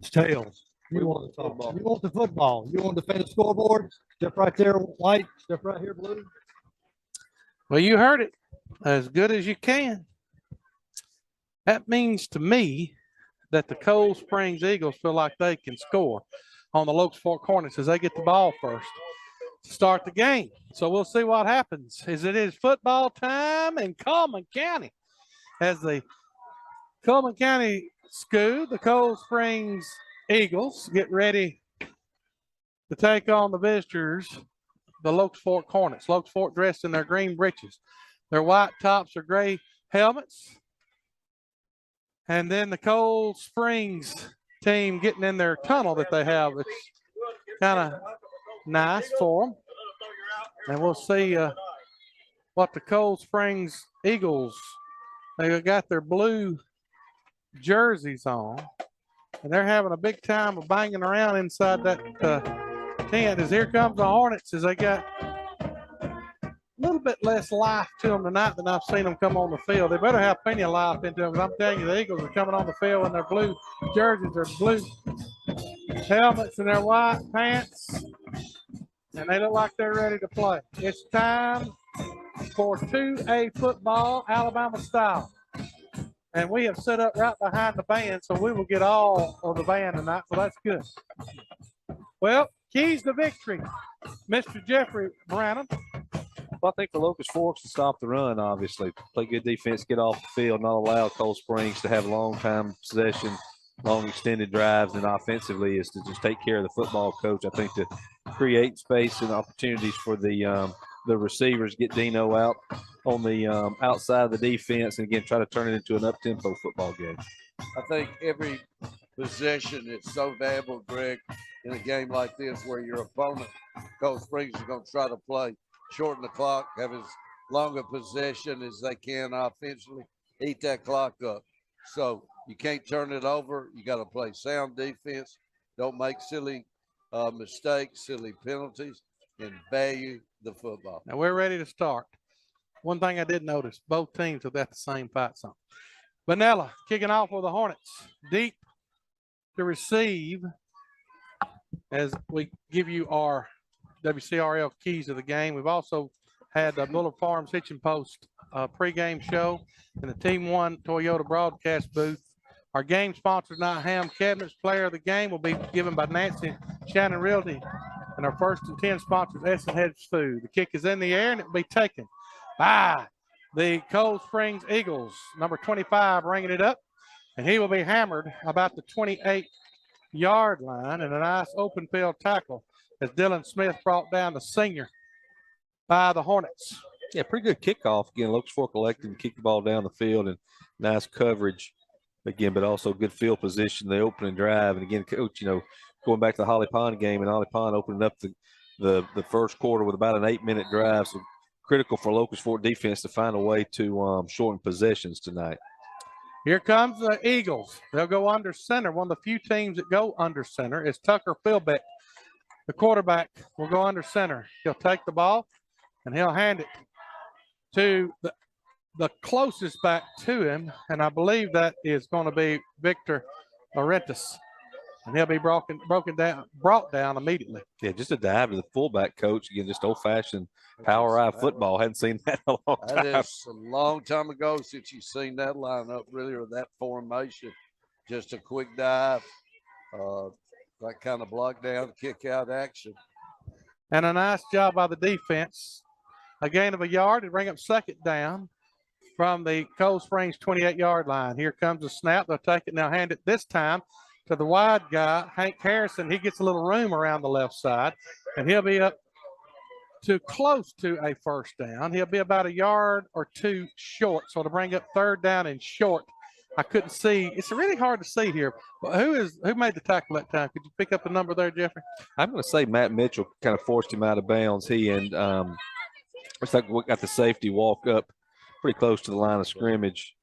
It's tails. You want the football. You want the football. You want to defend the scoreboard? Step right there, white. Step right here, blue. Well, you heard it. As good as you can. That means to me that the Cold Springs Eagles feel like they can score on the Locust Fork Hornets as they get the ball first to start the game. So we'll see what happens. As it is football time in Coleman County. As the Coleman County School, the Cold Springs Eagles get ready to take on the visitors, the Locust Fork Hornets. Locust Fork dressed in their green breeches. Their white tops are gray helmets. And then the Cold Springs team getting in their tunnel that they have. It's kind of nice for them. And we'll see what the Cold Springs Eagles, they got their blue jerseys on. And they're having a big time of banging around inside that tent. As here comes the Hornets, as they got a little bit less life to them tonight than I've seen them come on the field. They better have plenty of life into them, because I'm telling you, the Eagles are coming on the field in their blue jerseys, their blue helmets, and their white pants, and they look like they're ready to play. It's time for 2A football, Alabama style. And we have set up right behind the band, so we will get all of the band tonight, so that's good. Well, keys to victory, Mr. Jeffrey Branham. Well, I think the Locust Forks to stop the run, obviously. Play good defense, get off the field, not allow Cold Springs to have long time possession, long extended drives, and offensively is to just take care of the football coach. I think to create space and opportunities for the receivers, get Dino out on the outside of the defense, and again, try to turn it into an up-tempo football game. I think every possession is so valuable, Greg, in a game like this where your opponent, Cold Springs, is going to try to play, shorten the clock, have as long a possession as they can offensively, eat that clock up. So you can't turn it over. You got to play sound defense. Don't make silly mistakes, silly penalties, and value the football. Now we're ready to start. One thing I did notice, both teams have got the same fight song. Vanilla kicking off with the Hornets. Deep to receive as we give you our WCRL keys of the game. We've also had the Bullard Farms Hitching Post pregame show in the Team One Toyota broadcast booth. Our game sponsor tonight, Ham Cabinets. Player of the game will be given by Nancy Shannon Realty. And our first and 10 sponsors, Essen Hedge Food. The kick is in the air, and it will be taken by the Cold Springs Eagles. Number 25 ringing it up, and he will be hammered about the 28-yard line, and a nice open field tackle as Dylan Smith brought down the senior by the Hornets. Yeah, pretty good kickoff. Again, Locust Fork elected to kick the ball down the field, and nice coverage again, but also good field position, the opening drive. And again, Coach, going back to the Holly Pond game, and Holly Pond opening up the first quarter with about an 8-minute drive. So critical for Locust Fork defense to find a way to shorten possessions tonight. Here comes the Eagles. They'll go under center. One of the few teams that go under center is Tucker Philbeck. The quarterback will go under center. He'll take the ball, and he'll hand it to the closest back to him, and I believe that is going to be Victor Arentis. And he'll be brought down immediately. Yeah, just a dive to the fullback, Coach. Again, just old-fashioned power eye football. Hadn't seen that in a long time. That is a long time ago since you've seen that lineup, really, or that formation. Just a quick dive, that kind of block down, kick out action. And a nice job by the defense. A gain of a yard to bring up second down from the Cold Springs 28-yard line. Here comes the snap. They'll take it now, hand it this time to the wide guy, Hank Harrison. He gets a little room around the left side, and he'll be up to close to a first down. He'll be about a yard or two short, so to bring up third down and short. I couldn't see. It's really hard to see here. But who made the tackle that time? Could you pick up the number there, Jeffrey? I'm going to say Matt Mitchell kind of forced him out of bounds. He and looks like we got the safety walk up pretty close to the line of scrimmage.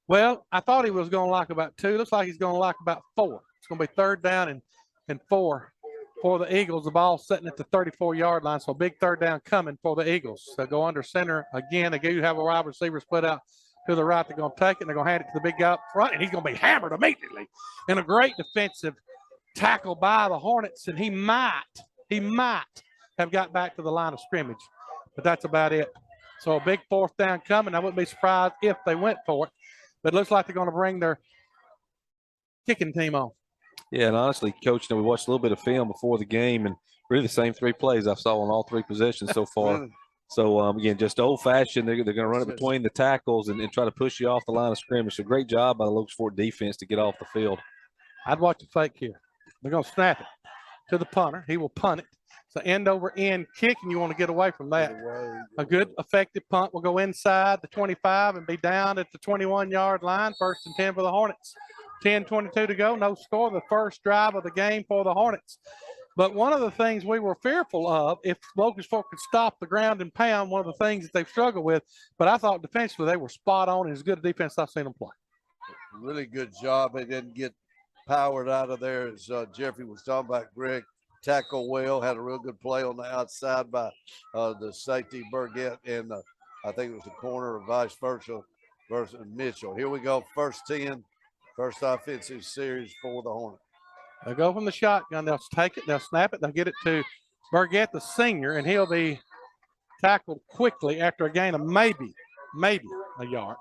Well, I thought he was going to lock about 2. Looks like he's going to lock about 4. It's going to be third down and 4 for the Eagles. The ball sitting at the 34-yard line, so a big third down coming for the Eagles. So go under center again. They do have a wide receiver split out to the right. They're going to take it. And they're going to hand it to the big guy up front, and he's going to be hammered immediately. And a great defensive tackle by the Hornets, and he might have got back to the line of scrimmage, but that's about it. So a big fourth down coming. I wouldn't be surprised if they went for it, but it looks like they're going to bring their kicking team on. Yeah, and honestly, Coach, we watched a little bit of film before the game, and really the same 3 plays I saw on all 3 possessions so far. So, again, just old-fashioned. They're going to run it between the tackles and try to push you off the line of scrimmage. So, great job by the Locust Fork defense to get off the field. I'd watch a fake here. They're going to snap it to the punter. He will punt it. It's an end-over-end kick, and you want to get away from that. A good, effective punt will go inside the 25 and be down at the 21-yard line. 1st and 10 for the Hornets. 10:22 to go. No score. The first drive of the game for the Hornets. But one of the things we were fearful of, if Locust Fork could stop the ground and pound, one of the things that they've struggled with, but I thought defensively they were spot on and as good a defense I've seen them play. Really good job. They didn't get powered out of there, as Jeffrey was talking about. Greg tackled well, had a real good play on the outside by the safety Burgett and I think it was the corner or vice versa versus Mitchell. Here we go, 1st 10, first offensive series for the Hornets. They'll go from the shotgun. They'll take it. They'll snap it. They'll get it to Burgett, the senior, and he'll be tackled quickly after a gain of maybe a yard.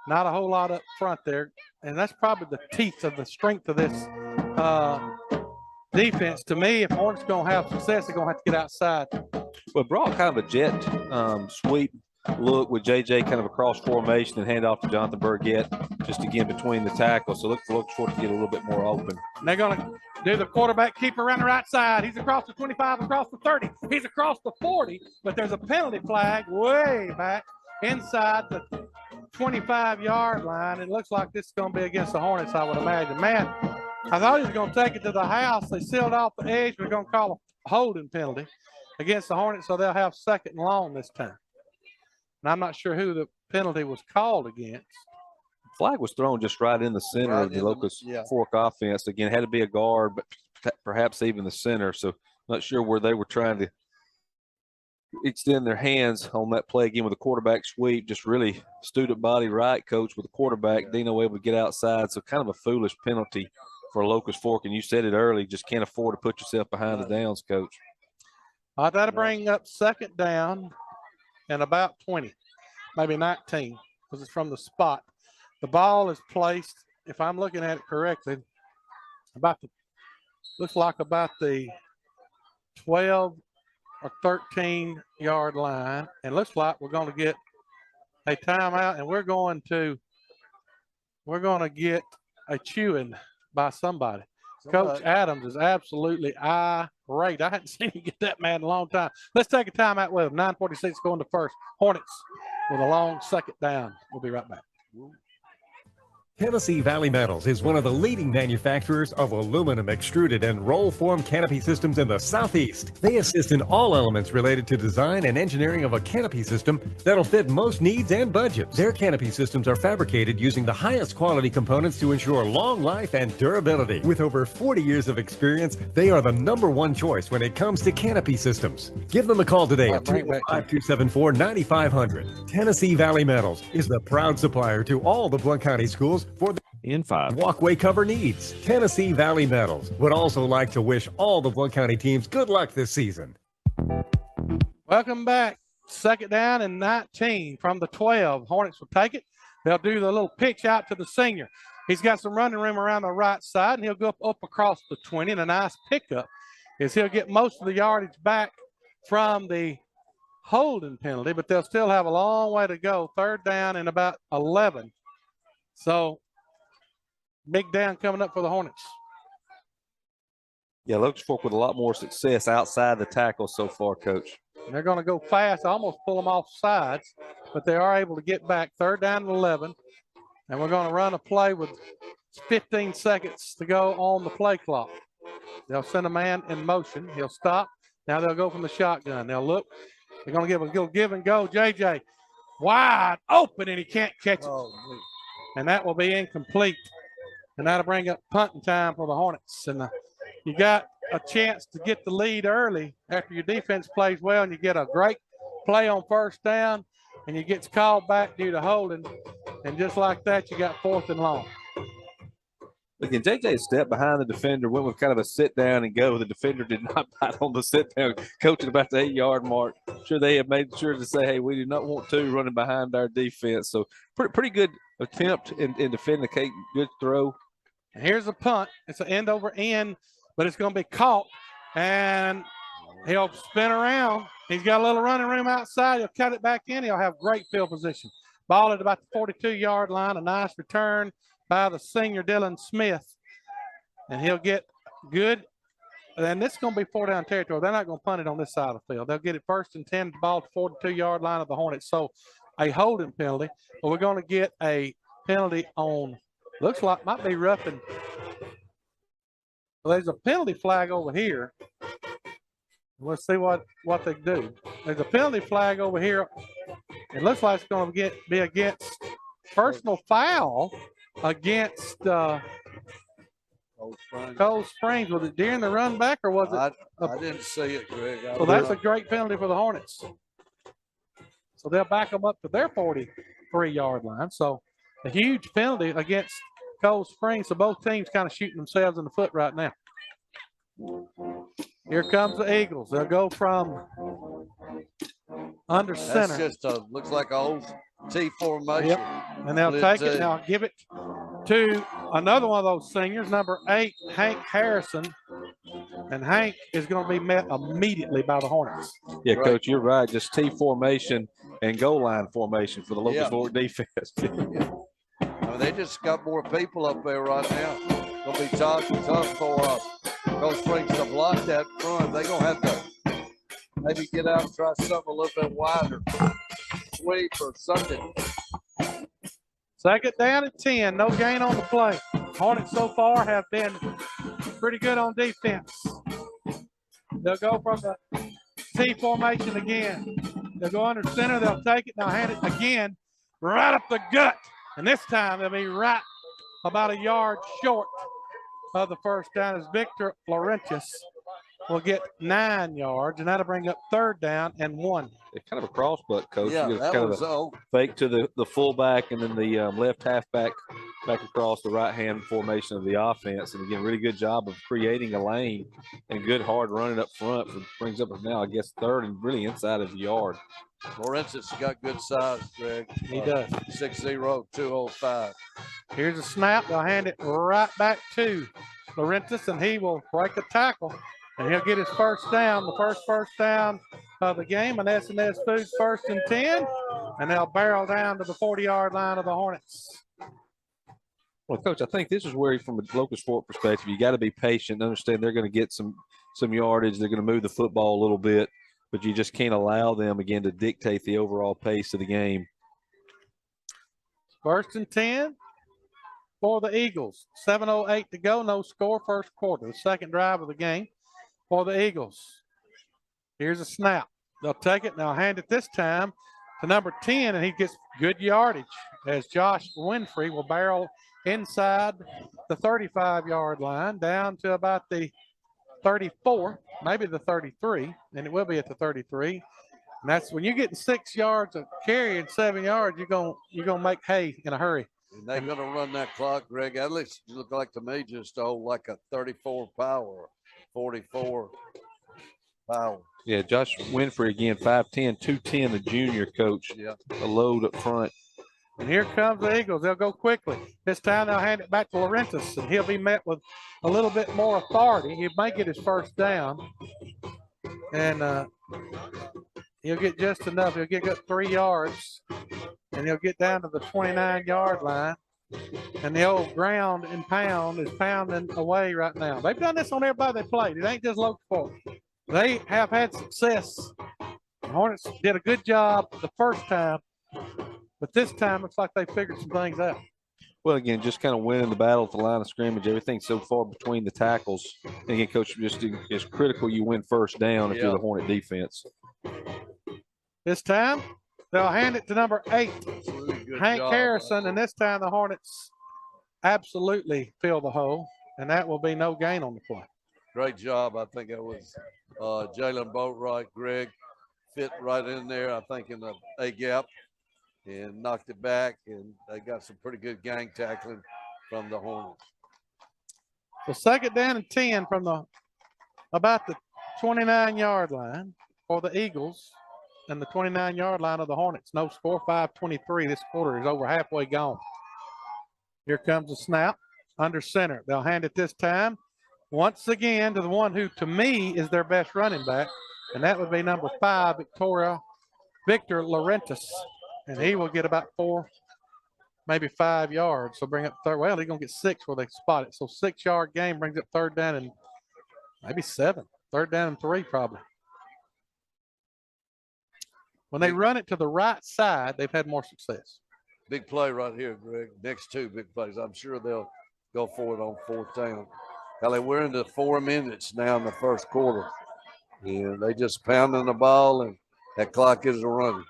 Not a whole lot up front there. And that's probably the teeth of the strength of this defense. To me, if Hornets going to have success, they're going to have to get outside. Well, brought kind of a jet sweep look with JJ kind of across formation and hand off to Jonathan Burgett just again between the tackles. So look for to get a little bit more open. And they're going to do the quarterback keeper around the right side. He's across the 25, across the 30. He's across the 40, but there's a penalty flag way back inside the 25-yard line. It looks like this is going to be against the Hornets, I would imagine. Man, I thought he was going to take it to the house. They sealed off the edge. We're going to call a holding penalty against the Hornets, so they'll have 2nd and long this time. And I'm not sure who the penalty was called against. Flag was thrown just right in the center of the Locust Fork offense. Again, had to be a guard, but perhaps even the center. So not sure where they were trying to extend their hands on that play again with a quarterback sweep. Just really student body right, Coach, with the quarterback. Dino able to get outside. So kind of a foolish penalty for Locust Fork. And you said it early, just can't afford to put yourself behind the downs, Coach. That'll bring up 2nd down and about 20, maybe 19, because it's from the spot. The ball is placed, if I'm looking at it correctly, looks like about the 12 or 13-yard line, and looks like we're going to get a timeout, and we're going to get a chewing by somebody. Coach Adams is absolutely irate. I hadn't seen him get that mad in a long time. Let's take a timeout with him. 9:46 going to first. Hornets with a long 2nd down. We'll be right back. Tennessee Valley Metals is one of the leading manufacturers of aluminum extruded and roll form canopy systems in the Southeast. They assist in all elements related to design and engineering of a canopy system that'll fit most needs and budgets. Their canopy systems are fabricated using the highest quality components to ensure long life and durability. With over 40 years of experience, they are the #1 choice when it comes to canopy systems. Give them a call today at 205-274-9500. Tennessee Valley Metals is the proud supplier to all the Blount County schools for the in 5 walkway cover needs. Tennessee Valley Metals would also like to wish all the Blount County teams good luck this season. Welcome back. 2nd down and 19 from the 12. Hornets will take it. They'll do the little pitch out to the senior. He's got some running room around the right side, and he'll go up across the 20. And a nice pickup is he'll get most of the yardage back from the holding penalty, but they'll still have a long way to go. 3rd down and about 11. So big down coming up for the Hornets. Yeah, Locust Fork with a lot more success outside the tackle so far, Coach. And they're going to go fast, almost pull them off sides, but they are able to get back. 3rd down and 11. And we're going to run a play with 15 seconds to go on the play clock. They'll send a man in motion. He'll stop. Now they'll go from the shotgun. They'll look. They're going to give a little give and go. JJ wide open, and he can't catch it. And that will be incomplete. And that'll bring up punting time for the Hornets. And you got a chance to get the lead early after your defense plays well, and you get a great play on 1st down, and you get called back due to holding. And just like that, you got 4th and long. Again, JJ stepped behind the defender, went with kind of a sit down and go. The defender did not bite on the sit down. Coach at about the 8-yard mark. Sure, they have made sure to say, hey, we do not want two running behind our defense. So pretty good attempt in defending the cake. Good throw. And here's a punt. It's an end over end, but it's going to be caught. And he'll spin around. He's got a little running room outside. He'll cut it back in. He'll have great field position. Ball at about the 42-yard line. A nice return by the senior Dylan Smith. And he'll get good. And this is going to be 4-down territory. They're not going to punt it on this side of the field. They'll get it 1st and 10, ball at the 42-yard line of the Hornets. So a holding penalty. But we're going to get a penalty on, looks like might be roughing. Well, there's a penalty flag over here. Let's see what they do. There's a penalty flag over here. It looks like it's going to be against personal foul against Cold Springs. Was it during the run back or was it? I didn't see it, Greg. So that's a great penalty for the Hornets. So they'll back them up to their 43-yard line. So a huge penalty against Cold Springs. So both teams kind of shooting themselves in the foot right now. Here comes the Eagles. They'll go from under center. That's just looks like an old T formation. Yep. And they'll take it. Now give it to another one of those seniors, number 8, Hank Harrison. And Hank is going to be met immediately by the Hornets. Yeah, right. Coach, you're right. Just T formation and goal line formation for the Locust Fork defense. I mean, they just got more people up there right now. Going to be tough for Cold Springs to block that front. They're going to have to maybe get out and try something a little bit wider. Sweep or something. 2nd down and 10. No gain on the play. Hornets so far have been pretty good on defense. They'll go from the T formation again. They'll go under center. They'll take it. Now hand it again right up the gut. And this time they'll be right about a yard short of the 1st down as Victor Laurentius will get 9 yards, and that'll bring up 3rd down and 1. It's kind of a cross butt, Coach. Yeah, that kind was a fake to the fullback and then the left halfback back across the right-hand formation of the offense. And, again, really good job of creating a lane and good hard running up front. Brings up now, I guess, 3rd and really inside of the yard. Laurentius got good size, Greg. He does. 6'0", 205. Here's a snap. They'll hand it right back to Laurentius, and he will break a tackle. And he'll get his 1st down, the first down of the game, and S&S Foods 1st and 10, and they'll barrel down to the 40-yard line of the Hornets. Well, Coach, I think this is where, from a Locust Fork perspective, you got to be patient and understand they're going to get some yardage. They're going to move the football a little bit, but you just can't allow them, again, to dictate the overall pace of the game. 1st and 10 for the Eagles. 7:08 to go, no score, 1st quarter, the 2nd drive of the game for the Eagles. Here's a snap. They'll take it. Now hand it this time to number 10, and he gets good yardage as Josh Winfrey will barrel inside the 35-yard line down to about the 34, maybe the 33, and it will be at the 33. And that's when you're getting 6 yards of carry and 7 yards, you're gonna make hay in a hurry. And they're going to run that clock, Greg. That looks like to me just like a 34 power, 44 power. Yeah, Josh Winfrey again, 5'10", 210, the junior, Coach. Yeah. A load up front. And here comes the Eagles. They'll go quickly. This time they'll hand it back to Laurentius, and he'll be met with a little bit more authority. He may get his 1st down. And he'll get just enough. He'll get up 3 yards, and he'll get down to the 29-yard line. And the old ground and pound is pounding away right now. They've done this on everybody they played. It ain't just Locust Fork. They have had success. The Hornets did a good job the 1st time, but this time looks like they figured some things out. Well, again, just kind of winning the battle at the line of scrimmage. Everything so far between the tackles. And again, Coach, just it's critical you win 1st down if you're the Hornet defense. This time, they'll hand it to number 8, Hank Harrison, and this time the Hornets absolutely fill the hole, and that will be no gain on the play. Great job. I think it was Jalen Boatwright, Greg, fit right in there, I think, in the A-gap. and knocked it back, and they got some pretty good gang tackling from the Hornets. So 2nd down and 10 from about the 29-yard line for the Eagles and the 29-yard line of the Hornets. No score, 5:23. This quarter is over halfway gone. Here comes the snap under center. They'll hand it this time once again to the one who, to me, is their best running back, and that would be number 5, Victor Laurentis, and he will get about 4, maybe 5 yards. So bring up third. Well, he's gonna get 6 where they spot it. So 6-yard gain brings up 3rd down and maybe 7. 3rd down and 3 probably. When they run it to the right side, they've had more success. Big play right here, Greg. Next 2 big plays. I'm sure they'll go for it on 4th down. We're into 4 minutes now in the first quarter, and they just pounding the ball, and that clock is running.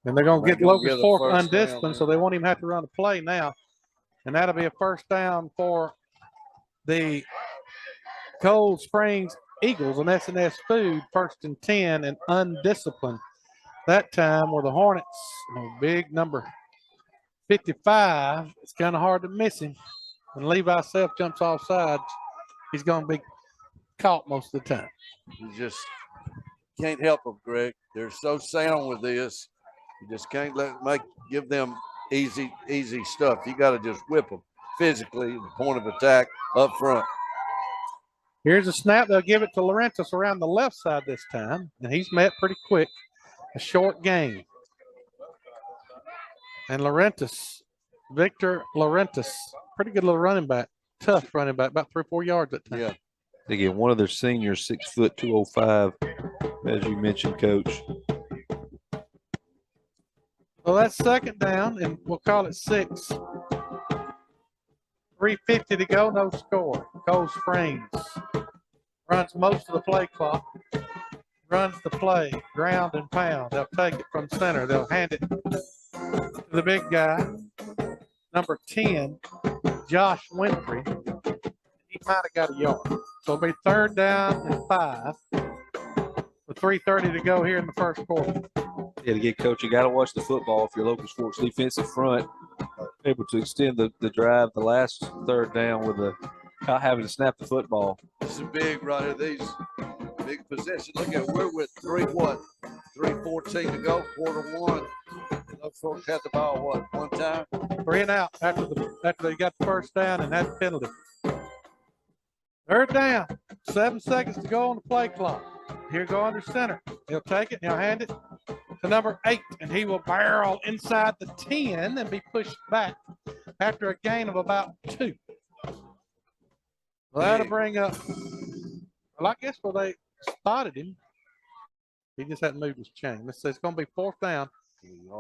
And they're going to get Locust Fork first undisciplined, down, so they won't even have to run a play now. And that'll be a 1st down for the Cold Springs Eagles and S&S Food, 1st and 10 and undisciplined. That time where the Hornets, big number 55, it's kind of hard to miss him. When Levi Self jumps off sides, he's going to be caught most of the time. You just can't help them, Greg. They're so sound with this. You just can't give them easy stuff. You got to just whip them physically, the point of attack up front. Here's a snap. They'll give it to Laurentis around the left side this time, and he's met pretty quick. A short gain. And Victor Laurentis, pretty good little running back, tough running back, about 3 or 4 yards at time. Yeah. Again, one of their seniors, 6 foot 205, as you mentioned, Coach. Well, that's 2nd down, and we'll call it 6. 3:50 to go, no score. Cold Springs runs most of the play clock. Runs the play, ground and pound. They'll take it from center. They'll hand it to the big guy, number 10, Josh Winfrey. He might have got a yard. So it'll be 3rd down and 5 with 3:30 to go here in the first quarter. Yeah, to get Coach, you got to watch the football if you're Locust Forks defensive front, able to extend the drive, the last 3rd down with not having to snap the football. This is big right here. These big possession. Look at we're with 3:14 to go, quarter 1. Those folks had the ball 1 time? 3 and out after they got the 1st down and had the penalty. 3rd down, 7 seconds to go on the play clock. Here go under center. He'll take it. He'll hand it to number 8, and he will barrel inside the 10 and be pushed back after a gain of about 2. Well, that'll bring up. Well, I guess where they spotted him, he just hadn't moved his chain. It's going to be 4th down,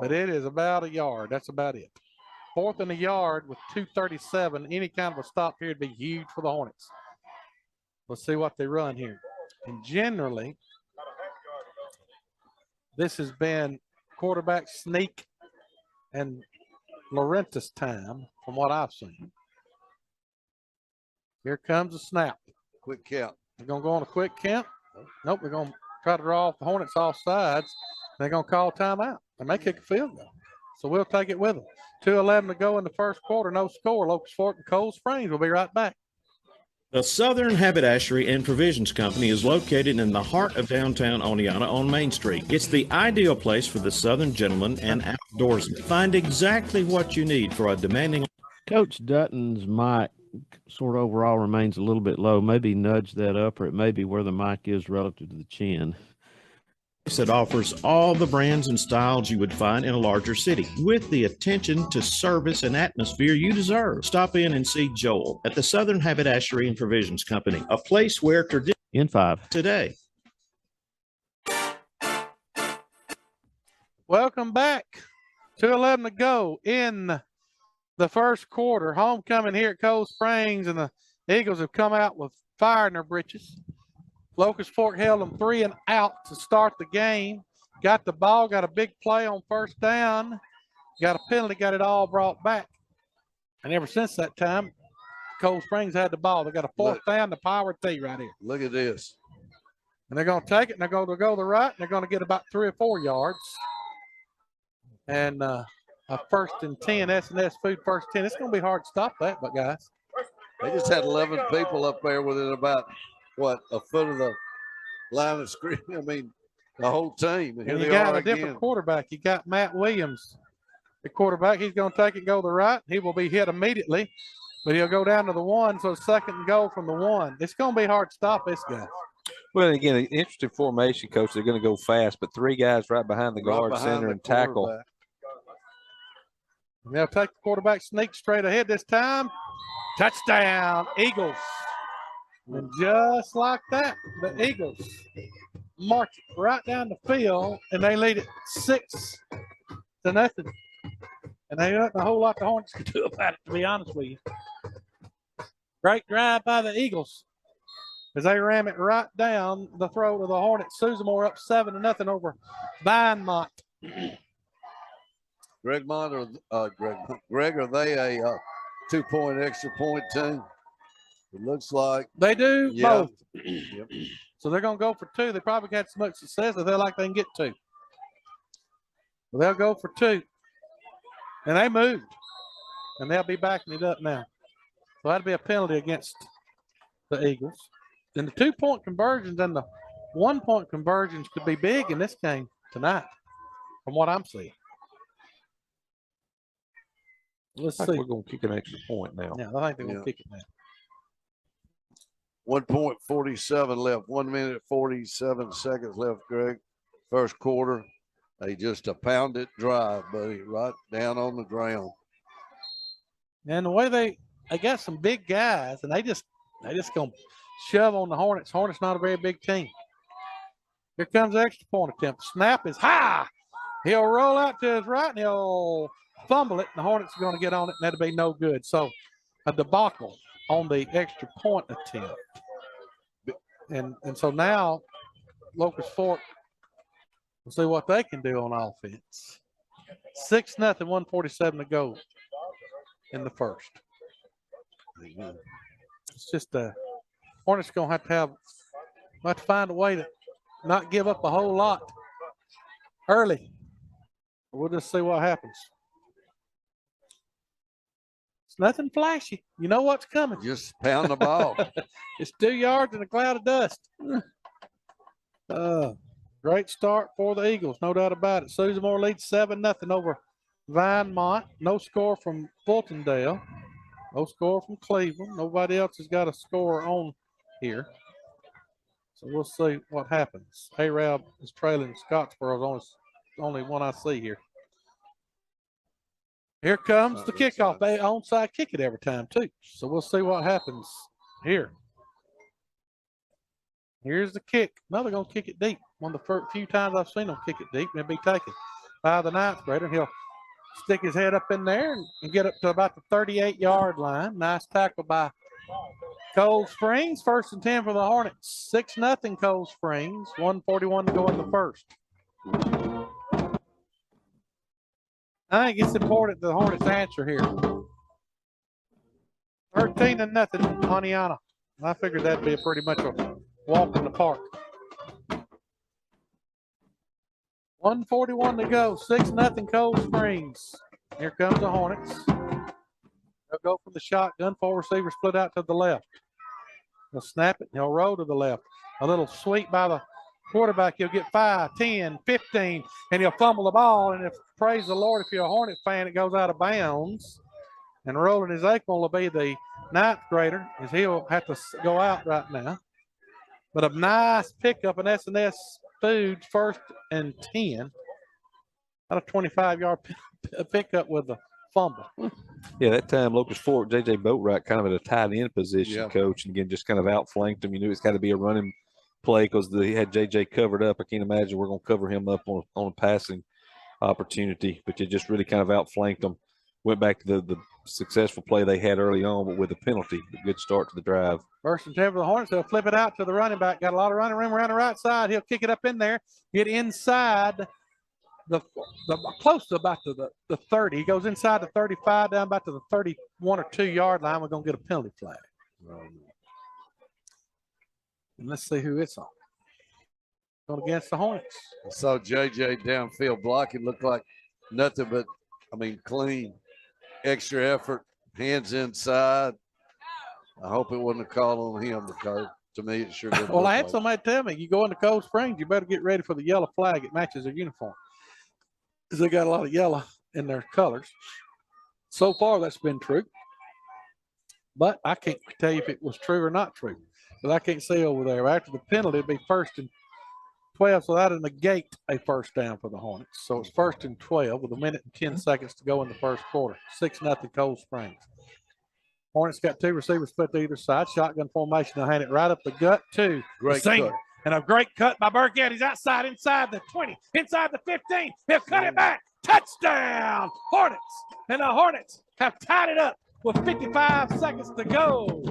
but it is about a yard. That's about it. 4th and a yard with 2:37. Any kind of a stop here would be huge for the Hornets. Let's see what they run here. And generally, this has been quarterback sneak and Laurentis time from what I've seen. Here comes the snap. Quick count. They're going to go on a quick count. Nope, they're going to try to draw off the Hornets off sides. They're going to call timeout. They may kick a field goal. So we'll take it with them. 2:11 to go in the first quarter. No score. Locust Fork and Cold Springs. We'll be right back. The Southern Haberdashery and Provisions Company is located in the heart of downtown Oneonta on Main Street. It's the ideal place for the Southern gentleman and outdoorsman. Find exactly what you need for a demanding. Coach Dutton's mic sort of overall remains a little bit low. Maybe nudge that up, or it may be where the mic is relative to the chin. It offers all the brands and styles you would find in a larger city with the attention to service and atmosphere you deserve. Stop in and see Joel at the Southern Haberdashery and Provisions Company, a place where tradition in 5 today. Welcome back. 2:11 to go in the first quarter. Homecoming here at Cold Springs, and the Eagles have come out with fire in their britches. Locust Fork held them 3 and out to start the game. Got the ball, got a big play on 1st down, got a penalty, got it all brought back. And ever since that time, Cold Springs had the ball. They got a 4th down, the power T right here. Look at this. And they're going to take it, and they're going to go to the right, and they're going to get about 3 or 4 yards. And a 1st and 10, S&S Food 1st 10. It's going to be hard to stop that, but guys. They just had 11 people up there within about, what, a foot of the line of scrimmage. I mean, the whole team. And here And you they got are a different again. quarterback. You got Matt Williams, the quarterback. He's going to take it, go to the right. He will be hit immediately, but he'll go down to the 1. So 2nd and goal from the 1. It's going to be hard to stop this guy. Well, again, an interesting formation, coach. They're going to go fast, but 3 guys right behind the guard, center, and tackle. They'll take the quarterback sneak straight ahead this time. Touchdown, Eagles. And just like that, the Eagles march it right down the field, and they lead it 6-0. And they don't know a whole lot the Hornets can do about it, to be honest with you. Great drive by the Eagles as they ram it right down the throat of the Hornets. Susamore up 7-0 over Vinemont. Greg, are they a 2-point extra point team? It looks like They do Yeah. both. So they're going to go for 2. They probably had so much success that they like they can get 2. Well, they'll go for 2. And they moved. And they'll be backing it up now. So that'd be a penalty against the Eagles. And the 2-point conversions and the 1-point conversions could be big in this game tonight, from what I'm seeing. Let's I think see. we're going to kick an extra point now. Yeah, I think they're going to kick it now. 1:47 left. 1 minute, 47 seconds left, Greg. First quarter. They just a pounded drive, buddy, right down on the ground. And the way they got some big guys, and they just gonna shove on the Hornets. Hornets not a very big team. Here comes the extra point attempt. Snap is high. He'll roll out to his right and he'll fumble it. And the Hornets are going to get on it, and that'll be no good. So a debacle on the extra point attempt. And so now Locust Fork will see what they can do on offense. 6-0, 1:47 to go in the first. It's just Hornets going to have to find a way to not give up a whole lot early. We'll just see what happens. It's nothing flashy. You know what's coming. Just pound the ball. It's 2 yards and a cloud of dust. Great start for the Eagles, no doubt about it. Susamore leads 7-0 over Vinemont. No score from Fultondale. No score from Cleveland. Nobody else has got a score on here. So we'll see what happens. Arab is trailing Scottsboro's only one I see here. Here comes the kickoff. They onside kick it every time, too. So we'll see what happens here. Here's the kick. Now they're going to kick it deep. One of the first few times I've seen them kick it deep, and it'll be taken by the 9th grader. He'll stick his head up in there and get up to about the 38-yard line. Nice tackle by Cold Springs. 1st and 10 for the Hornets. 6-0 Cold Springs. 1:41 to go in the first. I think it's important the Hornets answer here. 13-0, Honeyana. I figured that'd be pretty much a walk in the park. 1:41 to go. 6-0 Cold Springs. Here comes the Hornets. They'll go from the shotgun. 4 receivers split out to the left. He'll snap it. He'll roll to the left. A little sweep by the quarterback. He'll get 5, 10, 15, and he'll fumble the ball. And if praise the Lord, if you're a Hornet fan, it goes out of bounds. And rolling his ankle will be the 9th grader, as he'll have to go out right now. But a nice pickup, an S&S Foods 1st and 10. Not a 25-yard pickup with a fumble. Yeah, that time Locust Fork, J.J. Boatwright kind of at a tight end position, Yeah. coach. And again, just kind of outflanked him. You knew it's got to be a running play because he had J.J. covered up. I can't imagine we're going to cover him up on a passing opportunity. But you just really kind of outflanked them. Went back to the successful play they had early on, but with a penalty. A good start to the drive. 1st and 10 for the Hornets. They'll flip it out to the running back. Got a lot of running room around the right side. He'll kick it up in there, get inside the close to about to the 30. He goes inside the 35, down about to the 31 or 2-yard line. We're going to get a penalty flag. And let's see who it's on. Going against the Hornets. I saw JJ downfield blocking. Looked like nothing but, I mean, clean, extra effort, hands inside. I hope it wasn't a call on him because to me it sure did. Well, I had somebody tell me, you go into Cold Springs, you better get ready for the yellow flag. It matches their uniform. Because they got a lot of yellow in their colors. So far, that's been true. But I can't tell you if it was true or not true. Because I can't see over there. After the penalty, it'd be 1st and 12, so that'll negate a first down for the Hornets. So it's 1st and 12 with 1:10 to go in the first quarter. 6-0 Cold Springs. Hornets got 2 receivers split to either side. Shotgun formation. They'll hand it right up the gut to Great Singer. cut. And a great cut by Burkett. He's outside, inside the 20, inside the 15. He'll cut it back. Touchdown, Hornets. And the Hornets have tied it up with 55 seconds to go.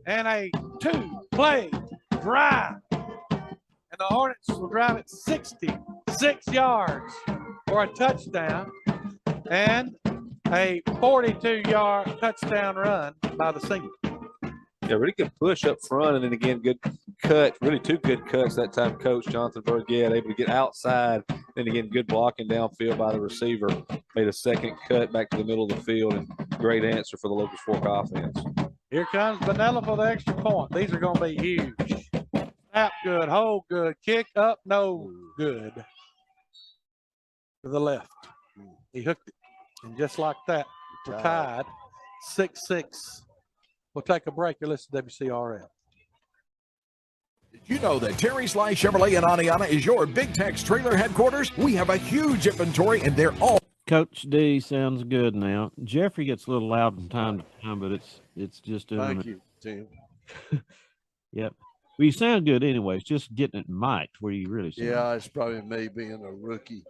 And a 2-play drive. And the Hornets will drive it 66 yards for a touchdown. And a 42-yard touchdown run by the Singer. Yeah, really good push up front, and then again, good cut. Really 2 good cuts that time. Coach Jonathan Burgett able to get outside. Then again, good blocking downfield by the receiver. Made a second cut back to the middle of the field, and great answer for the Locust Fork offense. Here comes Vanilla for the extra point. These are going to be huge. Snap good, hold good, kick up, no good. To the left. He hooked it. And just like that, we're tied 6-6. We'll take a break. You're listening to WCRL. Did you know that Terry Sly Chevrolet in Aniana is your Big Tex trailer headquarters? We have a huge inventory, and they're all. Coach D sounds good now. Jeffrey gets a little loud from time to time, but it's just Thank you, Tim. Yep. Well, you sound good anyways. Just getting it mic'd where you really sound. Yeah, it's probably me being a rookie.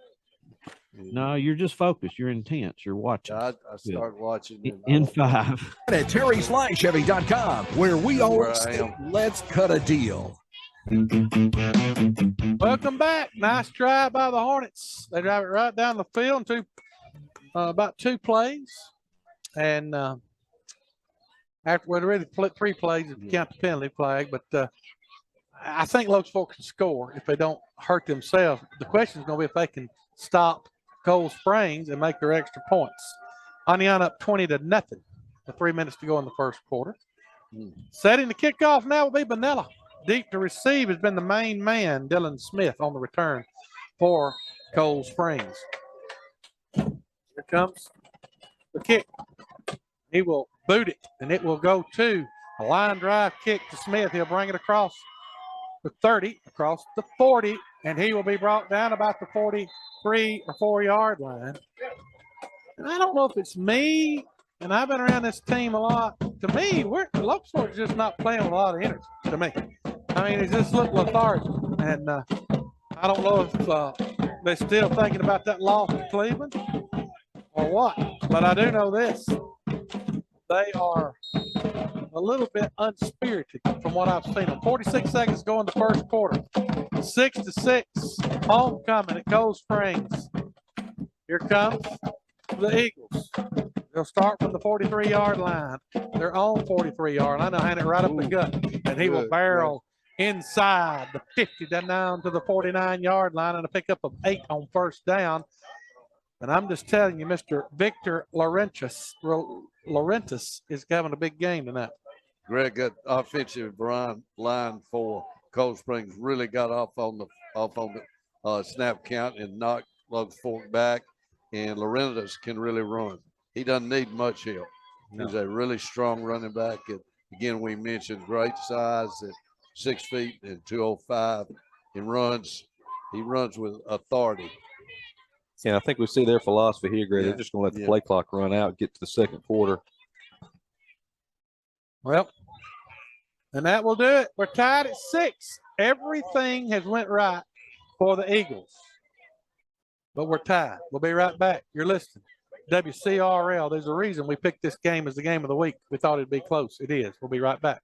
No, you're just focused. You're intense. You're watching. I start watching in 5. At TerrySlyChevy.com, where we always Where I say, let's cut a deal. Welcome back. Nice drive by the Hornets. They drive it right down the field in about 2 plays. And after we already split 3 plays if you count the penalty flag. But I think Locust Fork can score if they don't hurt themselves. The question is going to be if they can stop Cold Springs and make their extra points. Aniana up 20-0 with 3 minutes to go in the first quarter. Setting the kickoff now will be Vanilla. Deep to receive has been the main man, Dylan Smith, on the return for Cold Springs. Here comes the kick. He will boot it, and it will go to a line drive kick to Smith. He'll bring it across the 30, across the 40, and he will be brought down about the 43 or 4-yard line. And I don't know if it's me, and I've been around this team a lot. To me, Locust Fork is just not playing with a lot of energy, to me. I mean, it just looked lethargic. And I don't know if they're still thinking about that loss to Cleveland or what. But I do know this. They are a little bit unspirited from what I've seen. 46 seconds go in the first quarter. 6-6, homecoming at Cold Springs. Here comes the Eagles. They'll start from the 43-yard line. Their own 43-yard line. They'll hand it right up the gut. And he will barrel inside the 50 down to the 49-yard line and a pickup of 8 on first down. And I'm just telling you, Mr. Victor Laurentis is having a big game tonight. Greg, that offensive line for Cold Springs really got off on the snap count and knocked Locust Fork back. And Laurentis can really run. He doesn't need much help. No. He's a really strong running back. And again, we mentioned great size at 6 feet and 205. He runs with authority. Yeah, I think we see their philosophy here, Greg. Yeah. They're just going to let the play clock run out, get to the second quarter. Well, and that will do it. We're tied at 6. Everything has went right for the Eagles. But we're tied. We'll be right back. You're listening. WCRL. There's a reason we picked this game as the game of the week. We thought it'd be close. It is. We'll be right back.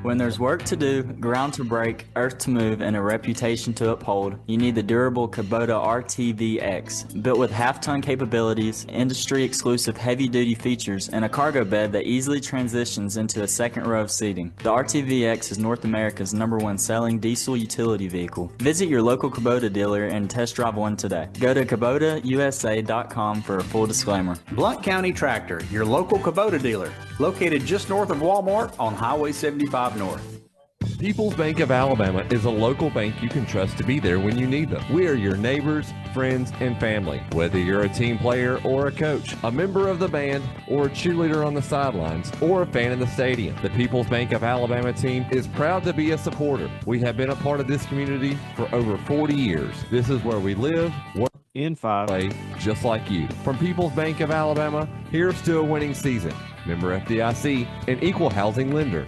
When there's work to do, ground to break, earth to move, and a reputation to uphold, you need the durable Kubota RTVX. Built with half-ton capabilities, industry-exclusive heavy-duty features, and a cargo bed that easily transitions into a second row of seating. The RTVX is North America's #1 selling diesel utility vehicle. Visit your local Kubota dealer and test drive one today. Go to KubotaUSA.com for a full disclaimer. Blount County Tractor, your local Kubota dealer, located just north of Walmart on Highway 75 North. People's Bank of Alabama is a local bank you can trust to be there when you need them. We are your neighbors, friends, and family. Whether you're a team player or a coach, a member of the band, or a cheerleader on the sidelines, or a fan in the stadium, the People's Bank of Alabama team is proud to be a supporter. We have been a part of this community for over 40 years. This is where we live, work, in 5, play, just like you. From People's Bank of Alabama, here's to a winning season. Member FDIC, an equal housing lender.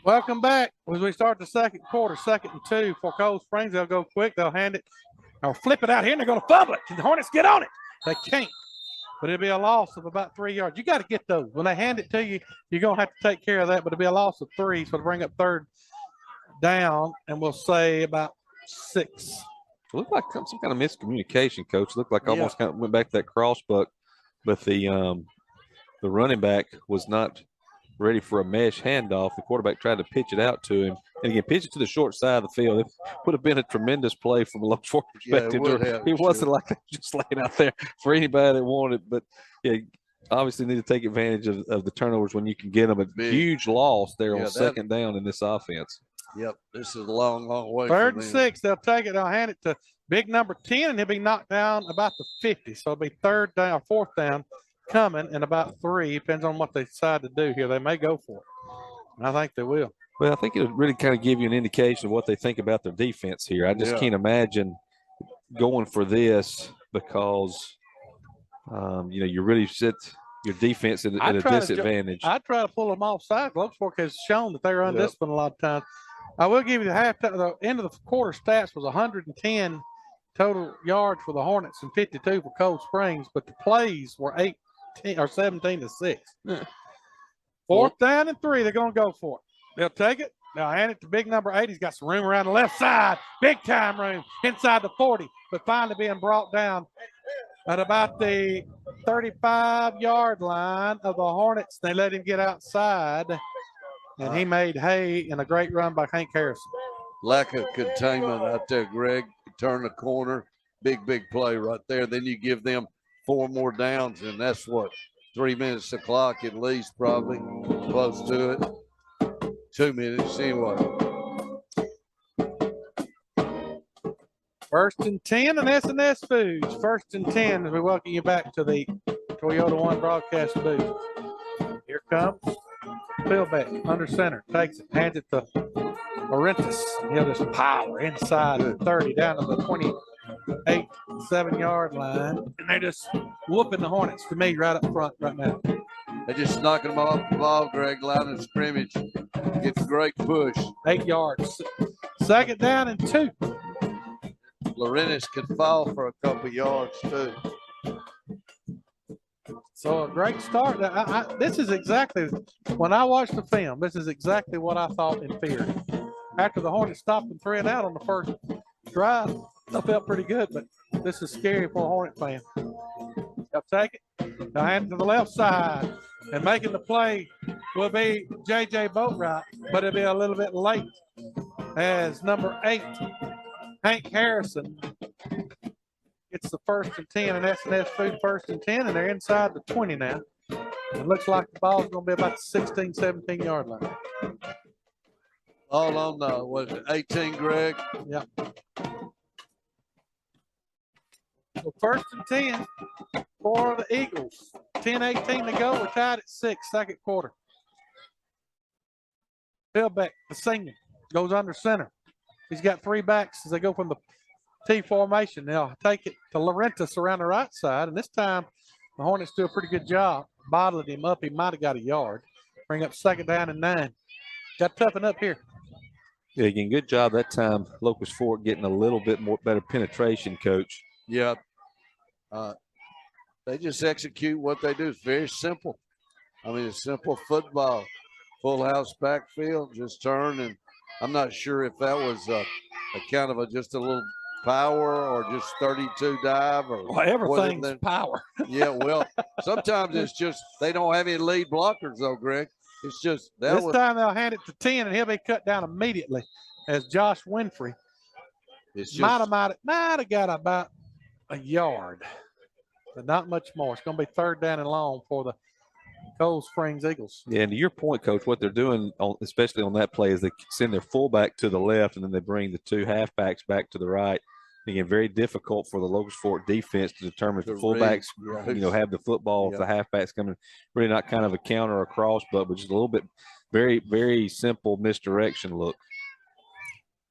Welcome back. As we start the second quarter, 2nd and 2 for Cold Springs. They'll go quick. They'll hand it or flip it out here, and they're going to fumble it. Can the Hornets get on it? They can't. But it'll be a loss of about 3 yards. You got to get those. When they hand it to you, you're going to have to take care of that, but it'll be a loss of 3. So to bring up 3rd down, and we'll say about 6. It looked like some kind of miscommunication, Coach. It looked like almost kind of went back to that cross buck, but the running back was not ready for a mesh handoff. The quarterback tried to pitch it out to him. And again, pitch it to the short side of the field. It would have been a tremendous play from a Locust Fork perspective. It wasn't like just laying out there for anybody that wanted. But, yeah, obviously need to take advantage of the turnovers when you can get them. A huge loss there on 2nd down in this offense. Yep, this is a long, long way. 3rd and 6, they'll take it. They'll hand it to big number 10, and he'll be knocked down about the 50. So it'll be 3rd down or 4th down coming in about 3. Depends on what they decide to do here. They may go for it. I think they will. Well, I think it'll really kind of give you an indication of what they think about their defense here. I just can't imagine going for this because, you really set your defense at a disadvantage. I try to pull them off side. Locust Fork has shown that they're undisciplined a lot of times. I will give you the end of the quarter stats was 110 total yards for the Hornets and 52 for Cold Springs, but the plays were 17 to 6. 4th down and 3, they're going to go for it. They'll take it. They'll hand it to big number 8. He's got some room around the left side. Big time room inside the 40, but finally being brought down at about the 35-yard line of the Hornets. They let him get outside, and he made hay in a great run by Hank Harrison. Lack of containment out there, Greg. Turn the corner. Big play right there. Then you give them 4 more downs, and that's what, 3 minutes of clock at least, probably close to it. 2 minutes anyway. 1st and 10 and S&S Foods. 1st and 10 as we welcome you back to the Toyota One broadcast booth. Here comes Philbeck under center. Takes it, hands it to Laurentis. He'll just power inside the 30 down to the 28, 7-yard line. And they're just whooping the Hornets to me right up front right now. They're just knocking them off the ball, Greg. Line of scrimmage. Gets a great push. 8 yards. 2nd down and 2. Laurentis could fall for a couple yards too. So a great start. This is exactly, when I watched the film, this is exactly what I thought and feared. After the Hornets stopped them 3 and out on the first drive, I felt pretty good, but this is scary for a Hornet fan. They'll take it. They'll hand it to the left side. And making the play will be J.J. Boatwright, but it'll be a little bit late as number 8, Hank Harrison, gets the 1st and 10 and S&S Food 1st and 10, and they're inside the 20 now. It looks like the ball's going to be about the 16, 17-yard line. All on the 18, Greg? Yep. So 1st and 10 for the Eagles. 10-18 to go. We're tied at 6, 2nd quarter. Philbeck, the senior, goes under center. He's got 3 backs as they go from the T formation. They'll take it to Laurentis around the right side, and this time the Hornets do a pretty good job bottling him up. He might have got a yard. Bring up 2nd down and 9. Got to toughen up here. Yeah, again, good job that time. Locust Fork getting a little bit more better penetration, Coach. Yeah. They just execute what they do. It's very simple. I mean, it's simple football full house backfield, just turned, and I'm not sure if that was a kind of just a little power or just 32 dive or Well, everything's whatever. power. Yeah, well, sometimes it's just they don't have any lead blockers though, Greg. It's just that This time they'll hand it to 10, and he'll be cut down immediately as Josh Winfrey might have got about a yard, but not much more. It's going to be 3rd down and long for the Cold Springs Eagles. Yeah, and to your point, Coach, what they're doing, especially on that play, is they send their fullback to the left, and then they bring the 2 halfbacks back to the right. Again, very difficult for the Locust Fork defense to determine if the fullbacks, have the football, if the halfbacks coming. Really not kind of a counter or cross, but just a little bit, very, very simple misdirection look.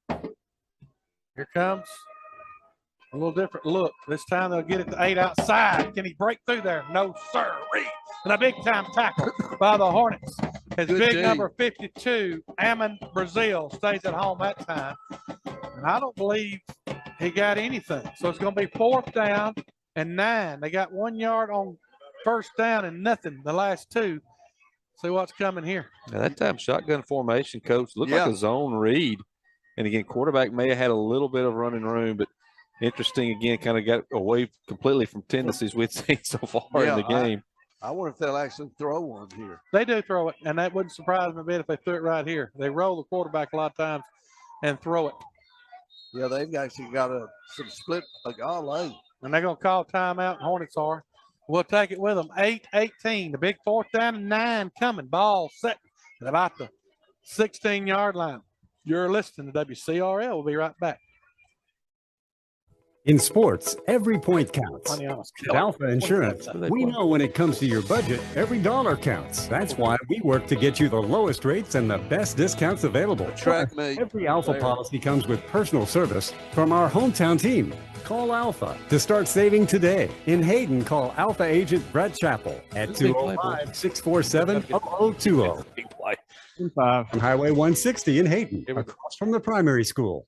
Here comes a little different look. This time they'll get it to 8 outside. Can he break through there? No, sir. And a big-time tackle by the Hornets. His big number 52, Ammon Brazil, stays at home that time. And I don't believe he got anything. So it's going to be 4th down and 9. They got 1 yard on 1st down and nothing the last 2. See what's coming here. Now that time shotgun formation, Coach, looked like a zone read. And again, quarterback may have had a little bit of running room, but interesting again, kind of got away completely from tendencies we've seen so far in the game. I wonder if they'll actually throw one here. They do throw it, and that wouldn't surprise me a bit if they threw it right here. They roll the quarterback a lot of times and throw it. Yeah, they've actually got some split golly. And they're going to call timeout, Hornets are. We'll take it with them. 8-18. The big 4th down and 9 coming. Ball set at about the 16-yard line. You're listening to WCRL. We'll be right back. In sports, every point counts. At Alpha Insurance, we know when it comes to your budget, every dollar counts. That's why we work to get you the lowest rates and the best discounts available. Every Alpha policy comes with personal service from our hometown team. Call Alpha to start saving today. In Hayden, call Alpha agent Brett Chappell at 205-647-0020. On Highway 160 in Hayden, across from the primary school.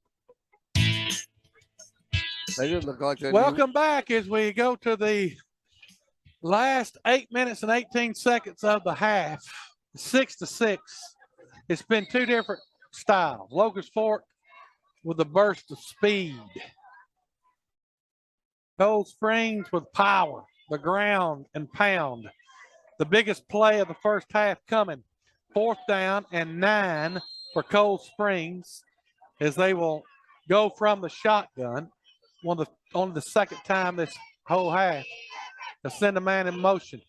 They didn't look like that. Welcome back as we go to the last 8 minutes and 18 seconds of the half. 6-6. It's been 2 different styles. Locust Fork with a burst of speed. Cold Springs with power, the ground and pound. The biggest play of the first half coming. 4th down and 9 for Cold Springs as they will go from the shotgun. Only the second time this whole half. They'll send a man in motion.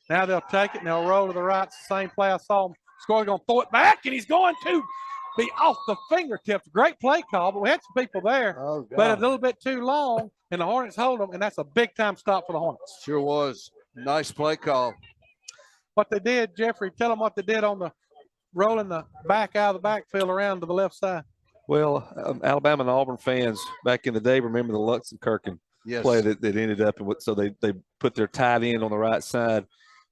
Now they'll take it and they'll roll to the right. It's the same play I saw him score. Going to throw it back, and he's going to be off the fingertips. Great play call, but we had some people there. But a little bit too long, and the Hornets hold them, and that's a big-time stop for the Hornets. Sure was. Nice play call. What they did, Jeffrey, tell them what they did on the rolling the back out of the backfield around to the left side. Well, Alabama and Auburn fans back in the day remember the Luxenkirchen play that ended up in so they put their tight end on the right side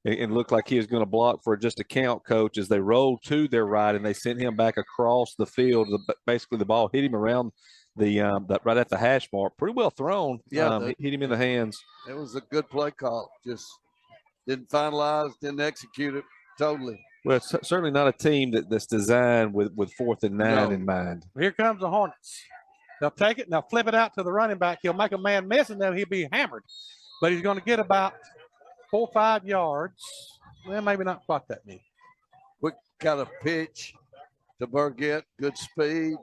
and looked like he was going to block for just a count, Coach, as they rolled to their right and they sent him back across the field. Basically, the ball hit him around the right at the hash mark. Pretty well thrown. Hit him in the hands. It was a good play call. Just didn't finalize, didn't execute it totally. Well, it's certainly not a team that's designed with 4th and 9 in mind. Here comes the Hornets. They'll take it and they'll flip it out to the running back. He'll make a man miss, and then he'll be hammered. But he's going to get about 4 or 5 yards. Well, maybe not quite that many. Quick kind of pitch to Burgett. Good speed.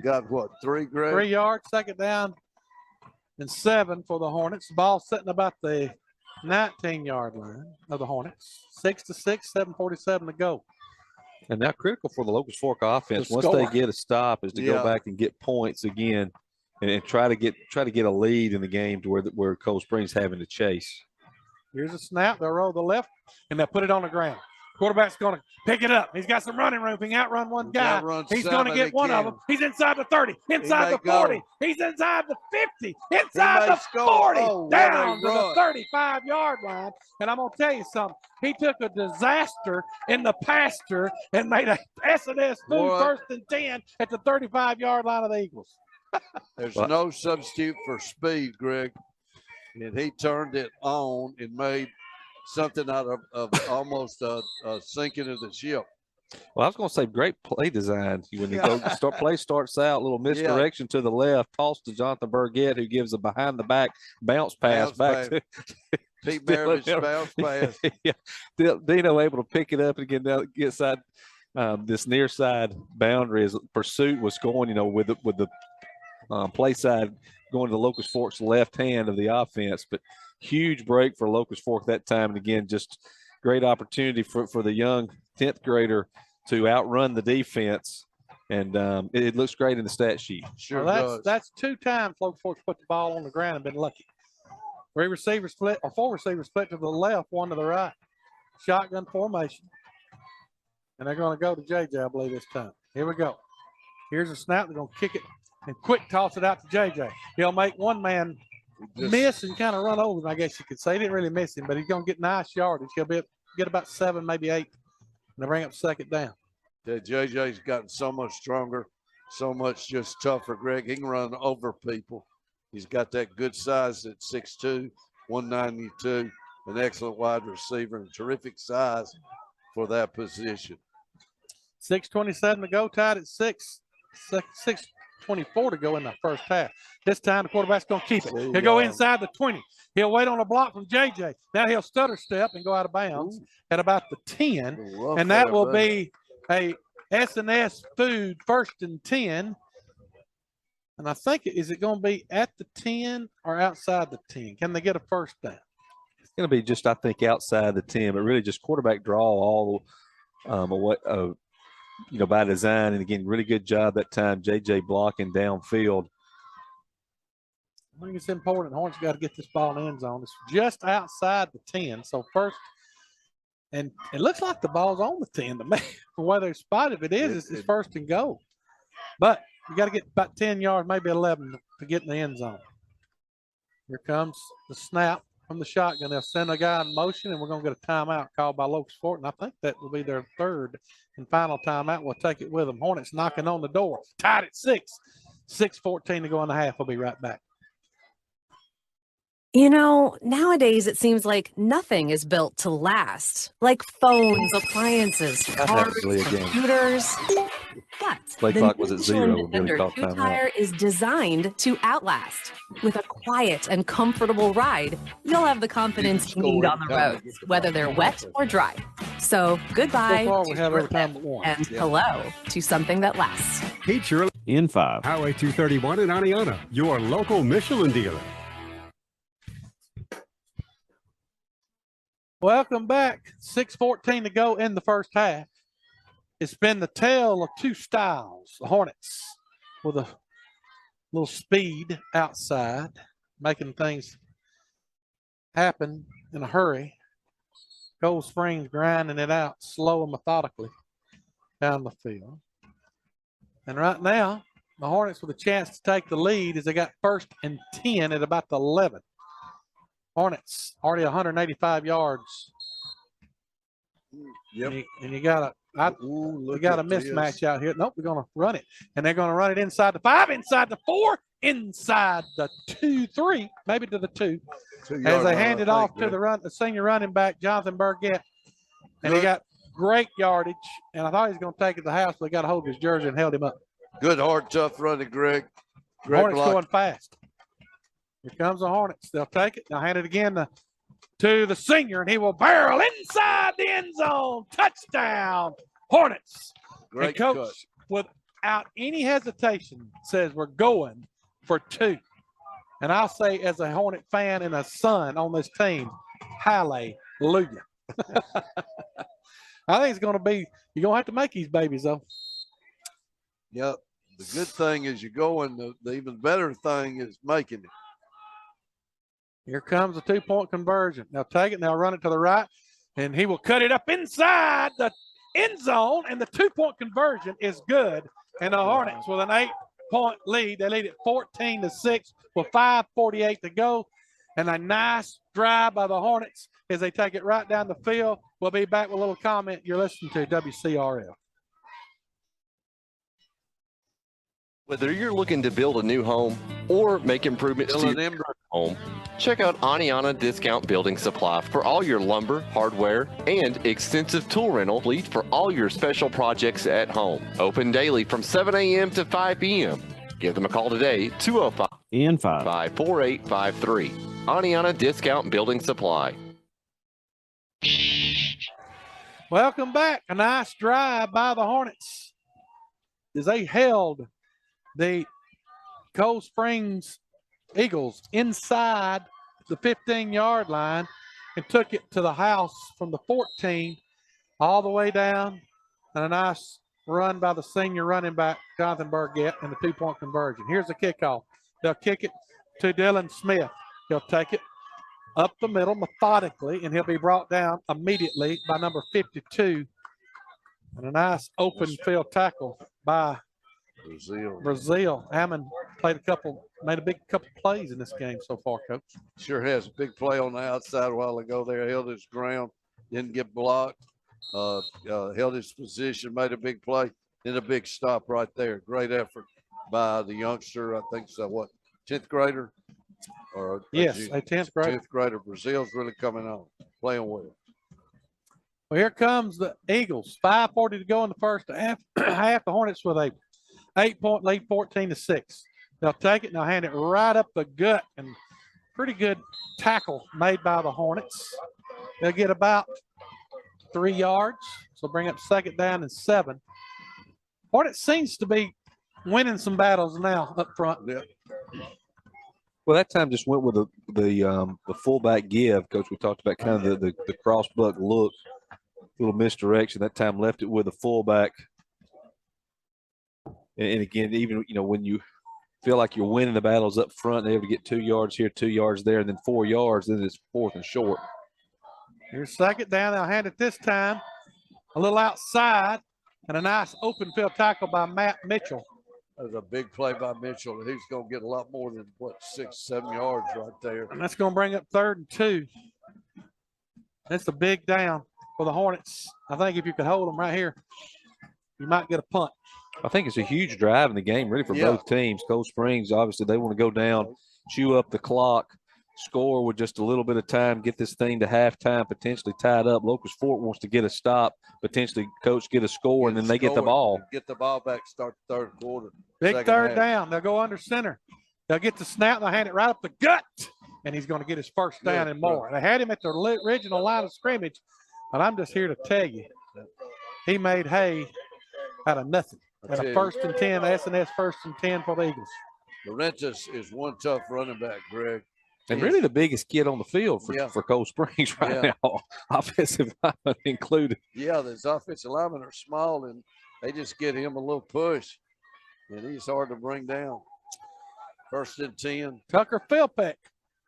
Got what, 3, Greg? 3 yards, 2nd down and 7 for the Hornets. Ball sitting about the 19-yard line of the Hornets. 6-6, 7:47 to go. And now critical for the Locust Fork offense, once they get a stop, is to go back and get points again and try to get a lead in the game to where Cold Springs having to chase. Here's a snap. They'll roll the left, and they'll put it on the ground. Quarterback's going to pick it up. He's got some running room. He can outrun one guy. He's going to get one of them. He's inside the 30, inside the 40. He's inside the 50, inside the 40, down to the 35-yard line. And I'm going to tell you something. He took a disaster in the pasture and made a S&S through 1st and 10 at the 35-yard line of the Eagles. There's no substitute for speed, Greg. And he turned it on and made something out of almost a sinking of the ship. Well, I was going to say great play design. When the play starts out, a little misdirection to the left, toss to Jonathan Burgett, who gives a behind the back bounce pass back to Pete Maravich bounce pass. Yeah. Dino able to pick it up and get inside this near side boundary as pursuit was going, with the play side going to the Locust Fork's left hand of the offense. But huge break for Locust Fork that time. And again, just great opportunity for the young 10th grader to outrun the defense. And it looks great in the stat sheet. Sure does. That's 2 times Locust Fork's put the ball on the ground and been lucky. 4 receivers split to the left, 1 to the right. Shotgun formation. And they're going to go to JJ, I believe, this time. Here we go. Here's a snap. They're going to kick it and quick toss it out to JJ. He'll make one man miss and kind of run over him, I guess you could say. He didn't really miss him, but he's going to get nice yardage. He'll get about 7, maybe 8, and they bring up 2nd down. Yeah, JJ's gotten so much stronger, so much just tougher, Greg. He can run over people. He's got that good size at 6'2", 192, an excellent wide receiver and terrific size for that position. 6:27 to go, tied at 6:24 to go in the first half. This time the quarterback's going to keep it. He'll go inside the 20. He'll wait on a block from JJ. Now he'll stutter step and go out of bounds at about the 10. And that will be a S&S Food 1st and 10. And I think, is it going to be at the 10 or outside the 10? Can they get a first down? It's going to be just, I think, outside the 10, but really just quarterback draw all away, by design. And again, really good job that time, JJ blocking downfield. I think it's important. Horns got to get this ball in the end zone. It's just outside the 10. So first, and it looks like the ball's on the 10 to me. Whether it's spotted, if it is, it's 1st and goal. But you got to get about 10 yards, maybe 11 to get in the end zone. Here comes the snap from the shotgun. They'll send a guy in motion, and we're going to get a timeout called by Locust Fork. And I think that will be their 3rd and final timeout. We'll take it with them. Hornets knocking on the door. Tied at 6. 6:14 to go in the half. We'll be right back. Nowadays it seems like nothing is built to last, like phones, appliances, cars, computers. But play clock was at 0. Defender 2 Tire is designed to outlast. With a quiet and comfortable ride, you'll have the confidence you need on the roads, whether they're wet or dry. So goodbye we have every time but one. And hello to something that lasts. Hey, Shirley. N5. Highway 231 in Aniana, your local Michelin dealer. Welcome back. 6:14 to go in the first half. It's been the tale of 2 styles. The Hornets with a little speed outside, making things happen in a hurry. Cold Springs grinding it out slow and methodically down the field. And right now, the Hornets with a chance to take the lead as they got 1st and 10 at about the 11. Hornets already 185 yards. Yep. And you got a mismatch out here. Nope, we're going to run it. And they're going to run it inside the 5, inside the 4, inside the 2, 3, maybe to the 2. As they hand it off to the senior running back, Jonathan Burgett. And he got great yardage. And I thought he was going to take it to the house, but they got a hold of his jersey and held him up. Good, hard, tough running, Greg. Hornets going fast. Here comes the Hornets. They'll take it. They'll hand it again to the senior, and he will barrel inside the end zone. Touchdown, Hornets. Great Coach, cut. without any hesitation, says we're going for 2. And I'll say, as a Hornet fan and a son on this team, hallelujah. I think it's going to be, you're going to have to make these babies, though. Yep. The good thing is you're going. The even better thing is making it. Here comes the 2-point conversion. They'll take it and they'll run it to the right, and he will cut it up inside the end zone, and the 2-point conversion is good. And the Hornets with an 8-point lead. They lead it 14-6 with 5:48 to go. And a nice drive by the Hornets as they take it right down the field. We'll be back with a little comment. You're listening to WCRL. Whether you're looking to build a new home or make improvements to your home, check out Aniana Discount Building Supply for all your lumber, hardware, and extensive tool rental fleet for all your special projects at home. Open daily from 7 a.m. to 5 p.m. Give them a call today, 205-548-53. Aniana Discount Building Supply. Welcome back. A nice drive by the Hornets as they held the Cold Springs Eagles inside the 15-yard line and took it to the house from the 14 all the way down, and a nice run by the senior running back, Jonathan Burgett, and the two-point conversion. Here's the kickoff. They'll kick it to Dylan Smith. He'll take it up the middle methodically, and he'll be brought down immediately by number 52. And a nice open field tackle by Brazil. Hammond made a big couple plays in this game so far, Coach. Sure has. A big play on the outside a while ago there. Held his ground, didn't get blocked, held his position, made a big play, then a big stop right there. Great effort by the youngster. I think so. 10th grader? Yes, a 10th grader. 10th grader. Brazil's really coming on, playing well. Well, here comes the Eagles. 5:40 to go in the first half. The Hornets with a 8-point lead, 14-6. They'll take it and they'll hand it right up the gut, and pretty good tackle made by the Hornets. They'll get about 3 yards, so bring up second down and 7. Hornets seems to be winning some battles now up front. Yeah. Well, that time just went with the fullback give, Coach. We talked about kind of the cross buck look, little misdirection. That time left it with the fullback. And again, even when you feel like you're winning the battles up front, they're able to get 2 yards here, 2 yards there, and then 4 yards. Then it's 4th and short. Here's second down. They'll hand it this time a little outside, and a nice open field tackle by Matt Mitchell. That was a big play by Mitchell. He's going to get a lot more than 6-7 yards right there. And that's going to bring up 3rd and 2. That's a big down for the Hornets. I think if you could hold them right here, you might get a punt. I think it's a huge drive in the game, really, for both teams. Cold Springs, obviously, they want to go down, chew up the clock, score with just a little bit of time, get this thing to halftime, potentially tied up. Locust Fork wants to get a stop, potentially, Coach, get a score, and then they get the ball. Get the ball back, start the 3rd quarter. Big third down. They'll go under center. They'll get the snap. They'll hand it right up the gut, and he's going to get his first down and more. They had him at the original line of scrimmage, but I'm just here to tell you, he made hay out of nothing. And a 1st and 10, S&S 1st and 10 for the Eagles. Laurentis is one tough running back, Greg. And really the biggest kid on the field for Cold Springs right now, offensive lineman included. Yeah, those offensive linemen are small, and they just get him a little push, and he's hard to bring down. 1st and 10. Tucker Philpeck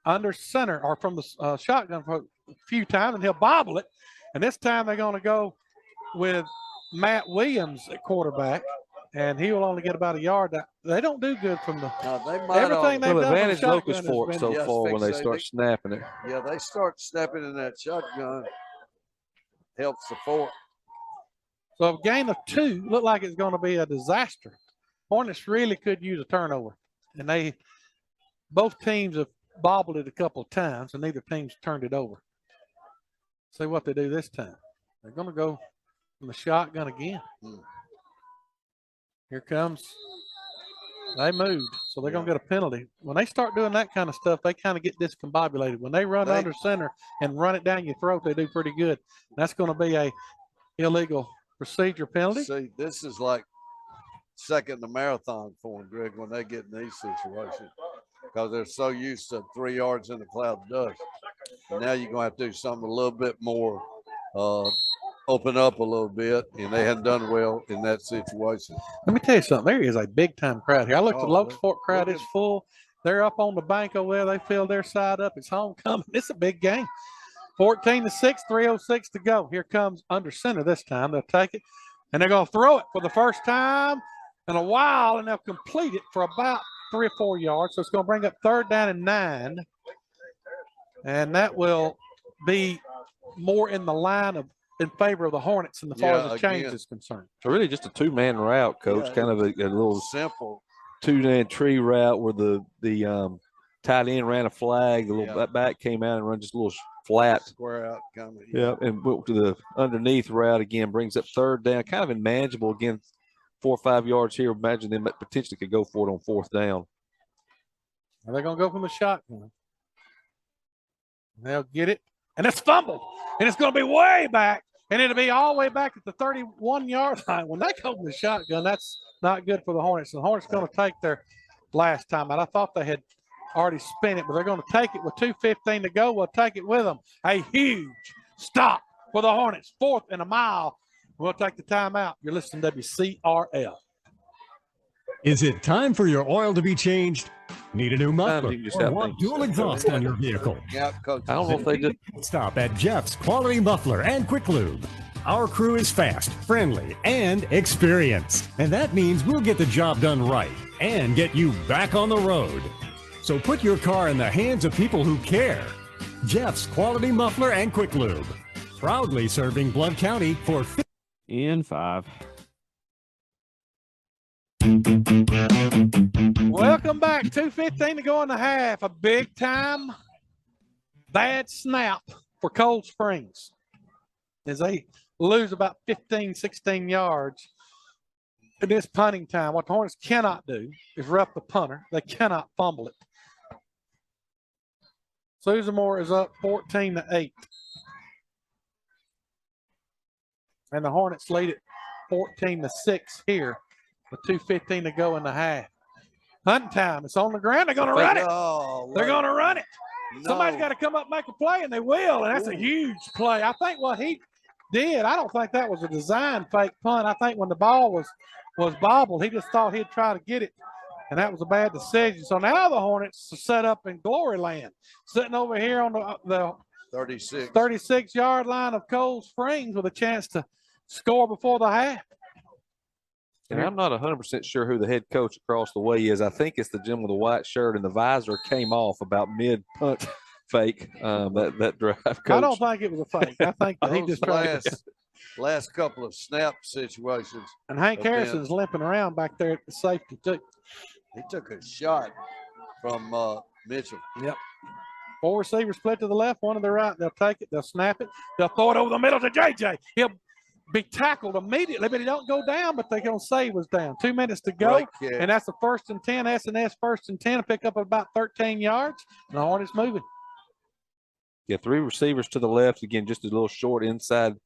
under center or from the shotgun for a few times, and he'll bobble it. And this time they're going to go with Matt Williams at quarterback, and he will only get about a yard. They don't do good from the everything they've done. Advantage Locust Fork so far when they start snapping it. Yeah, they start snapping in that shotgun. Helps the Fork. So a game of 2 looked like it's going to be a disaster. Hornets really could use a turnover, and both teams have bobbled it a couple of times, and neither team's turned it over. See what they do this time. They're going to go from the shotgun again. Here comes. They moved, so they're going to get a penalty. When they start doing that kind of stuff, they kind of get discombobulated. When they run under center and run it down your throat, they do pretty good. That's going to be a illegal procedure penalty. See, this is like second the marathon for them, Greg, when they get in these situations, because they're so used to 3 yards in the cloud of dust. And now you're going to have to do something a little bit more, open up a little bit, and they hadn't done well in that situation. Let me tell you something. There is a big-time crowd here. I looked at the Locust Fork crowd. It's full. They're up on the bank over there. They filled their side up. It's homecoming. It's a big game. 14-6, 3:06 to go. Here comes under center this time. They'll take it, and they're going to throw it for the first time in a while, and they'll complete it for about 3 or 4 yards. So it's going to bring up 3rd down and 9, and that will be more in the line of in favor of the Hornets in the far as the change is concerned. So really just a 2-man route, Coach, kind of a little simple. two-man tree route where the tight end ran a flag. The little back came out and run just a little flat. Square out kind of. Yeah, and went to the underneath route again, brings up third down. Kind of unmanageable again, 4 or 5 yards here. Imagine them potentially could go for it on fourth down. Are they going to go from the shotgun? They'll get it, and it's fumbled, and it's going to be way back, and it'll be all the way back at the 31-yard line. When they go from the shotgun, that's not good for the Hornets. The Hornets are going to take their last time out. I thought they had already spent it, but they're going to take it with 2:15 to go. We'll take it with them. A huge stop for the Hornets. 4th and a mile. We'll take the timeout. You're listening to WCRL. Is it time for your oil to be changed? Need a new muffler or want dual exhaust on your vehicle? Yeah, Coach. I don't know if they did. Stop at Jeff's Quality Muffler and Quick Lube. Our crew is fast, friendly, and experienced. And that means we'll get the job done right and get you back on the road. So put your car in the hands of people who care. Jeff's Quality Muffler and Quick Lube. Proudly serving Blount County for in 5. Welcome back. 2:15 to go in the half. A big time bad snap for Cold Springs as they lose about 15, 16 yards in this punting time. What the Hornets cannot do is rough the punter. They cannot fumble it. Susan Moore is up 14-8. And the Hornets lead it 14-6 here with 2:15 to go in the half. Hunting time. It's on the ground. They're going to run it. They're going to run it. No. Somebody's got to come up and make a play, and they will. And that's a huge play. I think what he did, I don't think that was a design fake punt. I think when the ball was bobbled, he just thought he'd try to get it. And that was a bad decision. So now the Hornets are set up in glory land, sitting over here on the 36-yard line of Cold Springs with a chance to score before the half. And I'm not 100% sure who the head coach across the way is. I think it's the gentleman with the white shirt, and the visor came off about mid-punt fake that drive. Coach. I don't think it was a fake. I think that he just tried last couple of snap situations. And Hank Harrison's limping around back there at the safety, too. He took a shot from Mitchell. Yep. 4 receivers split to the left, 1 to the right. They'll take it. They'll snap it. They'll throw it over the middle to JJ. He'll be tackled immediately, but he don't go down, but they're going to say he was down. 2 minutes to go, and that's a 1st and 10. S&S 1st and 10, pick up about 13 yards, and the Hornets moving. Yeah, 3 receivers to the left. Again, just a little short inside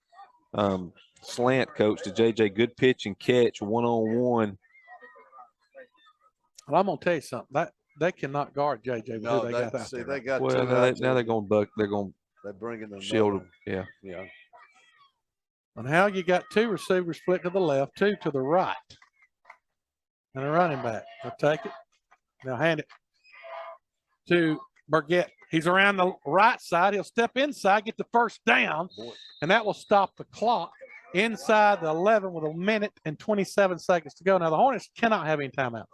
slant, coach, to JJ. Good pitch and catch, one-on-one. Well, I'm going to tell you something. That they cannot guard JJ. No, they got out see, there. they got well, now they're going to buck. They're bringing them shield him. Yeah. Yeah. And how you got 2 receivers split to the left, 2 to the right. And a running back. They'll take it. They'll hand it to Burgett. He's around the right side. He'll step inside, get the first down, and that will stop the clock inside the 11 with 1 minute and 27 seconds to go. Now, the Hornets cannot have any timeouts.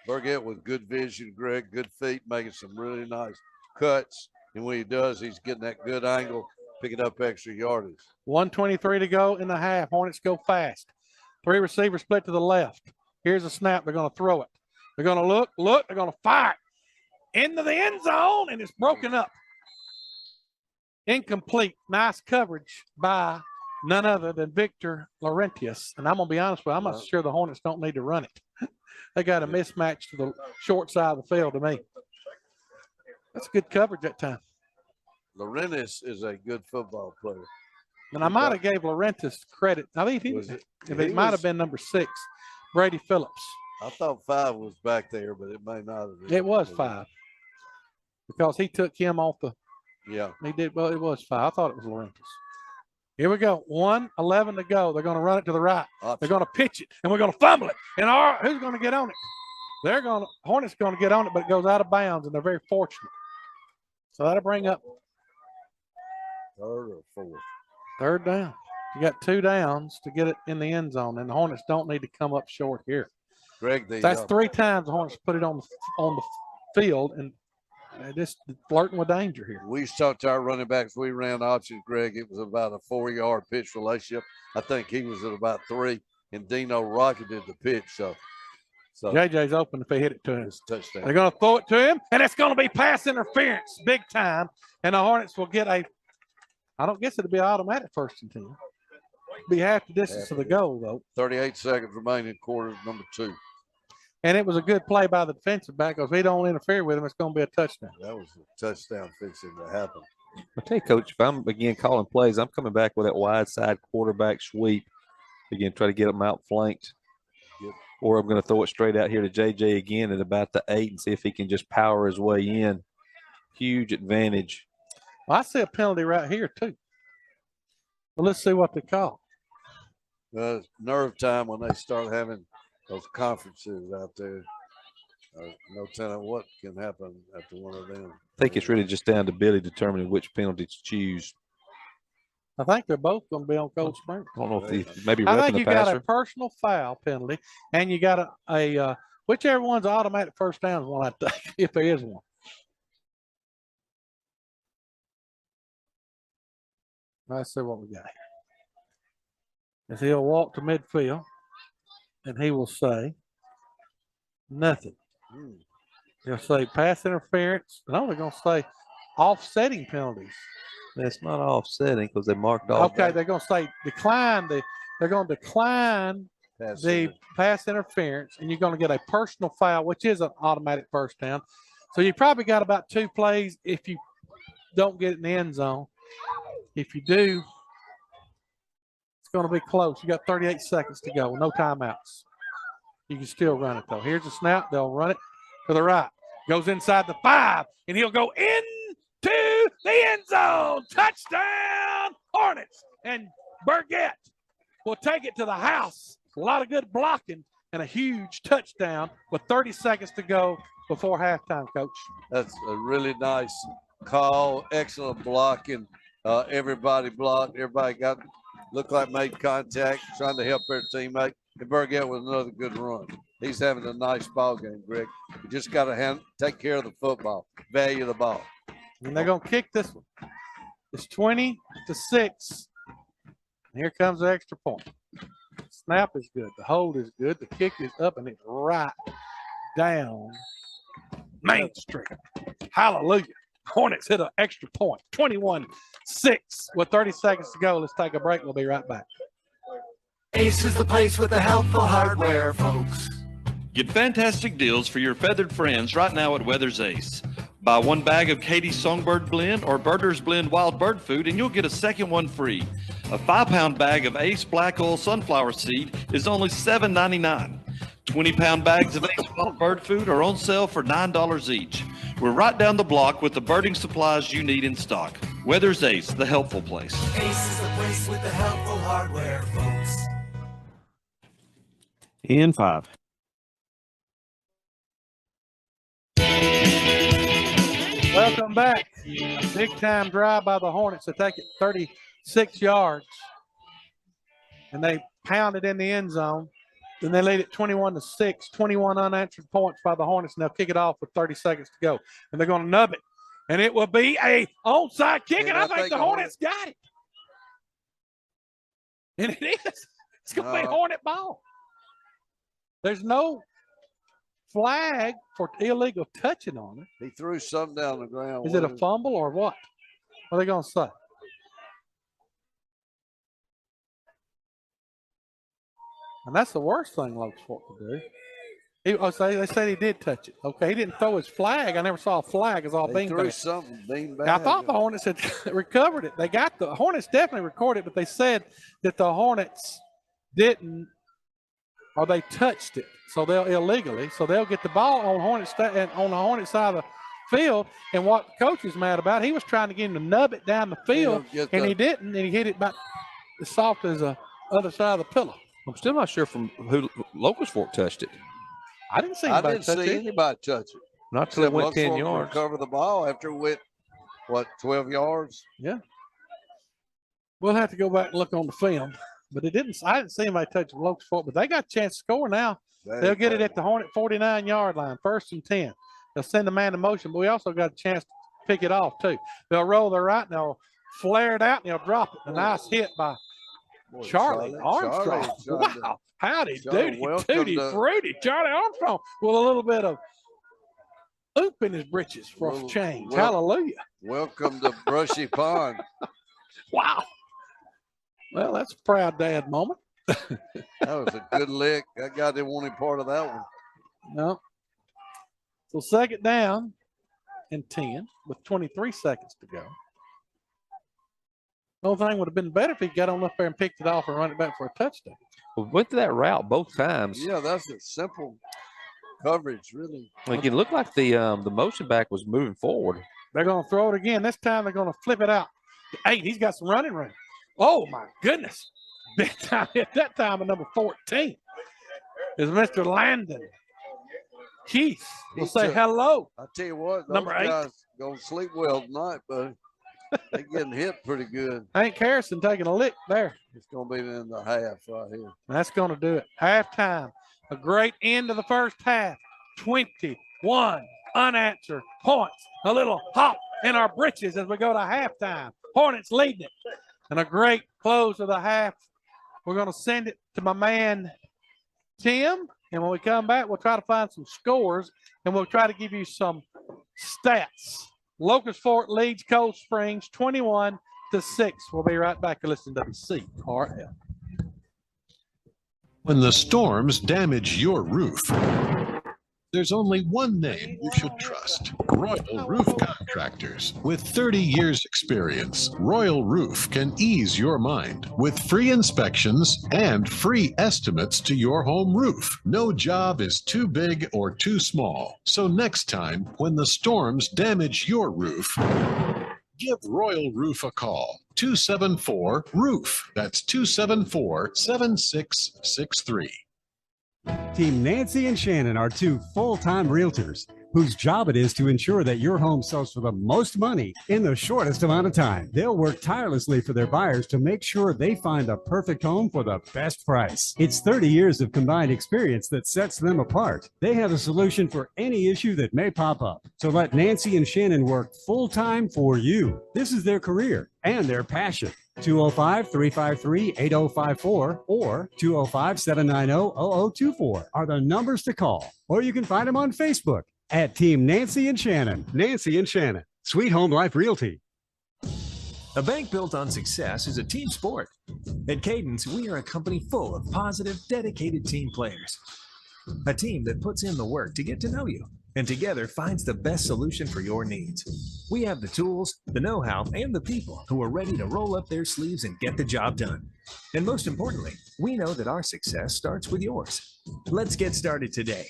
Burgett with good vision, Greg, good feet, making some really nice cuts. And when he does, he's getting that good angle, picking up extra yardage. 1:23 to go in the half. Hornets go fast. 3 receivers split to the left. Here's a snap. They're going to throw it. They're going to look. They're going to fire it into the end zone, and it's broken up. Incomplete. Nice coverage by none other than Victor Laurentius. And I'm going to be honest with you, I'm not sure the Hornets don't need to run it. They got a mismatch to the short side of the field to me. That's good coverage that time. Laurentius is a good football player. And I might have gave Laurentius credit. I think it might have been number 6, Brady Phillips. I thought 5 was back there, but it may not have been. It was 5 because he took him off the. Yeah. He did. Well, it was 5. I thought it was Laurentius. Here we go. 1:11 to go. They're going to run it to the right. They're going to pitch it, and we're going to fumble it. And who's going to get on it? Hornets going to get on it, but it goes out of bounds, and they're very fortunate. So that'll bring up 3rd or 4th. 3rd down. You got 2 downs to get it in the end zone, and the Hornets don't need to come up short here. Greg, that's 3 times the Hornets put it on the field, and just flirting with danger here. We talked to our running backs. We ran options, Greg. It was about a 4-yard pitch relationship. I think he was at about 3, and Dino Rocky did the pitch. So So JJ's open if they hit it to him. It's a touchdown. They're going to throw it to him, and it's going to be pass interference big time. And the Hornets will get I don't guess it'll be an automatic 1st and 10. Be half the distance of the goal, though. 38 seconds remaining, quarter number 2. And it was a good play by the defensive back because if he don't interfere with him, it's going to be a touchdown. That was a touchdown fixing to happen. I tell you, Coach, if I'm again calling plays, I'm coming back with that wide side quarterback sweep. Again, try to get them outflanked. Yep. Or I'm going to throw it straight out here to JJ again at about the 8 and see if he can just power his way in. Huge advantage. Well, I see a penalty right here, too. Well, let's see what they call. Nerve time when they start having those conferences out there. No telling what can happen after one of them. I think it's really just down to Billy determining which penalty to choose. I think they're both going to be on Cold Spring. I don't know if he maybe I repping think the you got passer. a personal foul penalty, and you got a whichever one's automatic 1st down is one, I think, if there is one. Let's see what we got here. As he'll walk to midfield, and he will say nothing. He'll say pass interference. No, they're going to say offsetting penalties. That's not offsetting because they marked off. Okay, they're going to say decline. They're going to decline the pass interference, and you're going to get a personal foul, which is an automatic 1st down. So you probably got about 2 plays if you don't get it in the end zone. If you do, it's going to be close. You got 38 seconds to go, no timeouts. You can still run it, though. Here's the snap. They'll run it to the right. Goes inside the 5, and he'll go into the end zone. Touchdown, Hornets. And Burgett will take it to the house. A lot of good blocking and a huge touchdown with 30 seconds to go before halftime, Coach. That's a really nice call. Excellent blocking. Everybody blocked. Everybody looked like made contact, trying to help their teammate. And Burgett with another good run. He's having a nice ball game, Greg. You just got to take care of the football, value the ball. And they're going to kick this one. It's 20-6. And here comes the extra point. Snap is good. The hold is good. The kick is up, and it's right down Main Street. Hallelujah. Hornets hit an extra point. 21-6 with 30 seconds to go. Let's take a break. We'll be right back. Ace is the place with the helpful hardware, folks. Get fantastic deals for your feathered friends right now at Weather's Ace. Buy 1 bag of Katie's Songbird Blend or Birders Blend Wild Bird Food and you'll get a second one free. A 5-pound bag of Ace Black Oil Sunflower Seed is only $7.99. 20-pound bags of Ace Wild Bird Food are on sale for $9 each. We're right down the block with the birding supplies you need in stock. Weather's Ace, the helpful place. Ace is the place with the helpful hardware, folks. In 5. Welcome back. Big time drive by the Hornets to take it 36 yards. And they pounded in the end zone. Then they lead it 21-6, 21 unanswered points by the Hornets, and they'll kick it off with 30 seconds to go. And they're going to nub it. And it will be a onside kick, and I think the Hornets got it. And it is. It's going to be Hornet ball. There's no flag for illegal touching on it. He threw something down the ground. Is it a fumble or what? What are they going to say? And that's the worst thing Locust Fork could do. They said he did touch it. Okay, he didn't throw his flag. I never saw a flag. It's all bean bag. Something bean bag. Now, I thought the Hornets had recovered it. They got the Hornets definitely recorded it, but they said that the Hornets didn't, or they touched it. So they'll illegally. So they'll get the ball on on the Hornet side of the field. And what the coach is mad about, he was trying to get him to nub it down the field, and he didn't. And he hit it about as soft as the other side of the pillow. I'm still not sure from who Locust Fork touched it. I didn't see anybody touch it. Anybody touch it. Not till it went 10 yards. Cover the ball after it went, 12 yards? Yeah. We'll have to go back and look on the film. But it didn't. I didn't see anybody touch the Locust Fork, but they got a chance to score now. They'll get it at the Hornet 49-yard line, 1st and 10. They'll send the man in motion, but we also got a chance to pick it off, too. They'll roll their right, and they'll flare it out, and they'll drop it. A nice hit by Boy, Charlie Armstrong. Charlie trying Wow. Howdy, Charlie, doody, welcome tooty, to- fruity. Charlie Armstrong with a little bit of oop in his britches for a change. Hallelujah. Welcome to Brushy Pond. Wow. Well, that's a proud dad moment. That was a good lick. That guy didn't want any part of that one. No. So second down and 10 with 23 seconds to go. The whole thing would have been better if he got on up there and picked it off and run it back for a touchdown. Well, went to that route both times. Yeah, that's a simple coverage, really. Like it looked like the motion back was moving forward. They're going to throw it again. This time they're going to flip it out. Hey, he's got some running room. Oh, my goodness. Big time hit that time at number 14 is Mr. Landon Keith. We'll say hello. I tell you what, those Number 8. guys gonna sleep well tonight, but they're getting hit pretty good. Hank Harrison taking a lick there. It's gonna be in the half right here. That's going to do it. Halftime. A great end of the first half. 21 unanswered points. A little hop in our britches as we go to halftime. Hornets leading it. And a great close of the half. We're going to send it to my man, Tim. And when we come back, we'll try to find some scores and we'll try to give you some stats. Locust Fork leads Cold Springs 21-6. We'll be right back to listen to WCRL. When the storms damage your roof, there's only one name you should trust: Royal Roof Contractors. With 30 years experience, Royal Roof can ease your mind with free inspections and free estimates to your home roof. No job is too big or too small. So next time, when the storms damage your roof, give Royal Roof a call. 274-ROOF. That's 274-7663. Team Nancy and Shannon are two full-time realtors whose job it is to ensure that your home sells for the most money in the shortest amount of time. They'll work tirelessly for their buyers to make sure they find the perfect home for the best price. It's 30 years of combined experience that sets them apart. They have a solution for any issue that may pop up. So let Nancy and Shannon work full-time for you. This is their career and their passion. 205-353-8054 or 205-790-0024 are the numbers to call. Or you can find them on Facebook at Team Nancy and Shannon. Nancy and Shannon, Sweet Home Life Realty. A bank built on success is a team sport. At Cadence, we are a company full of positive, dedicated team players. A team that puts in the work to get to know you and together finds the best solution for your needs. We have the tools, the know-how, and the people who are ready to roll up their sleeves and get the job done. And most importantly, we know that our success starts with yours. Let's get started today.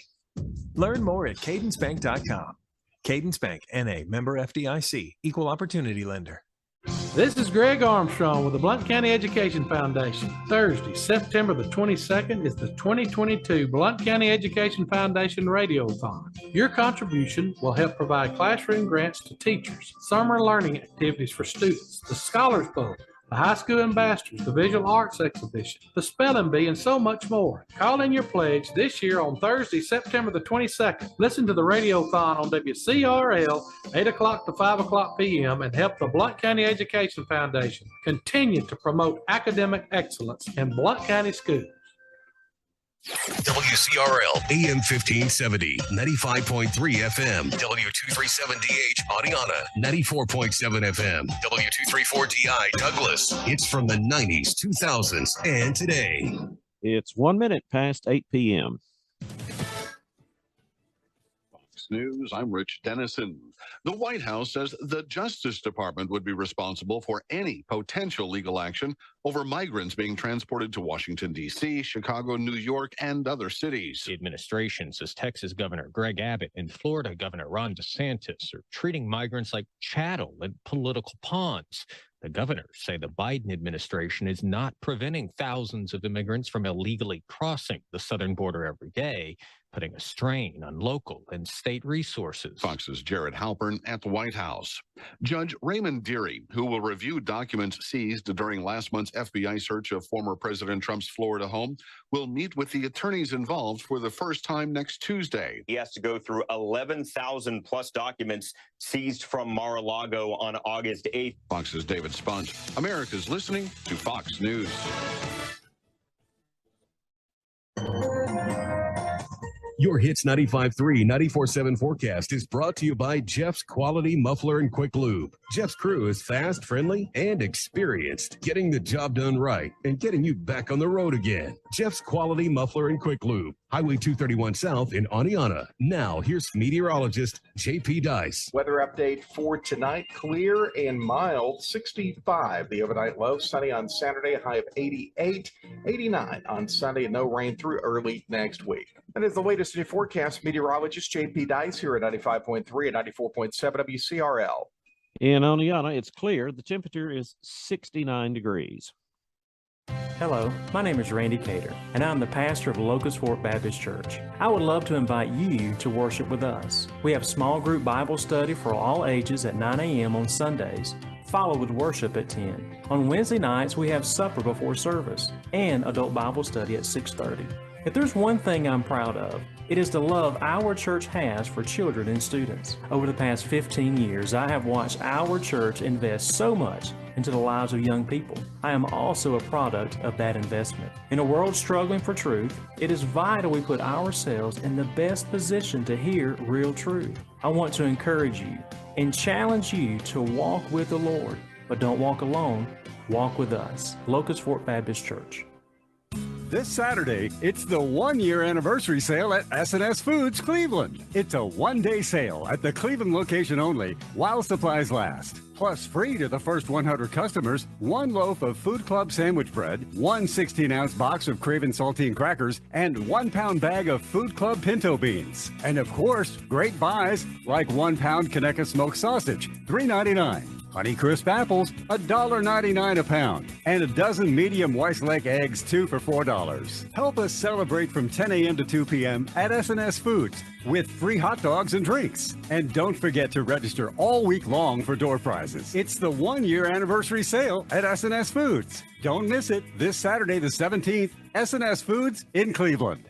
Learn more at cadencebank.com. Cadence Bank, N.A., member FDIC, equal opportunity lender. This is Greg Armstrong with the Blount County Education Foundation. Thursday, September the 22nd is the 2022 Blount County Education Foundation Radiothon. Your contribution will help provide classroom grants to teachers, summer learning activities for students, the Scholars Bowl, the High School Ambassadors, the Visual Arts Exhibition, the Spelling Bee, and so much more. Call in your pledge this year on Thursday, September the 22nd. Listen to the Radiothon on WCRL, 8 o'clock to 5 o'clock p.m. and help the Blount County Education Foundation continue to promote academic excellence in Blount County schools. WCRL AM 1570, 95.3 FM, W237DH Adiana, 94.7 FM, W234DI Douglas. It's from the 90s, 2000s, and today. It's 1 minute past 8 p.m. News, I'm Rich Dennison. The White House says the Justice Department would be responsible for any potential legal action over migrants being transported to Washington, D.C., Chicago, New York, and other cities. The administration says Texas Governor Greg Abbott and Florida Governor Ron DeSantis are treating migrants like chattel and political pawns. The governors say the Biden administration is not preventing thousands of immigrants from illegally crossing the southern border every day, putting a strain on local and state resources. Fox's Jared Halpern at the White House. Judge Raymond Dearie, who will review documents seized during last month's FBI search of former President Trump's Florida home, will meet with the attorneys involved for the first time next Tuesday. He has to go through 11,000 plus documents seized from Mar-a-Lago on August 8th. Fox's David Spunt. America's listening to Fox News. Your Hits 95.3, 94.7 forecast is brought to you by Jeff's Quality Muffler and Quick Lube. Jeff's crew is fast, friendly, and experienced, getting the job done right and getting you back on the road again. Jeff's Quality Muffler and Quick Lube, Highway 231 South in Aniana. Now, here's meteorologist J.P. Dice. Weather update for tonight, clear and mild, 65. The overnight low, sunny on Saturday, a high of 88, 89 on Sunday, and no rain through early next week. That is the latest in your forecast. Meteorologist J.P. Dice here at 95.3 and 94.7 WCRL. In Oneonta, it's clear. The temperature is 69 degrees. Hello, my name is Randy Cater, and I'm the pastor of Locust Fork Baptist Church. I would love to invite you to worship with us. We have small group Bible study for all ages at 9 a.m. on Sundays, followed with worship at 10. On Wednesday nights, we have supper before service and adult Bible study at 6:30. If there's one thing I'm proud of, it is the love our church has for children and students. Over the past 15 years, I have watched our church invest so much into the lives of young people. I am also a product of that investment. In a world struggling for truth, it is vital we put ourselves in the best position to hear real truth. I want to encourage you and challenge you to walk with the Lord, but don't walk alone, walk with us. Locust Fork Baptist Church. This Saturday, it's the one-year anniversary sale at S&S Foods Cleveland. It's a one-day sale at the Cleveland location only while supplies last. Plus, free to the first 100 customers, one loaf of Food Club sandwich bread, one 16-ounce box of Craven saltine crackers, and 1 pound bag of Food Club pinto beans. And of course, great buys like 1 pound Conecuh smoked sausage, $3.99. Honeycrisp apples, $1.99 a pound. And a dozen medium Weisslake eggs, 2 for $4. Help us celebrate from 10 a.m. to 2 p.m. at S&S Foods with free hot dogs and drinks. And don't forget to register all week long for door prizes. It's the one-year anniversary sale at S&S Foods. Don't miss it this Saturday the 17th, S&S Foods in Cleveland.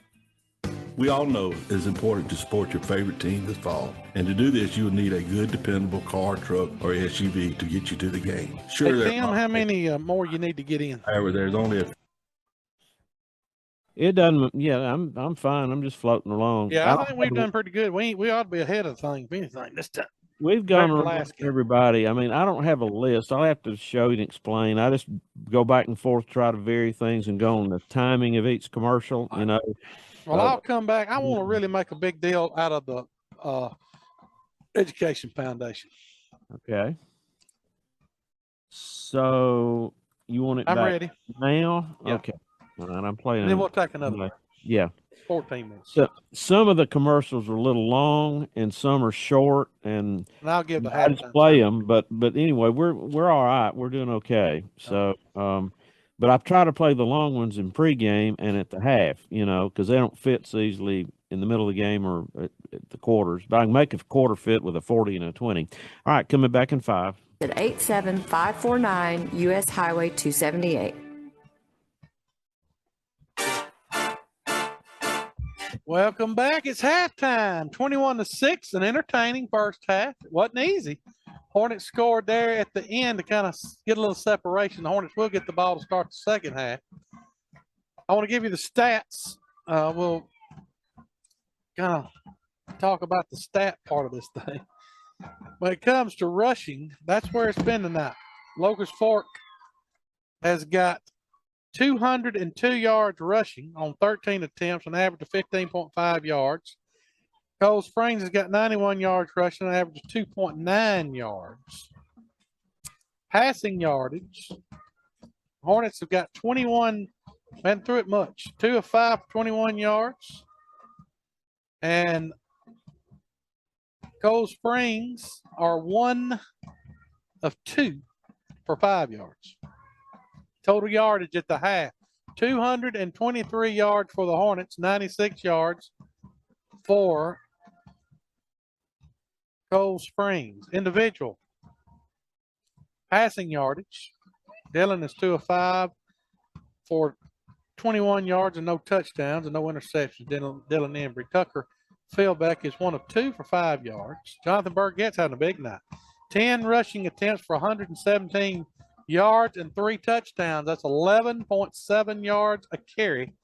We all know it is important to support your favorite team this fall. And to do this, you'll need a good, dependable car, truck, or SUV to get you to the game. Sure, Hey, Tim, how many more you need to get in? However, there's only a It doesn't. Yeah, I'm fine. I'm just floating along. Yeah, I think we've done pretty good. We ought to be ahead of things, if anything, this time. We've gone Better than around last game. everybody. I mean, I don't have a list. I'll have to show you and explain. I just go back and forth, try to vary things and go on the timing of each commercial, you know. Well, I'll come back. I want to really make a big deal out of the Education Foundation. Okay. So you want it I'm back ready. now? Yeah. Okay. All right, I'm playing. And then we'll take another one. Yeah. 14 minutes. So some of the commercials are a little long and some are short, and I'll give the I just halftime play them. But anyway, we're all right. We're doing okay. So but I try to play the long ones in pregame and at the half, you know, because they don't fit so easily in the middle of the game or at the quarters. But I can make a quarter fit with a 40 and a 20. All right, coming back in 5. At 87549 U.S. Highway 278. Welcome back. It's halftime. 21-6, an entertaining first half. It wasn't easy. Hornets scored there at the end to kind of get a little separation. The Hornets will get the ball to start the second half. I want to give you the stats. We'll kind of talk about the stat part of this thing. When it comes to rushing, that's where it's been tonight. Locust Fork has got 202 yards rushing on 13 attempts, an average of 15.5 yards. Cold Springs has got 91 yards rushing, an average of 2.9 yards. Passing yardage, Hornets have got 21, went through it much, 2 of 5 for 21 yards. And Cold Springs are 1 of 2 for 5 yards. Total yardage at the half, 223 yards for the Hornets, 96 yards for Cold Springs. Individual passing yardage. Dylan is 2 of 5 for 21 yards and no touchdowns and no interceptions. Dylan Embry. Tucker Philbeck is 1 of 2 for 5 yards. Jonathan Burgett's having a big night. 10 rushing attempts for 117 yards and 3 touchdowns. That's 11.7 yards a carry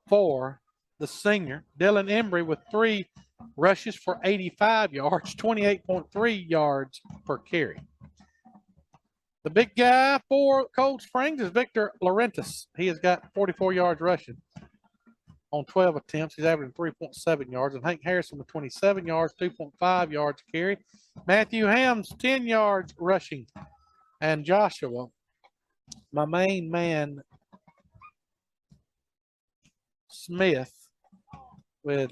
for the senior. Dylan Embry with 3 rushes for 85 yards, 28.3 yards per carry. The big guy for Cold Springs is Victor Laurentis. He has got 44 yards rushing on 12 attempts. He's averaging 3.7 yards. And Hank Harrison with 27 yards, 2.5 yards a carry. Matthew Hams, 10 yards rushing. And Joshua, my main man, Smith, with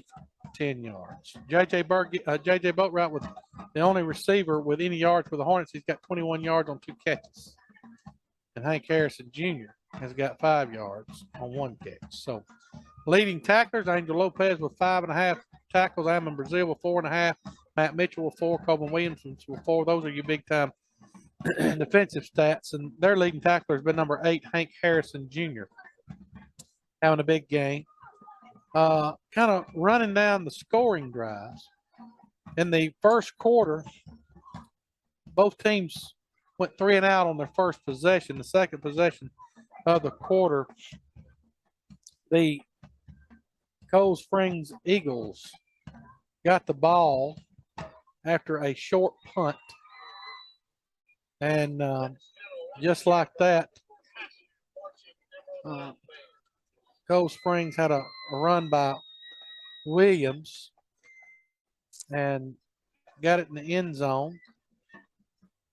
10 yards. JJ Boatright with the only receiver with any yards for the Hornets. He's got 21 yards on 2 catches. And Hank Harrison Jr. has got 5 yards on 1 catch. So leading tacklers, Angel Lopez with 5.5 tackles, Amon Brazil with 4.5, Matt Mitchell with 4, Coben Williams with 4. Those are your big time defensive stats. And their leading tackler has been number 8, Hank Harrison Jr. having a big game. Kind of running down the scoring drives. In the first quarter, both teams went 3 and out on their first possession. The second possession of the quarter, the Cold Springs Eagles got the ball after a short punt. And just like that, Cold Springs had a run by Williams and got it in the end zone.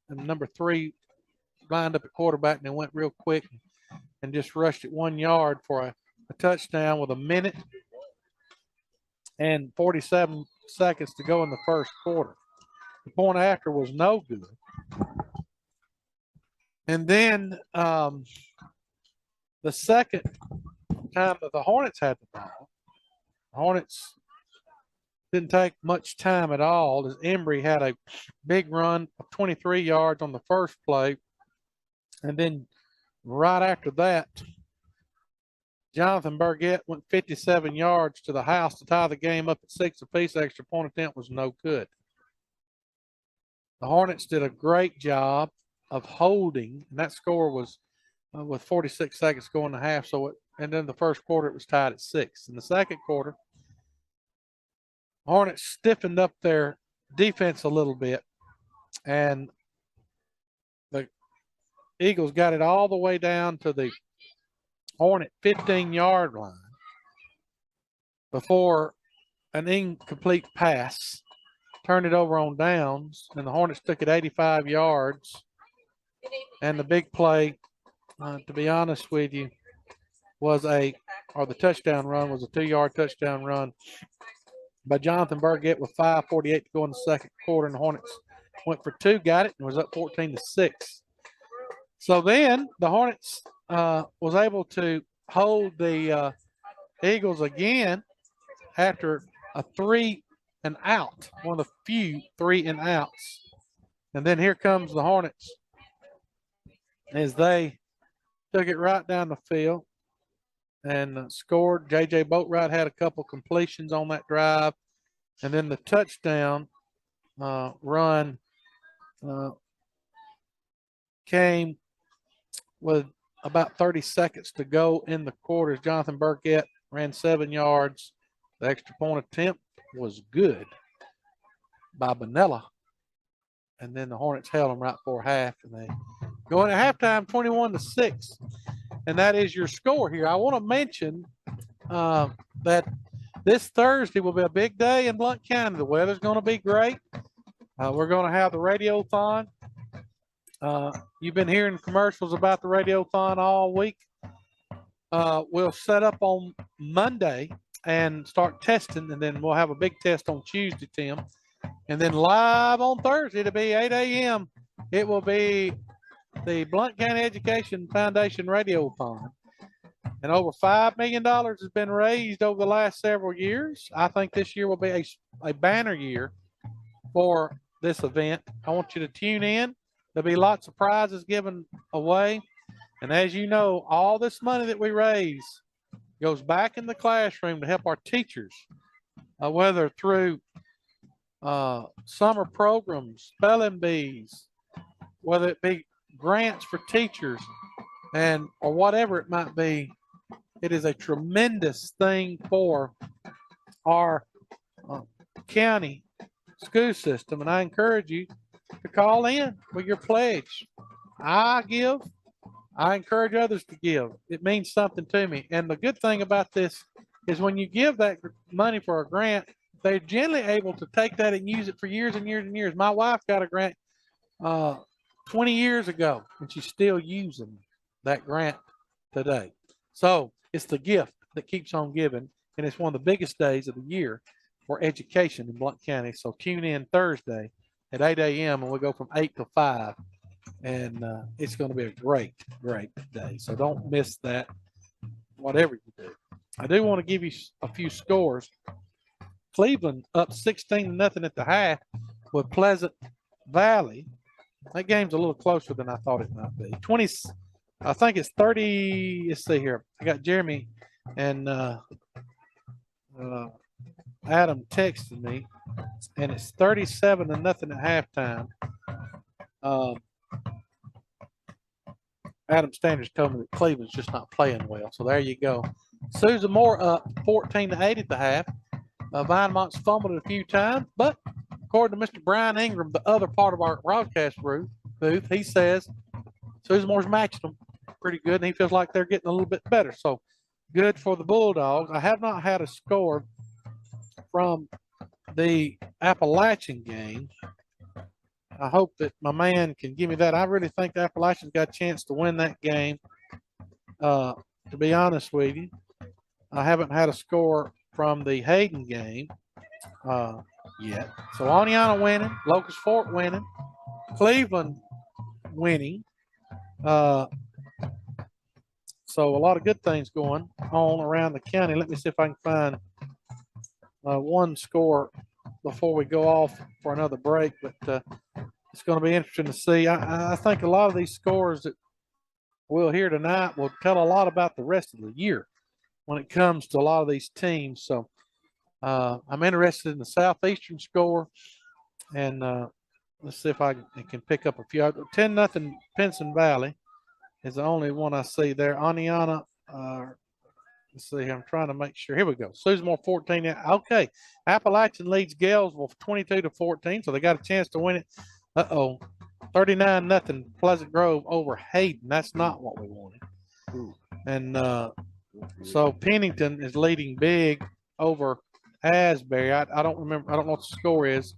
And number 3 lined up at quarterback and went real quick and just rushed it 1 yard for a touchdown with 1 minute and 47 seconds to go in the first quarter. The point after was no good. And then the second time that the Hornets had the ball, the Hornets didn't take much time at all as Embry had a big run of 23 yards on the first play. And then right after that, Jonathan Burgett went 57 yards to the house to tie the game up at 6 apiece. Extra point attempt was no good. The Hornets did a great job of holding, and that score was with 46 seconds going to half. And then the first quarter, it was tied at 6. In the second quarter, Hornets stiffened up their defense a little bit, and the Eagles got it all the way down to the Hornet 15-yard line before an incomplete pass turned it over on downs, and the Hornets took it 85 yards. And the big play, to be honest with you, was the touchdown run was a 2-yard touchdown run by Jonathan Burgett with 5:48 to go in the second quarter, and the Hornets went for 2, got it, and was up 14-6. So then the Hornets was able to hold the Eagles again after a 3 and out, one of the few 3 and outs. And then here comes the Hornets as they took it right down the field and scored. J.J. Boatright had a couple completions on that drive. And then the touchdown run came with about 30 seconds to go in the quarters. Jonathan Burkett ran 7 yards. The extra point attempt was good by Bonella. And then the Hornets held them right for half. And they go into halftime 21-6. And that is your score here. I want to mention that this Thursday will be a big day in Blount County. The weather's going to be great. We're going to have the Radiothon. You've been hearing commercials about the Radiothon all week. We'll set up on Monday and start testing, and then we'll have a big test on Tuesday, Tim. And then live on Thursday, it'll be 8 a.m. It will be the Blount County Education Foundation Radiothon. and over $5 million has been raised over the last several years. I think this year will be a banner year for this event. I want you to tune in. There'll be lots of prizes given away. And as you know, all this money that we raise goes back in the classroom to help our teachers, whether through summer programs, spelling bees, whether it be grants for teachers, or whatever it might be. It is a tremendous thing for our county school system, and I encourage you to call in with your pledge. I give. I encourage others to give. It means something to me. And the good thing about this is when you give that money for a grant, they're generally able to take that and use it for years and years and years. My wife got a grant 20 years ago, and she's still using that grant today. So it's the gift that keeps on giving, and it's one of the biggest days of the year for education in Blount County. So tune in Thursday at 8 a.m. and we'll go from 8 to 5. And it's going to be a great, great day. So don't miss that, whatever you do. I do want to give you a few scores. Cleveland up 16-0 at the half with Pleasant Valley. That game's a little closer than I thought it might be. I think it's 30. Let's see here. I got Jeremy and Adam texting me, and it's 37-0 at halftime. Adam Standards told me that Cleveland's just not playing well. So there you go. Susan Moore up 14-8 at the half. Vinemont's fumbled it a few times, but according to Mr. Brian Ingram, the other part of our broadcast booth, he says Susan Moore's matched them pretty good, and he feels like they're getting a little bit better. So good for the Bulldogs. I have not had a score from the Appalachian game. I hope that my man can give me that. I really think the Appalachians got a chance to win that game. To be honest with you, I haven't had a score from the Hayden game yet. So Oneonta winning, Locust Fork winning, Cleveland winning. So a lot of good things going on around the county. Let me see if I can find one score before we go off for another break, but it's going to be interesting to see. I think a lot of these scores that we'll hear tonight will tell a lot about the rest of the year when it comes to a lot of these teams. So I'm interested in the Southeastern score, and let's see if I can pick up a few. 10-0 Pinson Valley is the only one I see there. Oneonta, let's see, I'm trying to make sure. Here we go. Susan Moore 14. Okay. Appalachian leads Galesville 22-14, so they got a chance to win it. 39-0 Pleasant Grove over Hayden. That's not what we wanted. And so Pennington is leading big over Asbury. I don't remember. I don't know what the score is.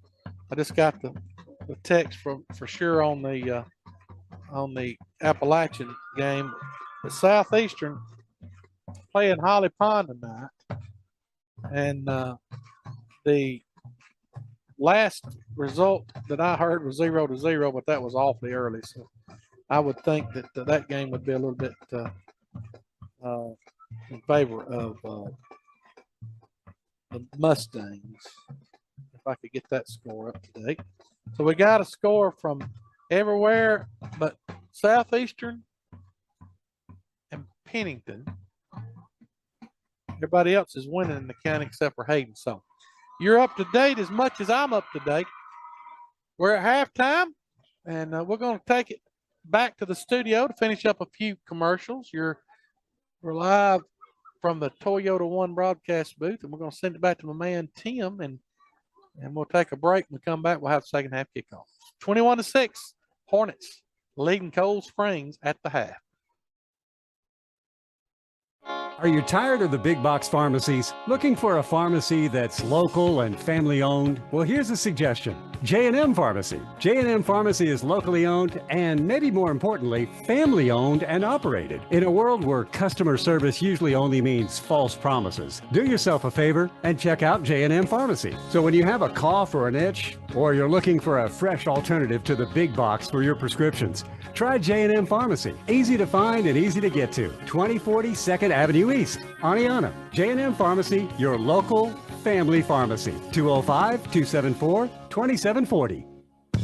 I just got the text for sure on the Appalachian game. The Southeastern playing Holly Pond tonight, and the last result that I heard was 0-0, but that was awfully early. So I would think that that game would be a little bit in favor of the Mustangs. If I could get that score up to date. So we got a score from everywhere but Southeastern and Pennington. Everybody else is winning in the county except for Hayden. So you're up to date as much as I'm up to date. We're at halftime, and we're going to take it back to the studio to finish up a few commercials. We're live from the Toyota One broadcast booth, and we're going to send it back to my man Tim, and we'll take a break. When we come back, we'll have the second half kickoff. 21-6, Hornets leading Cold Springs at the half. Are you tired of the big box pharmacies? Looking for a pharmacy that's local and family owned? Well, here's a suggestion. J&M Pharmacy. J&M Pharmacy is locally owned and, maybe more importantly, family owned and operated. In a world where customer service usually only means false promises, do yourself a favor and check out J&M Pharmacy. So when you have a cough or an itch, or you're looking for a fresh alternative to the big box for your prescriptions, try J&M Pharmacy. Easy to find and easy to get to. 2040 2nd Avenue East, Aniana. J&M Pharmacy, your local family pharmacy. 205-274-2740.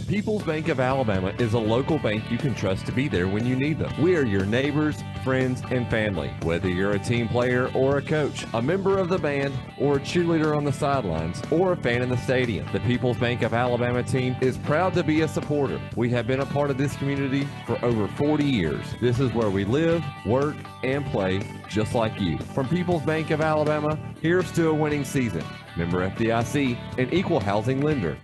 People's Bank of Alabama is a local bank you can trust to be there when you need them. We are your neighbors, friends, and family. Whether you're a team player or a coach, a member of the band, or a cheerleader on the sidelines, or a fan in the stadium, the People's Bank of Alabama team is proud to be a supporter. We have been a part of this community for over 40 years. This is where we live, work, and play just like you. From People's Bank of Alabama, here's to a winning season. Member FDIC, an equal housing lender.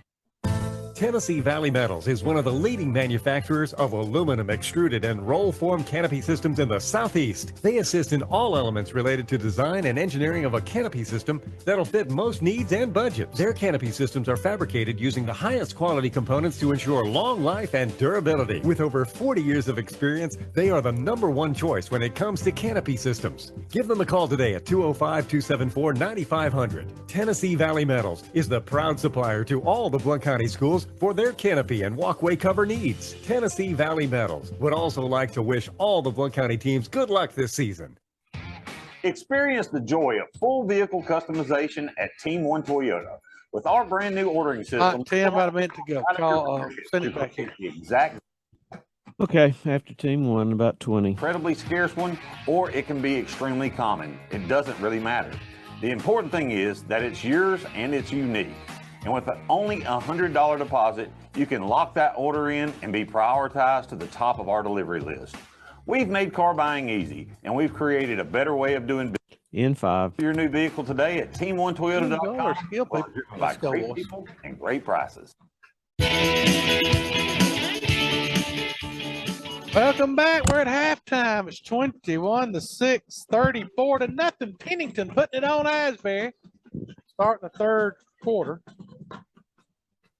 Tennessee Valley Metals is one of the leading manufacturers of aluminum extruded and roll form canopy systems in the Southeast. They assist in all elements related to design and engineering of a canopy system that'll fit most needs and budgets. Their canopy systems are fabricated using the highest quality components to ensure long life and durability. With over 40 years of experience, they are the #1 choice when it comes to canopy systems. Give them a call today at 205-274-9500. Tennessee Valley Metals is the proud supplier to all the Blount County schools for their canopy and walkway cover needs. Tennessee Valley Metals would also like to wish all the Blount County teams good luck this season. Experience the joy of full vehicle customization at Team One Toyota. With our brand new ordering system. Tim, about a minute to go. Send it back here. Exactly. Okay, after team one, about 20. Incredibly scarce one, or it can be extremely common. It doesn't really matter. The important thing is that it's yours and it's unique. And with only a $100 deposit, you can lock that order in and be prioritized to the top of our delivery list. We've made car buying easy, and we've created a better way of doing business. In 5. Your new vehicle today at team1toyota.com. By great people and great prices. Welcome back. We're at halftime. It's 21-6, 34-0. Pennington putting it on Asbury. Starting the third quarter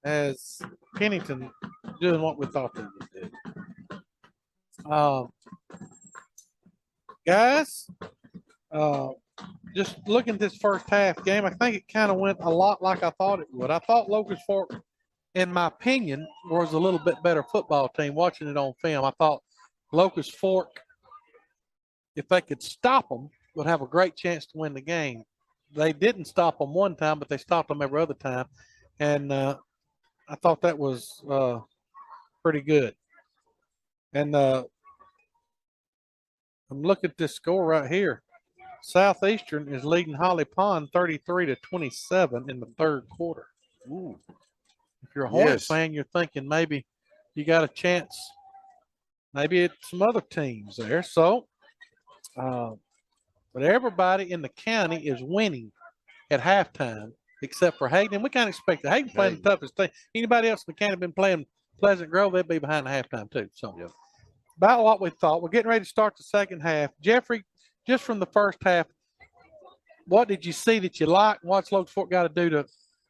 as Pennington doing what we thought they would do. Guys, just looking at this first half game, I think it kind of went a lot like I thought it would. I thought Locust Fork, in my opinion, was a little bit better football team. Watching it on film, I thought Locust Fork, if they could stop them, would have a great chance to win the game. They didn't stop them one time, but they stopped them every other time. And I thought that was pretty good. And I'm looking at this score right here. Southeastern is leading Holly Pond 33-27 in the third quarter. Ooh. If you're a Hornet fan, you're thinking maybe you got a chance. Maybe it's some other teams there. So, but everybody in the county is winning at halftime except for Hayden. And we kind of expect that. Hayden playing the toughest thing. Anybody else in the county been playing Pleasant Grove, they'd be behind the halftime too. So about what we thought. We're getting ready to start the second half. Jeffrey, just from the first half, what did you see that you liked? What's Locust Fork got to do to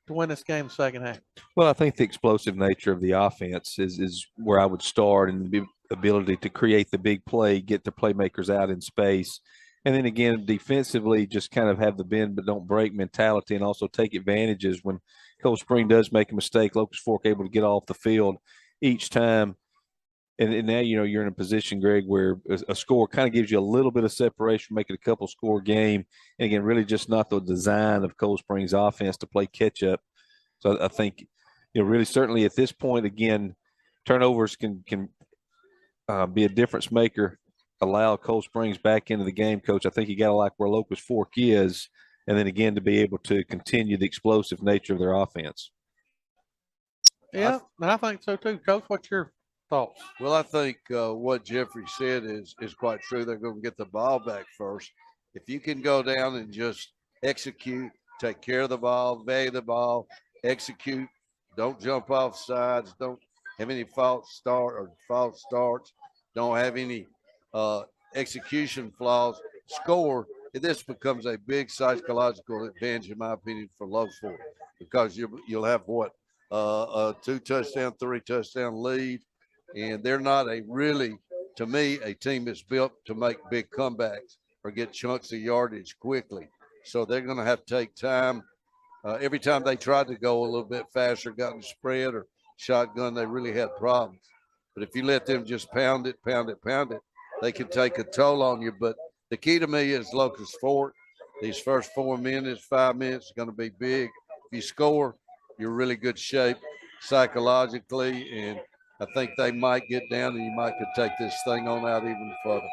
win this game in the second half? Well, I think the explosive nature of the offense is where I would start, and the ability to create the big play, get the playmakers out in space. And then again, defensively, just kind of have the bend but don't break mentality, and also take advantages when Cold Spring does make a mistake. Locust Fork able to get off the field each time. And now, you're in a position, Greg, where a score kind of gives you a little bit of separation, make it a couple score game. And again, really just not the design of Cold Spring's offense to play catch up. So I think, really certainly at this point, again, turnovers can be a difference maker. Allow Cold Springs back into the game, Coach. I think you got to like where Locust Fork is, and then again to be able to continue the explosive nature of their offense. Yeah, I think so too. Coach, what's your thoughts? Well, I think what Jeffrey said is quite true. They're going to get the ball back first. If you can go down and just execute, take care of the ball, value the ball, execute, don't jump off sides, don't have any false starts, don't have any execution flaws, score, this becomes a big psychological advantage, in my opinion, for Locust Fork, because you'll have a 2-touchdown, 3-touchdown lead. And they're not to me, a team that's built to make big comebacks or get chunks of yardage quickly. So they're going to have to take time. Every time they tried to go a little bit faster, gotten spread or shotgun, they really had problems. But if you let them just pound it, they can take a toll on you. But the key to me is Locust Fork. These first 4 minutes, 5 minutes are going to be big. If you score, you're really good shape psychologically, and I think they might get down and you might could take this thing on out even further.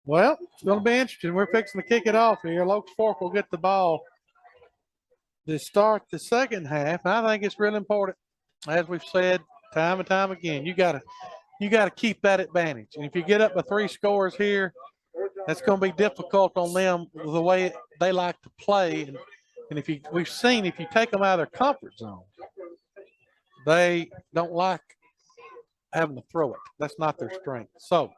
Well, it's going to be interesting. We're fixing to kick it off here. Locust Fork will get the ball to start the second half. I think it's really important, as we've said time and time again. You got to keep that advantage. And if you get up by 3 scores here, that's going to be difficult on them the way they like to play. And we've seen if you take them out of their comfort zone, they don't like having to throw it. That's not their strength. So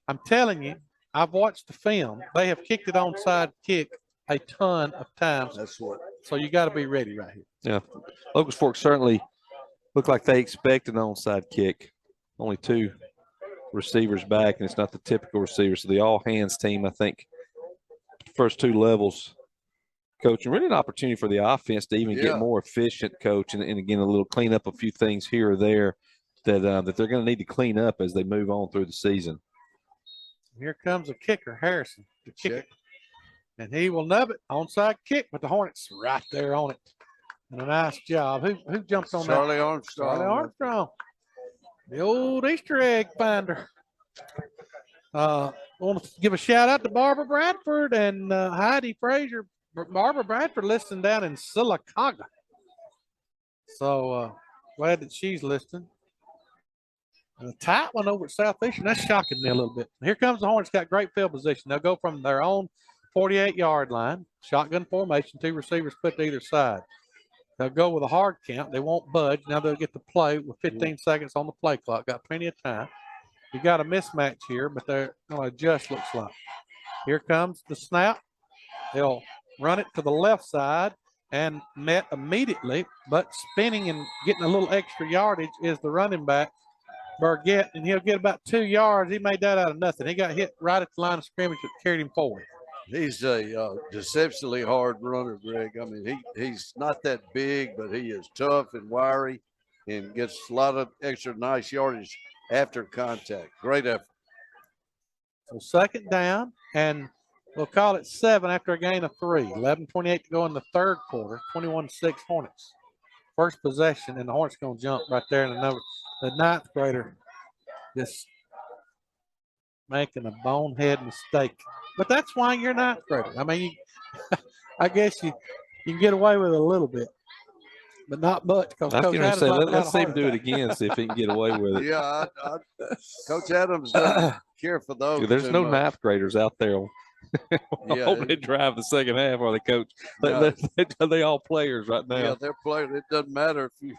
I'm telling you, I've watched the film. They have kicked it onside kick a ton of times. That's what. So you got to be ready right here. Yeah, Locust Fork certainly looked like they expect an onside kick. Only 2 receivers back, and it's not the typical receiver. So the all-hands team, I think, first 2 levels coaching, really an opportunity for the offense to even get more efficient, coach, and again, a little clean up a few things here or there that they're going to need to clean up as they move on through the season. Here comes the kicker, Harrison, to kick it. And he will nub it, onside kick, but the Hornets right there on it. And a nice job. Who jumped on Charlie that? Armstrong. Charlie Armstrong. The old Easter egg finder. Want to give a shout out to Barbara Bradford and Heidi Frazier. Barbara Bradford listening down in Sylacauga. So glad that she's listening. And a tight one over at Southeastern. That's shocking me a little bit. Here comes the Hornets. Got great field position. They'll go from their own 48-yard line. Shotgun formation. 2 receivers put to either side. They'll go with a hard count. They won't budge. Now they'll get the play with 15 seconds on the play clock. Got plenty of time. You got a mismatch here, but they're going to adjust, looks like. Here comes the snap. They'll run it to the left side and met immediately, but spinning and getting a little extra yardage is the running back, Burgett, and he'll get about 2 yards. He made that out of nothing. He got hit right at the line of scrimmage that carried him forward. He's a deceptively hard runner, Greg. I mean, he's not that big, but he is tough and wiry and gets a lot of extra nice yardage after contact. Great effort. So second down, and we'll call it 7 after a gain of 3. 11:28 to go in the third quarter. 21-6 Hornets. First possession, and the Hornets going to jump right there. And the 9th grader just making a bonehead mistake. But that's why you're 9th grader. I mean, I guess you can get away with it a little bit, but not much. I was going to say, let's see him do it again, see if he can get away with it. Yeah, Coach Adams doesn't care for those. Dude, there's no 9th graders out there hoping to drive the second half, are they, Coach? They all players right now. Yeah, they're players. It doesn't matter if you.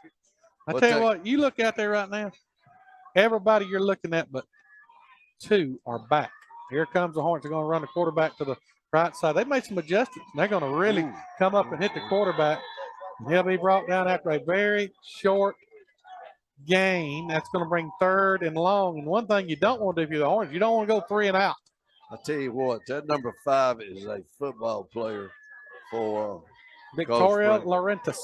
I tell you what, you look out there right now, everybody you're looking at but 2 are back. Here comes the Hornets. They're going to run the quarterback to the right side. They made some adjustments. They're going to really come up and hit the quarterback. And he'll be brought down after a very short gain. That's going to bring 3rd and long. And one thing you don't want to do if you're the Hornets, you don't want to go 3 and out. I tell you what, that number 5 is a football player for Victoria Laurentis.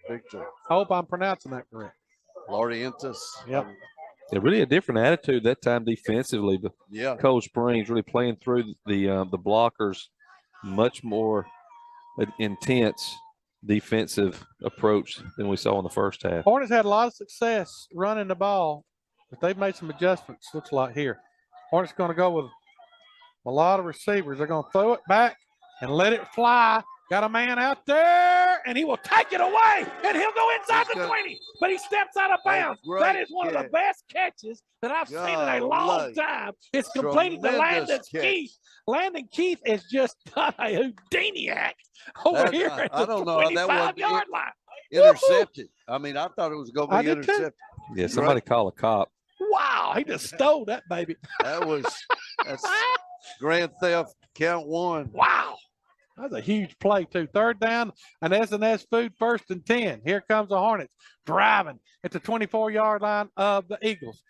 Victor. I hope I'm pronouncing that correct. Laurentis. Yep. Yeah, really a different attitude that time defensively. But yeah, Coach Springs really playing through the blockers, much more intense defensive approach than we saw in the first half. Hornets had a lot of success running the ball, but they've made some adjustments, looks like here. Hornets going to go with a lot of receivers. They're going to throw it back and let it fly. Got a man out there, and he will take it away, and he'll go inside the 20, but he steps out of bounds. That is one of the best catches that I've seen in a long time. It's completed to Landon Keith. Landon Keith is just done a Houdiniac over here at the 25-yard line. Intercepted. I mean, I thought it was going to be intercepted. Yeah, somebody call a cop. Wow, he just stole that baby. That's grand theft count 1. Wow. That's a huge play, too. Third down, an S&S Food, 1st and 10. Here comes the Hornets driving at the 24-yard line of the Eagles.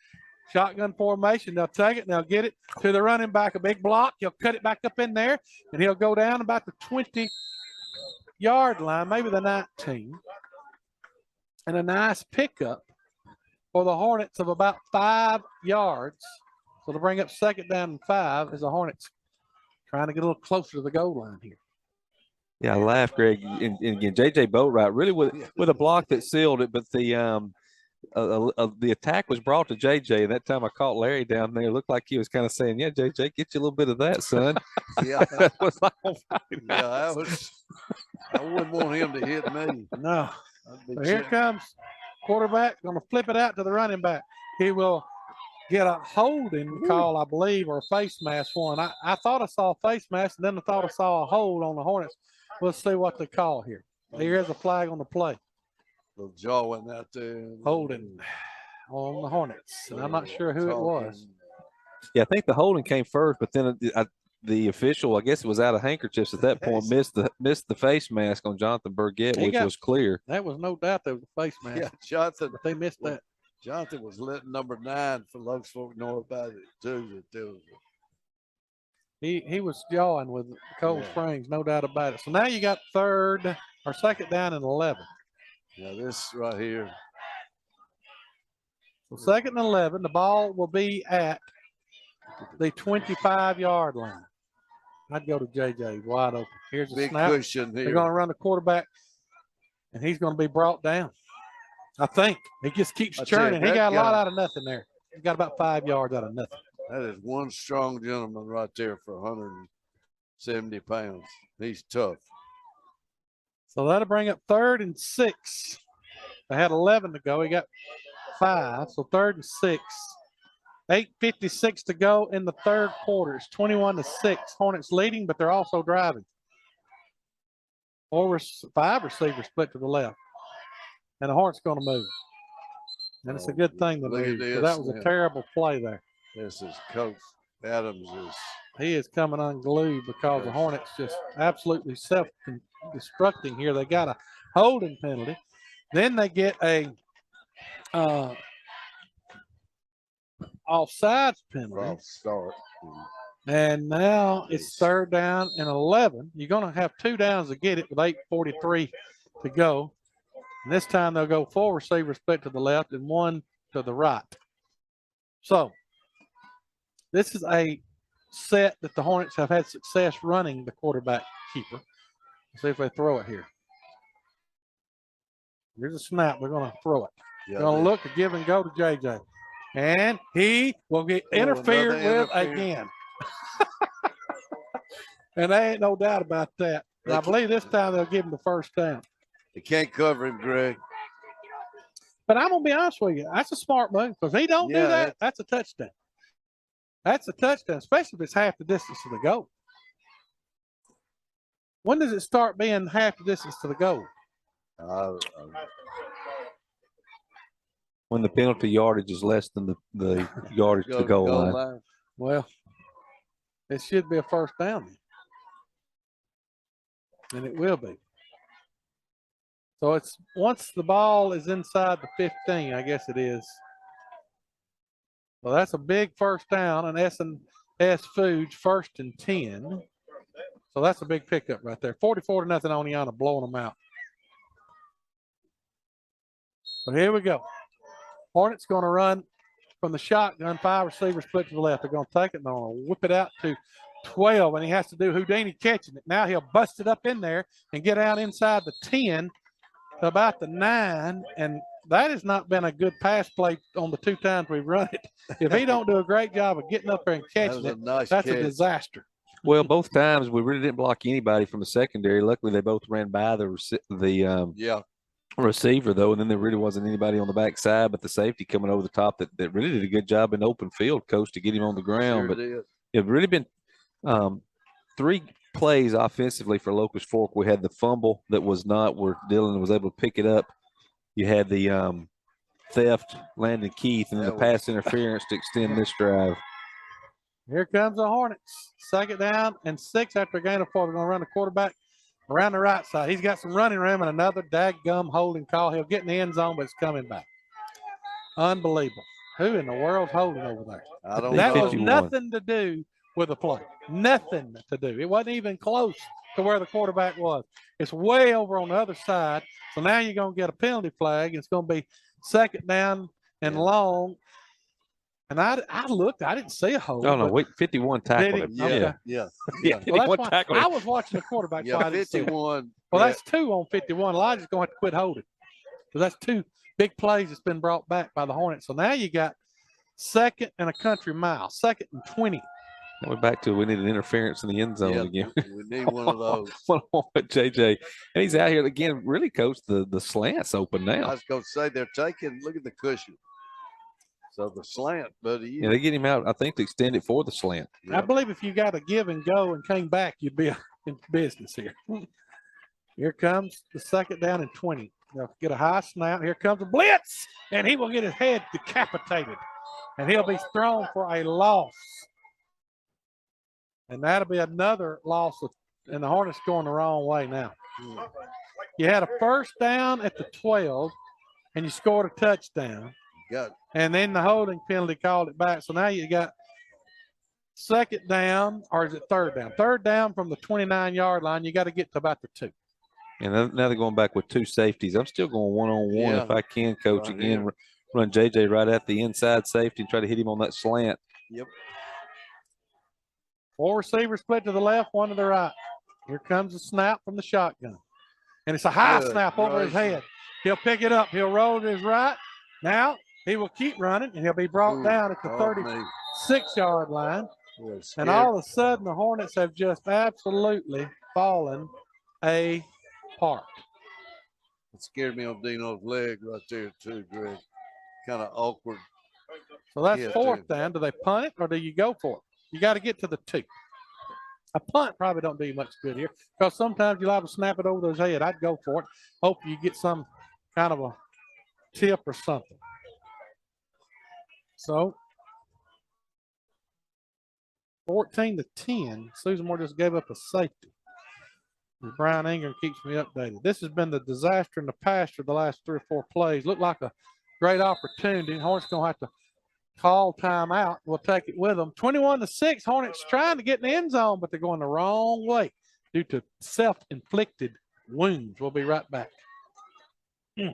Shotgun formation. They'll take it and they'll get it to the running back. A big block. He'll cut it back up in there, and he'll go down about the 20-yard line, maybe the 19. And a nice pickup for the Hornets of about 5 yards. So to bring up 2nd down and 5 as the Hornets trying to get a little closer to the goal line here. Yeah, I laughed, Greg. And again, J.J. Boatwright really with a block that sealed it, but the attack was brought to J.J. And that time I caught Larry down there. It looked like he was kind of saying, "Yeah, J.J., get you a little bit of that, son." Yeah, that was like on yeah, that was. I wouldn't want him to hit me. No. So here comes quarterback. Going to flip it out to the running back. He will get a holding call, I believe, or a face mask one. I thought I saw a face mask, and then I thought I saw a hold on the Hornets. Let's see what they call here. Here's a flag on the play. The jaw went out there. Holding on the Hornets. And I'm not sure who it was. Yeah, I think the holding came first, but then the official, I guess it was out of handkerchiefs at that point, missed the face mask on Jonathan Burgett, which was clear. That was no doubt there was a face mask. Yeah, Jonathan. But they missed that. Jonathan was letting number 9 for Locust Fork know about it too. That there was he was jawing with Cold Springs, no doubt about it. So now you got 2nd down and 11. Yeah, this right here. So 2nd and 11, the ball will be at the 25-yard line. I'd go to JJ wide open. Here's a big snap. cushion here. They're going to run the quarterback, and he's going to be brought down. I think he just keeps churning. He got a lot out of nothing there. He got about 5 yards out of nothing. That is one strong gentleman right there for 170 pounds. He's tough. So that'll bring up 3rd and 6. They had 11 to go. He got 5. So 3rd and 6. 8:56 to go in the 3rd quarter. It's 21-6. Hornets leading, but they're also driving. 5 receivers split to the left. And the Hornets going to move. And it's a good thing to move, because that was a terrible play there. This is Coach Adams. He is coming unglued because the Hornets just absolutely self-destructing here. They got a holding penalty. Then they get a offsides penalty. Off start. And now it's 3rd down and 11. You're going to have 2 downs to get it with 8:43 to go. And this time they'll go 4 receivers split to the left and 1 to the right. So this is a set that the Hornets have had success running the quarterback keeper. Let's see if they throw it here. Here's a snap. They're going to throw it. Yeah, going to look to give and go to JJ. And he will get interfered with again. And there ain't no doubt about that. And I believe this time they'll give him the 1st down. They can't cover him, Greg. But I'm going to be honest with you. That's a smart move, because if he don't do that, that's a touchdown. That's a touchdown, especially if it's half the distance to the goal. When does it start being half the distance to the goal? When the penalty yardage is less than the yardage to the goal line. Well, it should be a 1st down. And it will be. So it's once the ball is inside the 15, I guess it is. Well, that's a big 1st down, and S&S Foods 1st and 10. So that's a big pickup right there. 44-0 on Oneonta, blowing them out. So here we go. Hornets going to run from the shotgun, 5 receivers split to the left. They're going to take it and they're going to whip it out to 12, and he has to do Houdini catching it. Now he'll bust it up in there and get out inside the 10 to about the 9, and that has not been a good pass play on the 2 times we've run it. If he don't do a great job of getting up there and catching it, that's a disaster. Well, both times we really didn't block anybody from the secondary. Luckily, they both ran by the receiver, though, and then there really wasn't anybody on the backside but the safety coming over the top that really did a good job in open field, Coach, to get him on the ground. But it's really been 3 plays offensively for Locust Fork. We had the fumble that was not where Dylan was able to pick it up. You had the theft, Landon Keith, and then the pass interference to extend this drive. Here comes the Hornets. 2nd down and 6 after a gain of 4. They're going to run the quarterback around the right side. He's got some running room and another daggum holding call. He'll get in the end zone, but it's coming back. Unbelievable. Who in the world's holding over there? I don't that know. was nothing to do with the play. Nothing to do. It wasn't even close to where the quarterback was. It's way over on the other side. So now you're going to get a penalty flag. It's going to be 2nd down and long. And I looked. I didn't see a hold. Oh, no, wait, 51 tackled him. Okay. Yeah. Yeah, Well, 51 that's tackled why I him. was watching the quarterback. Yeah, so I didn't see it. 51. Well, that's 2 on 51. Elijah's going to have to quit holding. So that's 2 big plays that's been brought back by the Hornets. So now you got 2nd and a country mile, 2nd and 20. Now we're back to we need an interference in the end zone again. We need one of those. One on with JJ. And he's out here again, really, Coach, the slant's open I now. was going to say they're taking, look at the cushion. So the slant, buddy. Yeah, they get him out, I think, to extend it for the slant. I believe if you got a give and go and came back, you'd be in business here. Here comes the 2nd down and 20. They'll get a high snap. Here comes a blitz, and he will get his head decapitated. And he'll be thrown for a loss. And that'll be another loss. And the Hornets going the wrong way now. You had a 1st down at the 12, and you scored a touchdown. Got it. And then the holding penalty called it back. So now you got 2nd down, or is it 3rd down? 3rd down from the 29-yard line. You got to get to about the 2. And now they're going back with 2 safeties. I'm still going one-on-one if I can, Coach. Right Again, here. run JJ right at the inside safety and try to hit him on that slant. Yep. 4 receivers split to the left, 1 to the right. Here comes the snap from the shotgun. And it's a high Good snap over his gracious. head. He'll pick it up. He'll roll to his right. Now he will keep running, and he'll be brought down at the 36-yard line. And all of a sudden, the Hornets have just absolutely fallen apart. It scared me on Dino's leg right there, too, Greg. Kind of awkward. So that's Yeah, 4th too. down. Do they punt it, or do you go for it? You got to get to the 2. A punt probably don't do you much good here because sometimes you'll have to snap it over his head. I'd go for it. Hope you get some kind of a tip or something. So 14-10. Susan Moore just gave up a safety. And Brian Ingram keeps me updated. This has been the disaster in the pasture the last 3 or 4 plays. Looked like a great opportunity. Hornets going to have to call timeout. We'll take it with them. 21-6. Hornets trying to get in the end zone, but they're going the wrong way due to self-inflicted wounds. We'll be right back.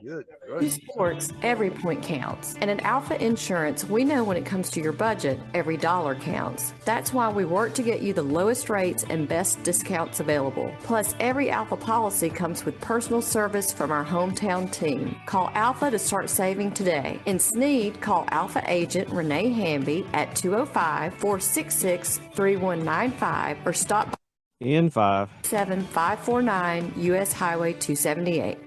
Good. In sports, every point counts. And at Alpha Insurance, we know when it comes to your budget, every dollar counts. That's why we work to get you the lowest rates and best discounts available. Plus, every Alpha policy comes with personal service from our hometown team. Call Alpha to start saving today. In Sneed, call Alpha agent Renee Hamby at 205-466-3195 or stop by N5 7549 US Highway 278.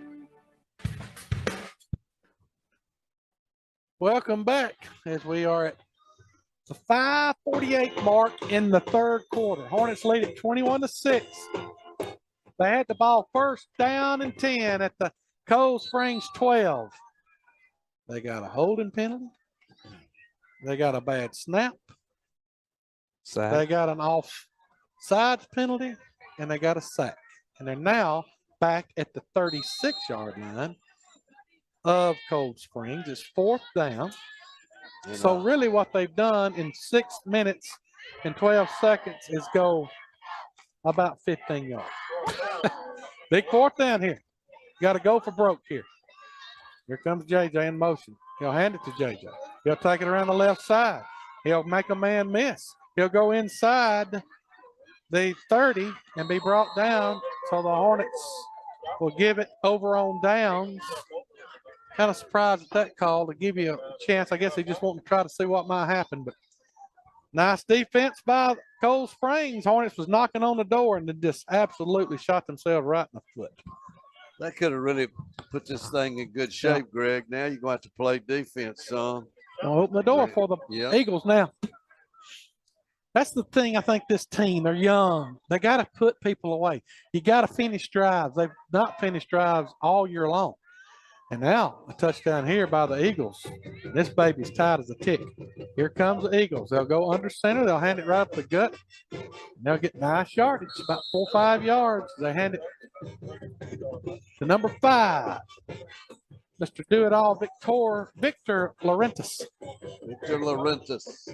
Welcome back as we are at the 5:48 mark in the 3rd quarter. Hornets lead at 21-6. They had the ball 1st down and 10 at the Cold Springs 12. They got a holding penalty. They got a bad snap. They got an offsides penalty, and they got a sack. And they're now back at the 36-yard line of Cold Springs. It's 4th down. So really what they've done in 6 minutes and 12 seconds is go about 15 yards. Big 4th down here. Got to go for broke here. Here comes JJ in motion. He'll hand it to JJ. He'll take it around the left side. He'll make a man miss. He'll go inside the 30 and be brought down. So the Hornets will give it over on downs. Kind of surprised at that call to give you a chance. I guess they just want to try to see what might happen. But nice defense by Cold Springs. Hornets was knocking on the door and then just absolutely shot themselves right in the foot. That could have really put this thing in good shape, Greg. Now you're going to have to play defense some. Gonna open the door for the Eagles now. That's the thing. I think this team, they're young. They got to put people away. You got to finish drives. They've not finished drives all year long. And now a touchdown here by the Eagles. This baby's tight as a tick. Here comes the Eagles. They'll go under center. They'll hand it right up the gut. And they'll get nice yardage, about 4 or 5 yards. They hand it to number 5, Mr. Do-It-All, Victor Laurentis. Victor Laurentis.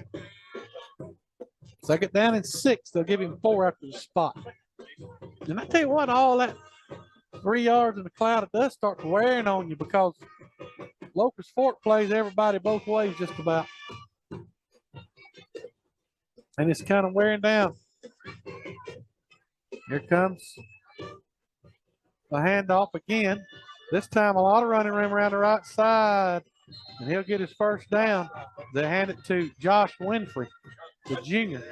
Second down and 6. They'll give him 4 after the spot. And I tell you what, all that 3 yards in the cloud, it does start wearing on you because Locust Fork plays everybody both ways just about. And it's kind of wearing down. Here comes the handoff again. This time a lot of running room around the right side. And he'll get his first down. They hand it to Josh Winfrey, the junior.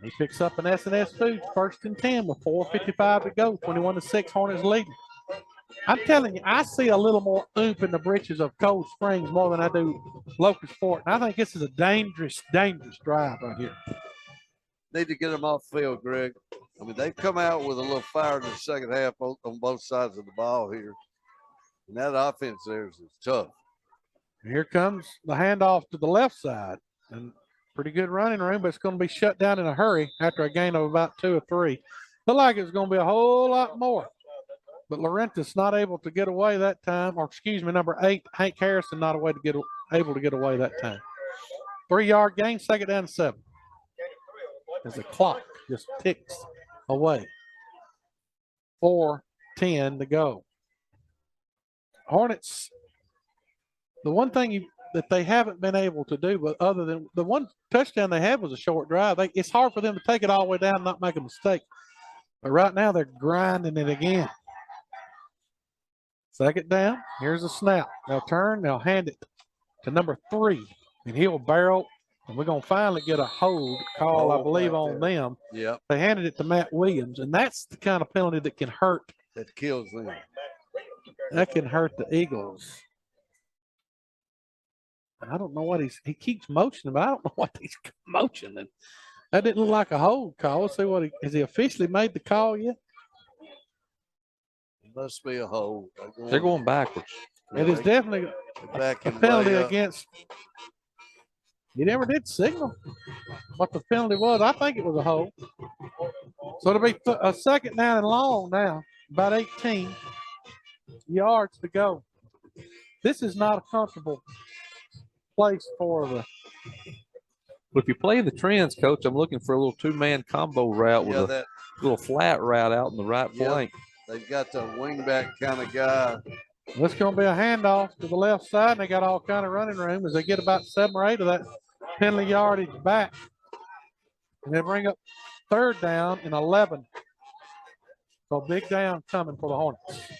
He picks up an S&S Foods 1st and 10 with 4:55 to go. 21-6 Hornets leading. I'm telling you, I see a little more oomph in the britches of Cold Springs more than I do Locust Fork. And I think this is a dangerous, dangerous drive right here. Need to get them off field, Greg. I mean, they've come out with a little fire in the second half on both sides of the ball here. And that offense there is tough. Here comes the handoff to the left side. And pretty good running room, but it's going to be shut down in a hurry after a gain of about 2 or 3. Looked like it was going to be a whole lot more. But Laurentis not able to get away that time, or excuse me, number 8, Hank Harrison not able to get away that time. 3-yard gain, second down and 7. As the clock just ticks away. 4:10 to go. Hornets, the one thing that they haven't been able to do, but other than the one touchdown they had was a short drive, it's hard for them to take it all the way down and not make a mistake. But right now they're grinding it again. Second down, here's a snap. They'll turn, they'll hand it to number 3, and he'll barrel, and we're going to finally get a hold call, I believe, on them. Yep. They handed it to Matt Williams, and that's the kind of penalty that can hurt. That kills them. That can hurt the Eagles. I don't know what he keeps motioning, but I don't know what he's motioning. That didn't look like a hold call. Let's see what has he officially made the call yet? It must be a hold. They're going backwards. It is definitely a penalty against. He never did signal what the penalty was. I think it was a hold. So it'll be a second down and long now, about 18 yards to go. This is not a comfortable place for the. But if you play the trends, Coach, I'm looking for a little 2-man combo route with a little flat route out in the right flank. They've got the wingback kind of guy. It's going to be a handoff to the left side, and they got all kind of running room as they get about 7 or 8 of that penalty yardage back. And they bring up 3rd down and 11. So big down coming for the Hornets.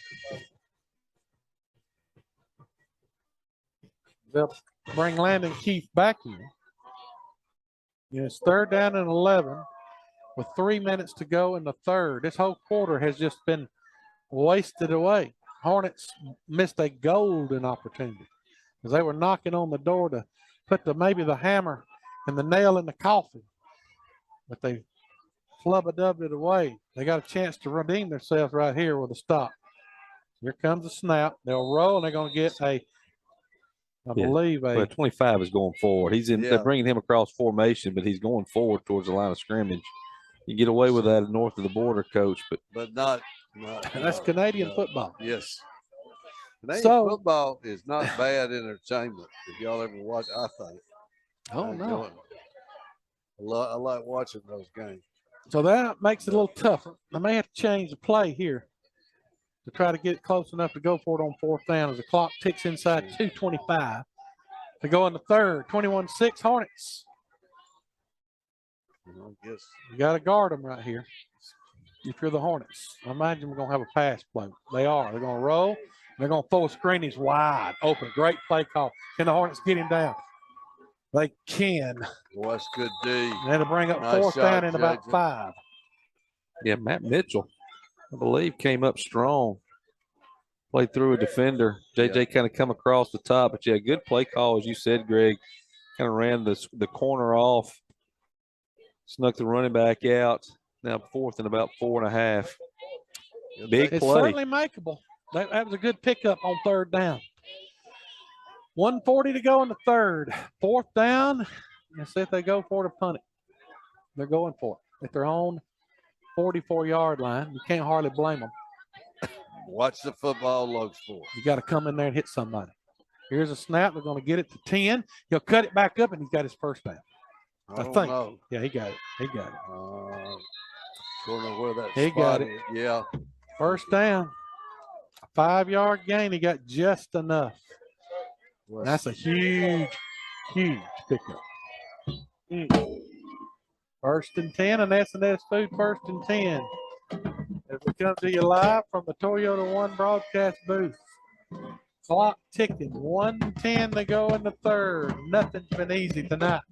They'll bring Landon Keefe back in. And it's 3rd down and 11 with 3 minutes to go in the 3rd. This whole quarter has just been wasted away. Hornets missed a golden opportunity because they were knocking on the door to put maybe the hammer and the nail in the coffin, but they flubba-dubbed it away. They got a chance to redeem themselves right here with a stop. Here comes the snap. They'll roll, and they're going to get I believe well, 25 is going forward. He's in. They're bringing him across formation, but he's going forward towards the line of scrimmage. You get away with that north of the border, Coach, but not that's Canadian football. Yes. Canadian football is not bad entertainment. If y'all ever watch, I think. Oh, no. I like watching those games. So that makes it a little tougher. I may have to change the play here to try to get it close enough to go for it on 4th down as the clock ticks inside 2:25 to go in the 3rd. 21-6 Hornets. Yes. You got to guard them right here if you're the Hornets. I imagine we're going to have a pass play. They are. They're going to roll. They're going to throw a screen. He's wide open. Great play call. Can the Hornets get him down? They can. Well, that's good D. And to bring up 4th down in about 5. Yeah, Matt Mitchell, I believe, came up strong. Played through a defender. JJ kind of come across the top, but good play call, as you said, Greg. Kind of ran the corner off. Snuck the running back out. Now 4th and about 4.5. Big it's play. Certainly makeable. That was a good pickup on third down. 1:40 to go in the third. Fourth down. Let's see if they go for it or punt it. They're going for it. If they're on 44-yard line, you can't hardly blame them. Watch the football, Locust Fork. You got to come in there and hit somebody. Here's a snap. They're going to get it to 10. He'll cut it back up, and he's got his first down. I don't think. know. Yeah, he got it. He got it. Don't know where that He spot got it. is. Yeah. First down. 5-yard gain. He got just enough. That's a huge, huge pickup. First and 10, and S&S Food first and 10. As we come to you live from the Toyota One broadcast booth. Clock ticking, 1:10 to go in the third. Nothing's been easy tonight.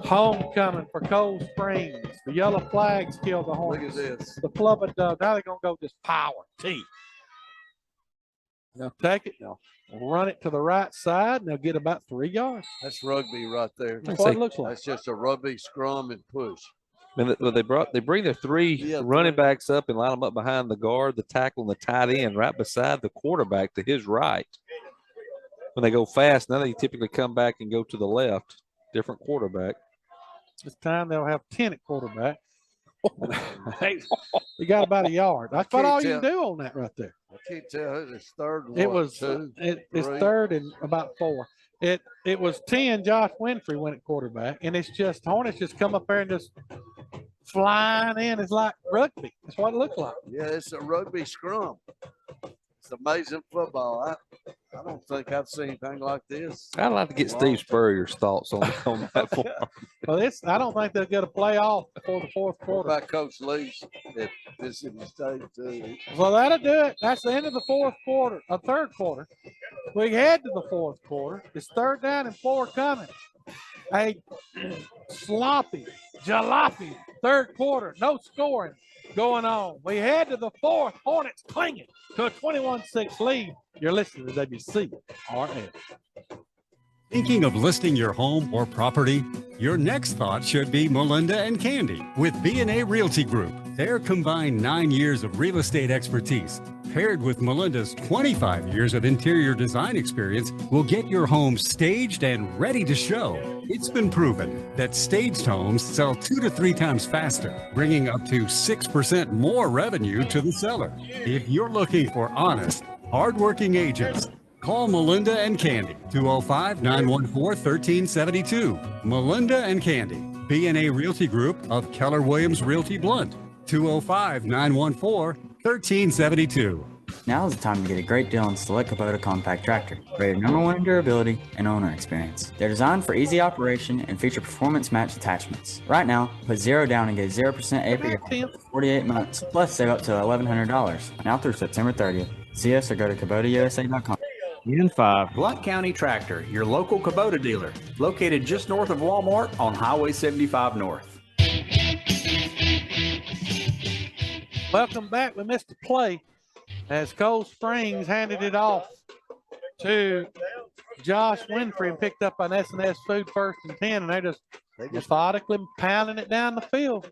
Homecoming for Cold Springs. The yellow flags killed the Hornets. Look at this. The Flubber Dove. Now they're going to go just power T. They'll take it. They'll run it to the right side, and they'll get about 3 yards. That's rugby right there. That's what it looks like. That's just a rugby scrum and push. And they bring their three running backs up and line them up behind the guard, the tackle, and the tight end right beside the quarterback to his right. When they go fast, now they typically come back and go to the left, different quarterback. This time they'll have 10 at quarterback. You got about a yard. That's about all you can do on that right there. I can't tell. It's third and It what, was two, it's three? third and about 4. It was 10. Josh Winfrey went at quarterback, and it's just Hornets just come up there and just flying in. It's like rugby. That's what it looks like. Yeah, it's a rugby scrum. It's amazing football. I don't think I've seen anything like this. I'd like to get Steve Spurrier's thoughts on that form. Well, I don't think they'll get a playoff before the fourth quarter. What about Coach Lee's at Mississippi State too? Well, that'll do it. That's the end of the fourth quarter, third quarter. We head to the fourth quarter. It's third down and 4 coming. A sloppy, jalopy third quarter. No scoring going on. We head to the fourth. Hornets clinging to a 21-6 lead. You're listening to WCRN. Thinking of listing your home or property? Your next thought should be Melinda and Candy with B&A Realty Group. Their combined 9 years of real estate expertise, paired with Melinda's 25 years of interior design experience, will get your home staged and ready to show. It's been proven that staged homes sell 2 to 3 times faster, bringing up to 6% more revenue to the seller. If you're looking for honest, hardworking agents, call Melinda and Candy, 205-914-1372. Melinda and Candy, B&A Realty Group of Keller Williams Realty Blunt, 205-914-1372. Now is the time to get a great deal on select Kubota compact tractor, rated #1 in durability and owner experience. They're designed for easy operation and feature performance-matched attachments. Right now, put 0 down and get 0% APR for 48 months, plus save up to $1,100. Now through September 30th. See us or go to KubotaUSA.com. N5. Blunt County Tractor, your local Kubota dealer, located just north of Walmart on Highway 75 North. Welcome back. We missed a play as Cold Springs handed it off to Josh Winfrey and picked up an S&S Food first and 10, and they just methodically pounding it down the field.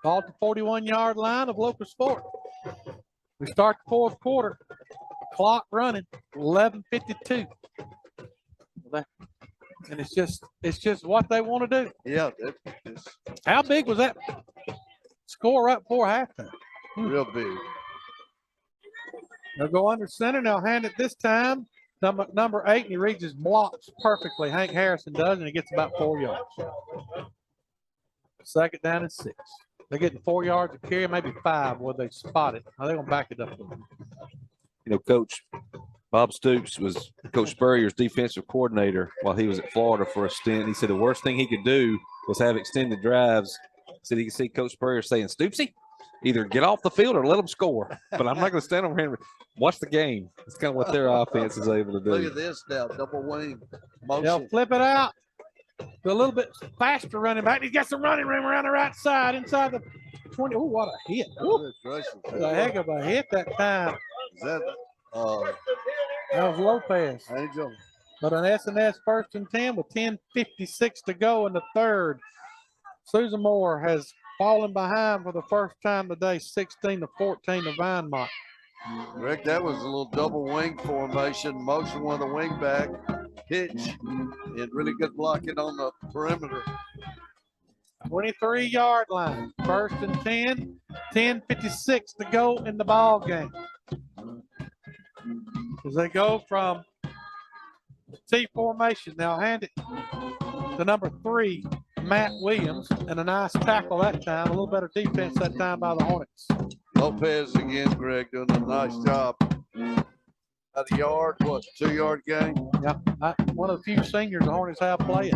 Ball at the 41-yard line of Locust Fork. We start the fourth quarter. Clock running, 11:52. And it's just what they want to do. Yeah. How big was that score right before halftime? Real big. They'll go under center. They'll hand it this time. Number 8, and he reads his blocks perfectly. Hank Harrison does, and he gets about 4 yards. Second down and 6. They're getting 4 yards of carry, maybe 5 where they spot it. Now they're going to back it up a little bit. You know, Coach Bob Stoops was Coach Spurrier's defensive coordinator while he was at Florida for a stint. He said the worst thing he could do was have extended drives. He said he could see Coach Spurrier saying, Stoopsy, either get off the field or let them score. But I'm not going to stand over here and watch the game. It's kind of what their offense is able to do. Look at this now, double wing motion. They'll flip it out. A little bit faster running back. He's got some running room around the right side inside the 20. Oh, what a hit. Ooh, that's a heck of a hit that time. Is that was Lopez. Angel. But an S&S first and 10 with 10:56 to go in the third. Susan Moore has fallen behind for the first time today, 16-14 to Vinemont. Greg, that was a little double wing formation, motion one of the wing back, pitch, and really good blocking on the perimeter. 23-yard line, 1st and 10, 10:56 to go in the ball game. As they go from T formation, they'll hand it to number 3, Matt Williams, and a nice tackle that time. A little better defense that time by the Hornets. Lopez again, Greg, doing a nice job. At a yard, what, 2-yard gain? Yeah, one of the few seniors the Hornets have playing.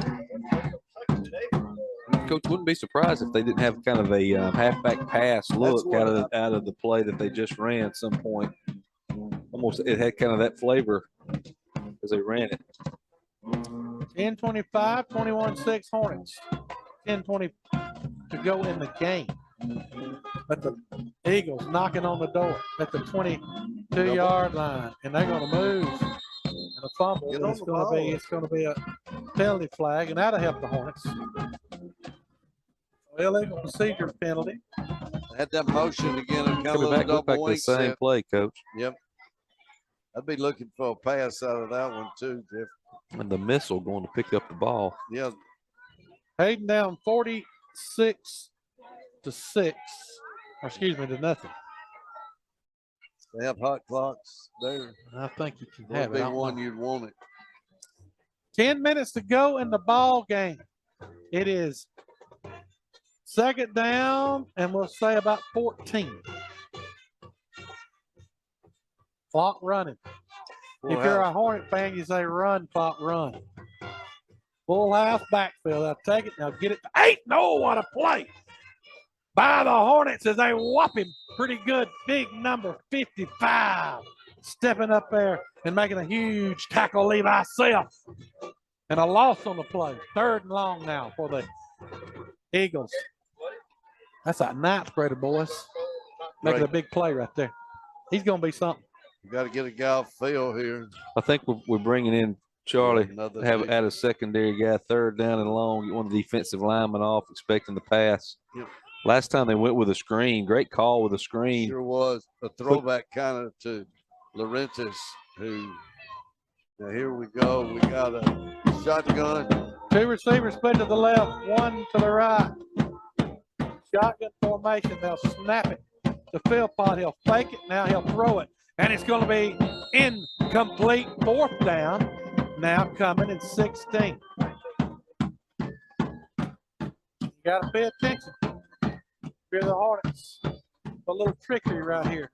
Coach, wouldn't be surprised if they didn't have kind of a halfback pass look out of the play that they just ran at some point. Almost, it had kind of that flavor as they ran it. 10:25, 21-6 Hornets. 10:20 to go in the game. But the Eagles knocking on the door at the 22-yard line, and they're going to move. And a fumble. It's going to be a penalty flag, and that'll help the Hornets. Illegal procedure penalty. Had that motion again and kind of Look back the same play, Coach. Yep. I'd be looking for a pass out of that one too, Jeff. And the missile going to pick up the ball. Yeah. Hayden down 46-6, to nothing. They have hot clocks there. I think you can Would have be it. one you'd want it. 10 minutes to go in the ball game. It is 2nd down, and we'll say about 14. Clock running. If you're a Hornet fan, you say run, clock, run. Full house backfield. I'll take it. Now get it to 8. No, what a play by the Hornets as they whop him. Pretty good. Big number 55. Stepping up there and making a huge tackle, Levi Self. And a loss on the play. 3rd and long now for the Eagles. That's a ninth grader, boys. Making a big play right there. He's going to be something. You got to get a guy off field here. I think we're bringing in Charlie, Another add a secondary guy, 3rd down and long, get one of the defensive linemen off, expecting the pass. Yep. Last time they went with a screen. Great call with a screen. Sure was. A throwback kind of to Laurentis, who, now here we go. We got a shotgun. 2 receivers split to the left, 1 to the right. Shotgun formation. They'll snap it to Philpott. He'll fake it. Now he'll throw it. And it's going to be incomplete. 4th down. Now coming in 16. You got to pay attention. You're the Hornets. A little trickery right here.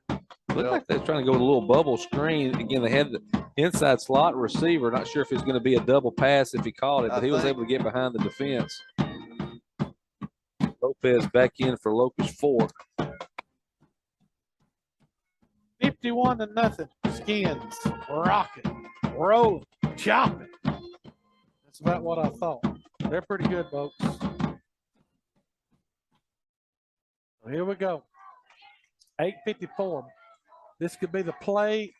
Looked like they're trying to go with a little bubble screen. Again, they had the inside slot receiver. Not sure if it's going to be a double pass if he caught it, but he was able to get behind the defense. Lopez back in for Locust 4. 51-0. Skins rocking, rolling, chopping. That's about what I thought. They're pretty good, folks. So here we go. 8:54. This could be the play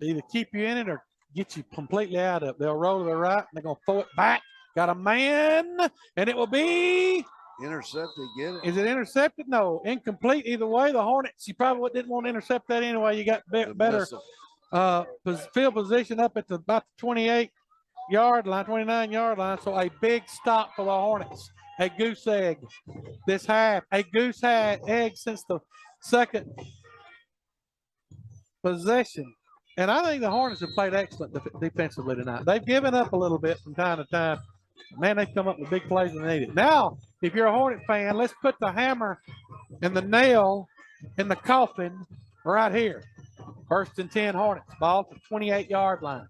to either keep you in it or get you completely out of it. They'll roll to the right, and they're going to throw it back. Got a man, and it will be intercepted. Get it? Is it intercepted? No, incomplete. Either way, the Hornets, you probably didn't want to intercept that anyway. You got better field position up at about the 28-yard line, 29-yard line. So a big stop for the Hornets. A goose egg this half. A goose egg since the 2nd possession. And I think the Hornets have played excellent defensively tonight. They've given up a little bit from time to time. Man, they've come up with big plays when they need it. Now, if you're a Hornet fan, let's put the hammer and the nail in the coffin right here. 1st and 10 Hornets. Ball to the 28-yard line.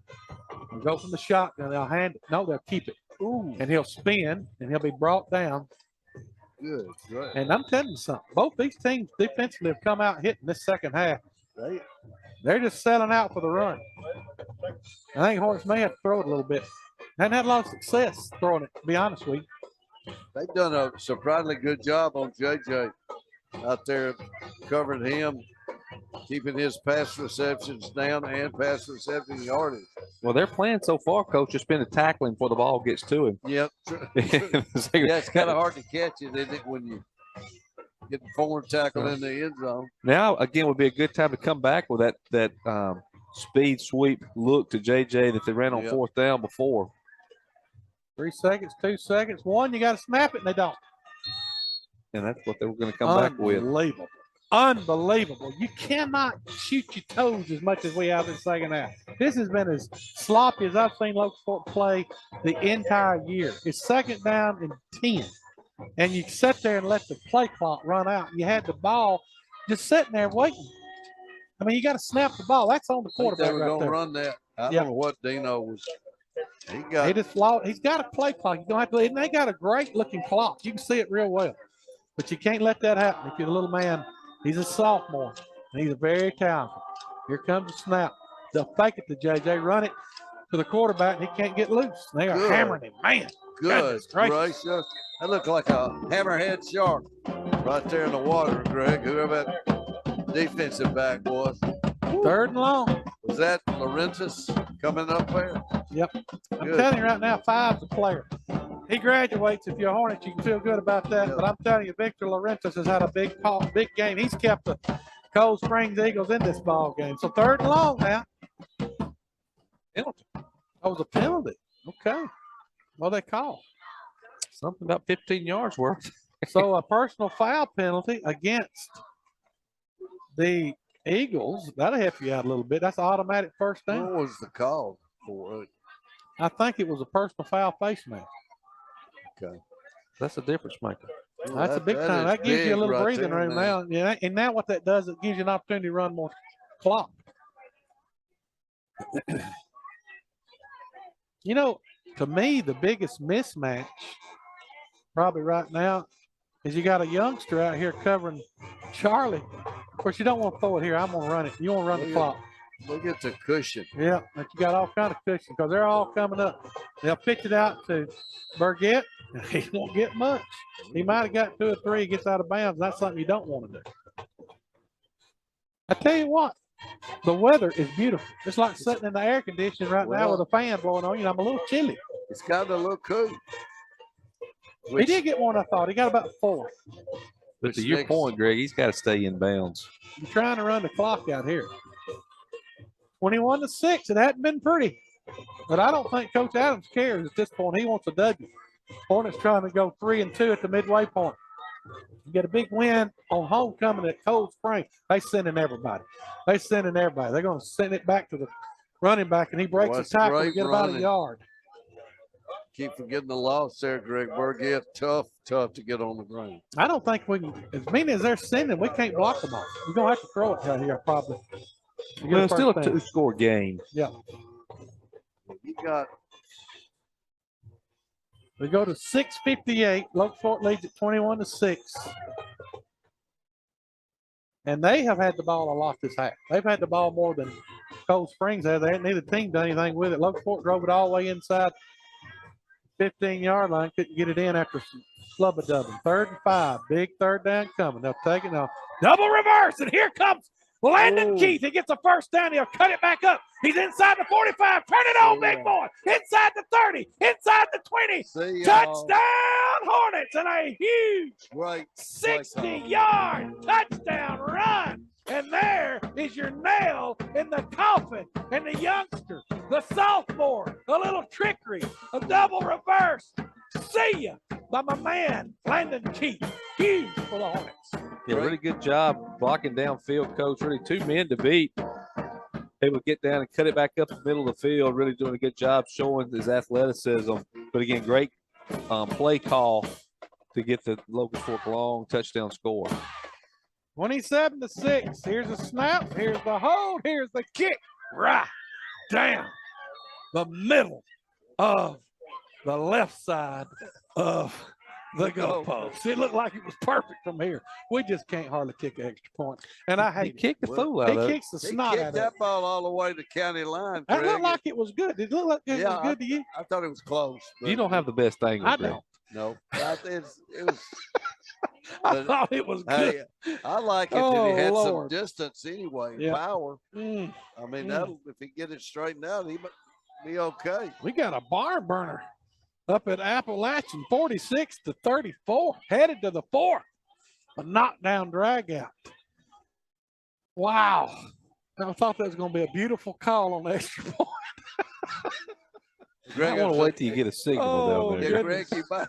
They'll go from the shotgun. They'll hand it. No, they'll keep it. Ooh. And he'll spin, and he'll be brought down. Good. Right. And I'm telling you something. Both these teams defensively have come out hitting this second half. They're just selling out for the run. I think Hornets may have to throw it a little bit. Hadn't had a lot of success throwing it, to be honest with you. They've done a surprisingly good job on JJ out there, covering him, keeping his pass receptions down and pass reception yardage. Well, their plan so far, Coach, has been to tackle him before the ball gets to him. Yep. Yeah, it's kind of hard to catch it, isn't it, when you getting foreign tackled in the end zone. Now, again, would be a good time to come back with that speed sweep look to JJ that they ran on fourth down before. 3 seconds, 2 seconds, 1. You got to snap it, and they don't. And that's what they were going to come back with. Unbelievable. Unbelievable. You cannot shoot your toes as much as we have in the second half. This has been as sloppy as I've seen Locust Fork play the entire year. It's second down and 10. And you sit there and let the play clock run out. You had the ball just sitting there waiting. I mean, you got to snap the ball. That's on the quarterback. They were right going to there. run that. I don't know what Dino was. He's got a play clock. You don't have to. And they got a great looking clock. You can see it real well. But you can't let that happen. If you're a little man, he's a sophomore. And he's a very talented. Here comes the snap. They'll fake it to JJ, run it to the quarterback, and he can't get loose. They are hammering him. Man. Good gracious. That looked like a hammerhead shark right there in the water, Greg. Whoever that defensive back was. 3rd and long. Was that Laurentis coming up there? Yep. I'm telling you right now, 5's the player. He graduates. If you're a Hornet, you can feel good about that. But I'm telling you, Victor Laurentis has had a big game. He's kept the Cold Springs Eagles in this ball game. So 3rd and long now. Penalty. That was a penalty. Okay. What they call? Something about 15 yards worth. So a personal foul penalty against the Eagles. That'll help you out a little bit. That's an automatic first down. What was the call for it? I think it was a personal foul face mask. Okay. That's a difference maker. That's a big time. That gives you a little breathing room now. Yeah, and now what that does, it gives you an opportunity to run more clock. You know, to me, the biggest mismatch probably right now is you got a youngster out here covering Charlie. Of course, you don't want to throw it here. I'm going to run it. You want to run the clock. Look at the cushion. Yeah, but you got all kind of cushion because they're all coming up. They'll pitch it out to Burgett. He won't get much. He might have got 2 or 3. He gets out of bounds. That's something you don't want to do. I tell you what, the weather is beautiful. It's like sitting in the air conditioning right now with a fan blowing on you. I'm a little chilly. It's kind of a little cool. He did get one, I thought. He got about 4. But to your point, Greg, he's got to stay in bounds. You're trying to run the clock out here. 21-6. It hadn't been pretty. But I don't think Coach Adams cares at this point. He wants a W. Hornets trying to go 3-2 at the midway point. You get a big win on homecoming at Cold Spring. They sending everybody. They're going to send it back to the running back, and he breaks the tackle to get about a yard. Keep forgetting the loss there, Greg Burgett. Tough to get on the ground. I don't think we can, as many as they're sending, we can't block them off. We're going to have to throw it down here probably. Well, it's still a 2-score game. Yeah. We go to 6:58. Locust Fork leads at 21-6. And they have had the ball a lot this half. They've had the ball more than Cold Springs has. Neither team done anything with it. Locust Fork drove it all the way inside 15-yard line. Couldn't get it in after some flubba-dubbing. 3rd and 5. Big 3rd down coming. They'll take it now. Double reverse, and here comes Landon Keith. He gets the first down. He'll cut it back up. He's inside the 45. Turn it on, big boy. Inside the 30. Inside the 20. Touchdown, Hornets. And a huge 60-yard touchdown run. And there is your nail in the coffin. And the youngster, the sophomore, a little trickery, a double reverse. See ya by my man, Landon Keith. Huge for the Hornets. Yeah, really good job blocking downfield, Coach. Really 2 men to beat. Able to get down and cut it back up the middle of the field. Really doing a good job showing his athleticism. But again, great play call to get the Locust Fork long touchdown score. 27-6. Here's a snap. Here's the hold. Here's the kick. Right down the middle of the left side of the goalpost. It looked like it was perfect from here. We just can't hardly kick an extra point. And I hate kick the fool out of it. He kicks the snot out of it. He kicked that ball all the way to county line. That looked like it was good. Did it look like it was good to you? I thought it was close. You don't have the best angle. I don't. No. It was. I thought it was good. Hey, I like it that he had some distance anyway, power. I mean, if he get it straightened out, he might be okay. We got a barn burner up at Appalachian, 46-34, headed to the 4th. A knockdown drag out. Wow. I thought that was going to be a beautiful call on the extra point. I want to wait till you get a signal down there. Yeah, Greg, you might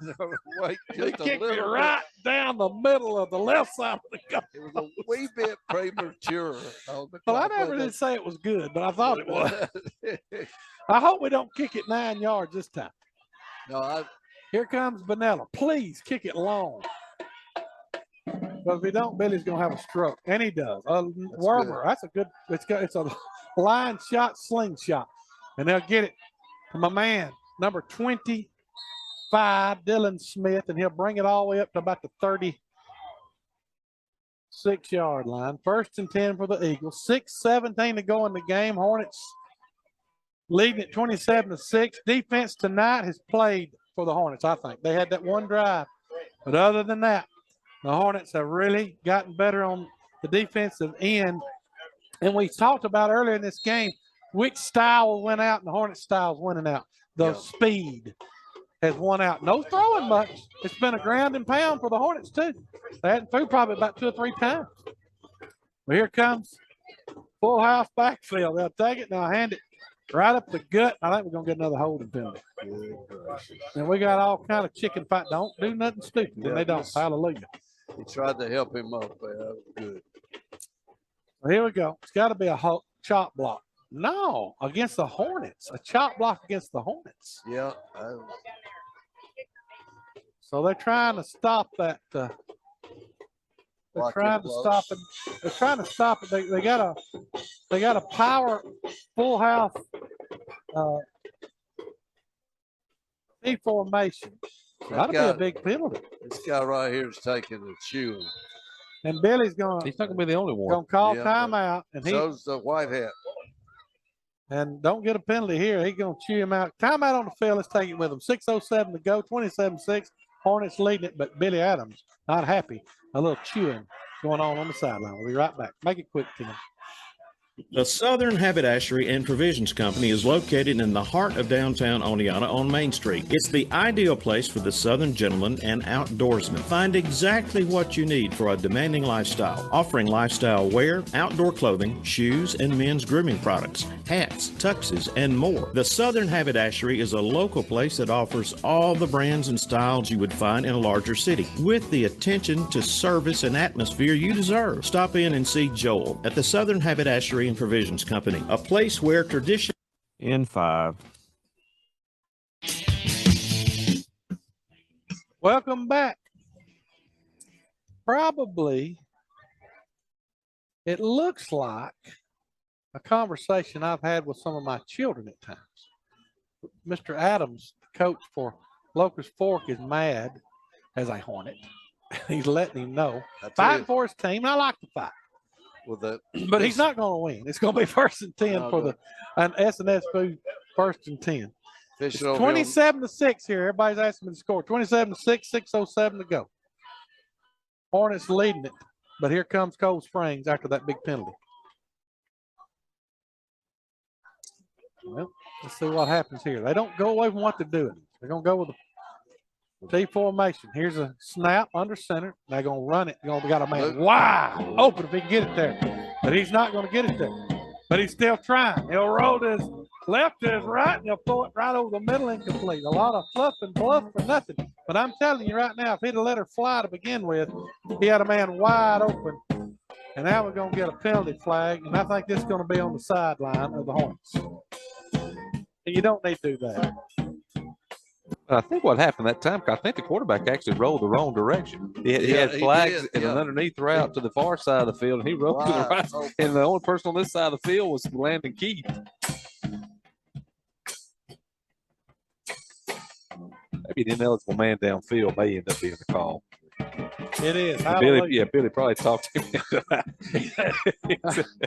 wait He just a kicked little it bit. right down the middle of the left side of the goal. It was a wee bit premature. On the Well, I clock, never wasn't did say it was good, but I thought it was. it? I hope we don't kick it 9 yards this time. No, Here comes Benella. Please kick it long. Because if we don't, Billy's going to have a stroke. And he does. Werber, that's a good, it's a line shot, slingshot. And they'll get it to my man, number 25, Dylan Smith, and he'll bring it all the way up to about the 36-yard line. 1st and 10 for the Eagles. 6:17 to go in the game. Hornets leading at 27-6. Defense tonight has played for the Hornets, I think. They had that one drive. But other than that, the Hornets have really gotten better on the defensive end. And we talked about earlier in this game which style went out, and the Hornets style's winning out. The speed has won out. No throwing much. It's been a ground and pound for the Hornets, too. They hadn't threw probably about 2 or 3 times. Well, here comes full house backfield. They'll take it. Now hand it right up the gut. I think we're going to get another holding penalty. And we got all kind of chicken fight. Don't do nothing stupid. Yeah, And they don't. Hallelujah. he tried to help him up there. That was good. Well, here we go. It's got to be a chop block. No, against the Hornets. A chop block against the Hornets. Yeah. So they're trying to stop that. They're trying to stop it. They're trying to stop it. They got a power full house C formation. That'll be a big penalty. This guy right here is taking a chewing. And Billy's he's not going to be the only one. Going to call timeout. And so's the white hat. And don't get a penalty here. He's going to chew him out. Timeout on the field. Let's take it with him. 6:07 to go. 27-6. Hornets leading it, but Billy Adams not happy. A little chewing going on the sideline. We'll be right back. Make it quick, Tim. The Southern Haberdashery and Provisions Company is located in the heart of downtown Oneonta on Main Street. It's the ideal place for the Southern gentleman and outdoorsman. Find exactly what you need for a demanding lifestyle, offering lifestyle wear, outdoor clothing, shoes, and men's grooming products, hats, tuxes, and more. The Southern Haberdashery is a local place that offers all the brands and styles you would find in a larger city, with the attention to service and atmosphere you deserve. Stop in and see Joel at the Southern Haberdashery and Provisions Company, a place where tradition. In 5. Welcome back. Probably, it looks like a conversation I've had with some of my children at times. Mr. Adams, the coach for Locust Fork, is mad as a Hornet. He's letting him know. Fighting for his team. I like to fight. But he's not going to win. It's going to be 1st and 10 for an S&S Food 1st and 10. It's 27-6 here. Everybody's asking me to score. 27-6, 6:07 to go. Hornets leading it, but here comes Cold Springs after that big penalty. Well, let's see what happens here. They don't go away from what they're doing. They're going to go with the T formation. Here's a snap under center. They're going to run it. They got a man wide open if he can get it there. But he's not going to get it there. But he's still trying. He'll roll to his left to his right, and he'll throw it right over the middle incomplete. A lot of fluff and bluff for nothing. But I'm telling you right now, if he'd have let her fly to begin with, he had a man wide open. And now we're going to get a penalty flag. And I think this is going to be on the sideline of the Hornets. You don't need to do that. I think what happened that time, I think the quarterback actually rolled the wrong direction. He had flags and an underneath route to the far side of the field, and he rolled to the right. And the only person on this side of the field was Landon Keith. Maybe an ineligible man downfield may end up being the call. It is. Billy probably talked to him.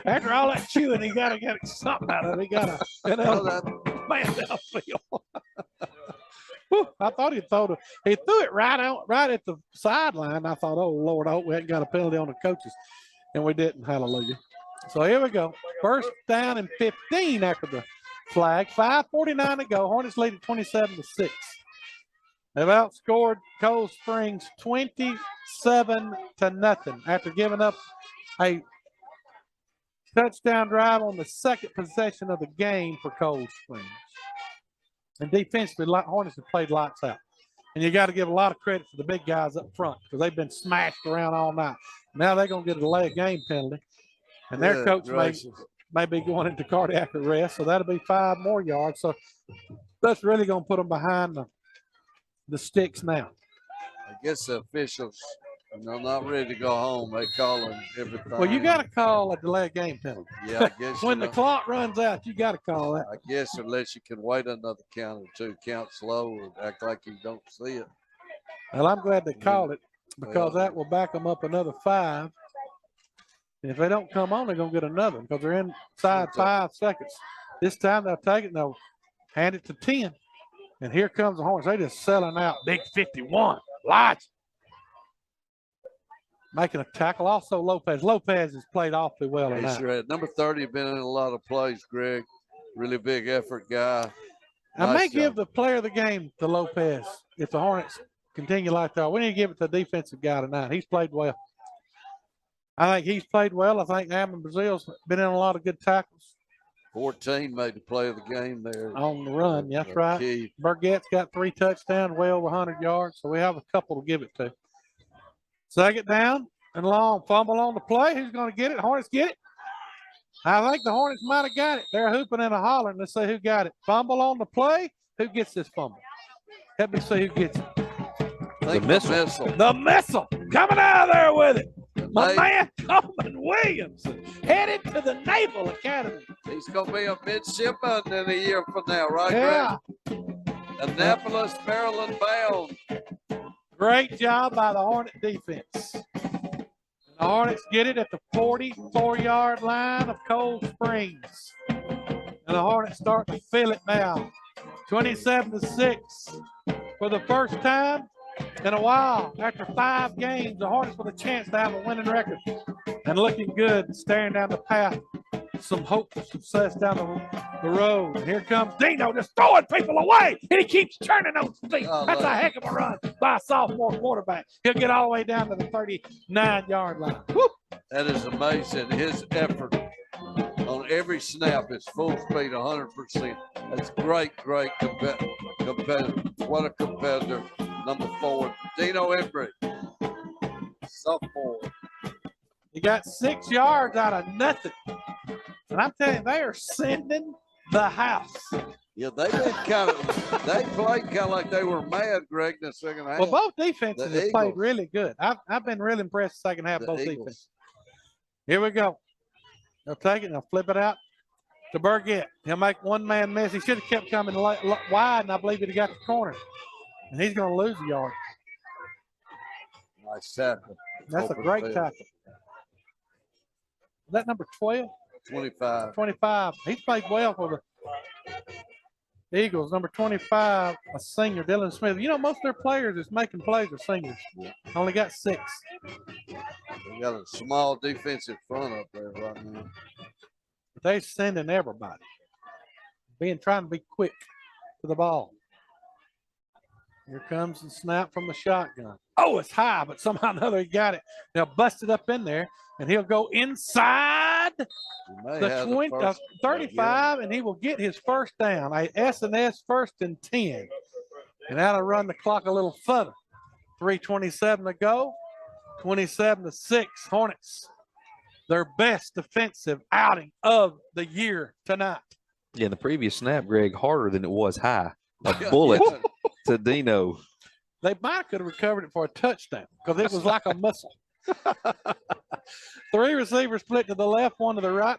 After all that chewing, he got to get something out of it. He got to man downfield. I thought he threw it right at the sideline. I thought, oh Lord, I hope we hadn't got a penalty on the coaches, and we didn't. Hallelujah. So here we go. 1st down and 15 after the flag. 5:49 to go. Hornets lead at 27-6. They've outscored Cold Springs 27-0 after giving up a touchdown drive on the second possession of the game for Cold Springs. And defensively, Hornets have played lights out. And you got to give a lot of credit to the big guys up front because they've been smashed around all night. Now they're going to get a delay of game penalty. And their coach may be going into cardiac arrest, so that'll be 5 more yards. So that's really going to put them behind the sticks now. I guess the officials, not ready to go home. They calling everything. Well, you got to call a delay of game penalty. Yeah, I guess. When the clock runs out, you got to call that. I guess unless you can wait another count or two, count slow, and act like you don't see it. Well, I'm glad they called it because that will back them up another 5. And if they don't come on, they're going to get another one because they're inside 5 seconds. This time they'll take it and they'll hand it to 10. And here comes the Hornets. They're just selling out. Big 51. Lights. Making a tackle. Also, Lopez. Lopez has played awfully well tonight. Sure. Number 30 been in a lot of plays, Greg. Really big effort guy. I may give the player of the game to Lopez if the Hornets continue like that. We need to give it to the defensive guy tonight. He's played well. I think he's played well. I think Amon Brazil's been in a lot of good tackles. 14 made the play of the game there. On the run, that's right. Key. Burgett's got 3 touchdowns, well over 100 yards, so we have a couple to give it to. Second down and long. Fumble on the play. Who's going to get it? Hornets get it. I think the Hornets might have got it. They're hooping and a hollering. Let's see who got it. Fumble on the play. Who gets this fumble? Let me see who gets it. The missile. The missile. Coming out of there with it. My man, Coleman Williams, headed to the Naval Academy. He's going to be a midshipman in a year from now, right, Yeah. Greg? Annapolis, Maryland bound. Great job by the Hornet defense. The Hornets get it at the 44-yard line of Cold Springs. And the Hornets start to feel it now. 27-6 for the first time in a while. After 5 games, the Hornets with a chance to have a winning record and looking good, staring down the path. Some hope for success down the road. And here comes Dino just throwing people away, and he keeps turning those feet. That's a heck of a run by a sophomore quarterback. He'll get all the way down to the 39-yard line. Woo! That is amazing. His effort on every snap is full speed, 100%. That's great competitor. What a competitor. Number 4, Dino Embry, sophomore. He got 6 yards out of nothing. And I'm telling you, they are sending the house. Yeah, they've been they played kind of like they were mad, Greg, in the second half. Well, both defenses have played really good. I've been really impressed second half, both defenses. Here we go. They'll take it and they'll flip it out to Burgett. He'll make one man miss. He should have kept coming wide, and I believe he'd have got the corner. And he's going to lose a yard. Nice tackle. That's a great tackle. Is that number 12? 25. 25. He's played well for the Eagles. Number 25, a senior, Dylan Smith. You know, most of their players that's making plays are seniors. Only got 6. They got a small defensive front up there right now. But they're sending everybody. Trying to be quick to the ball. Here comes the snap from the shotgun. Oh, it's high, but somehow or another he got it. They'll bust it up in there, and he'll go inside the 35, and he will get his first down. A S&S 1st and 10. And that'll run the clock a little further. 3:27 to go. 27-6. Hornets, their best defensive outing of the year tonight. Yeah, the previous snap, Greg, harder than it was high. A bullet to Dino. They might could have recovered it for a touchdown because it was like a missile. 3 receivers split to the left, 1 to the right,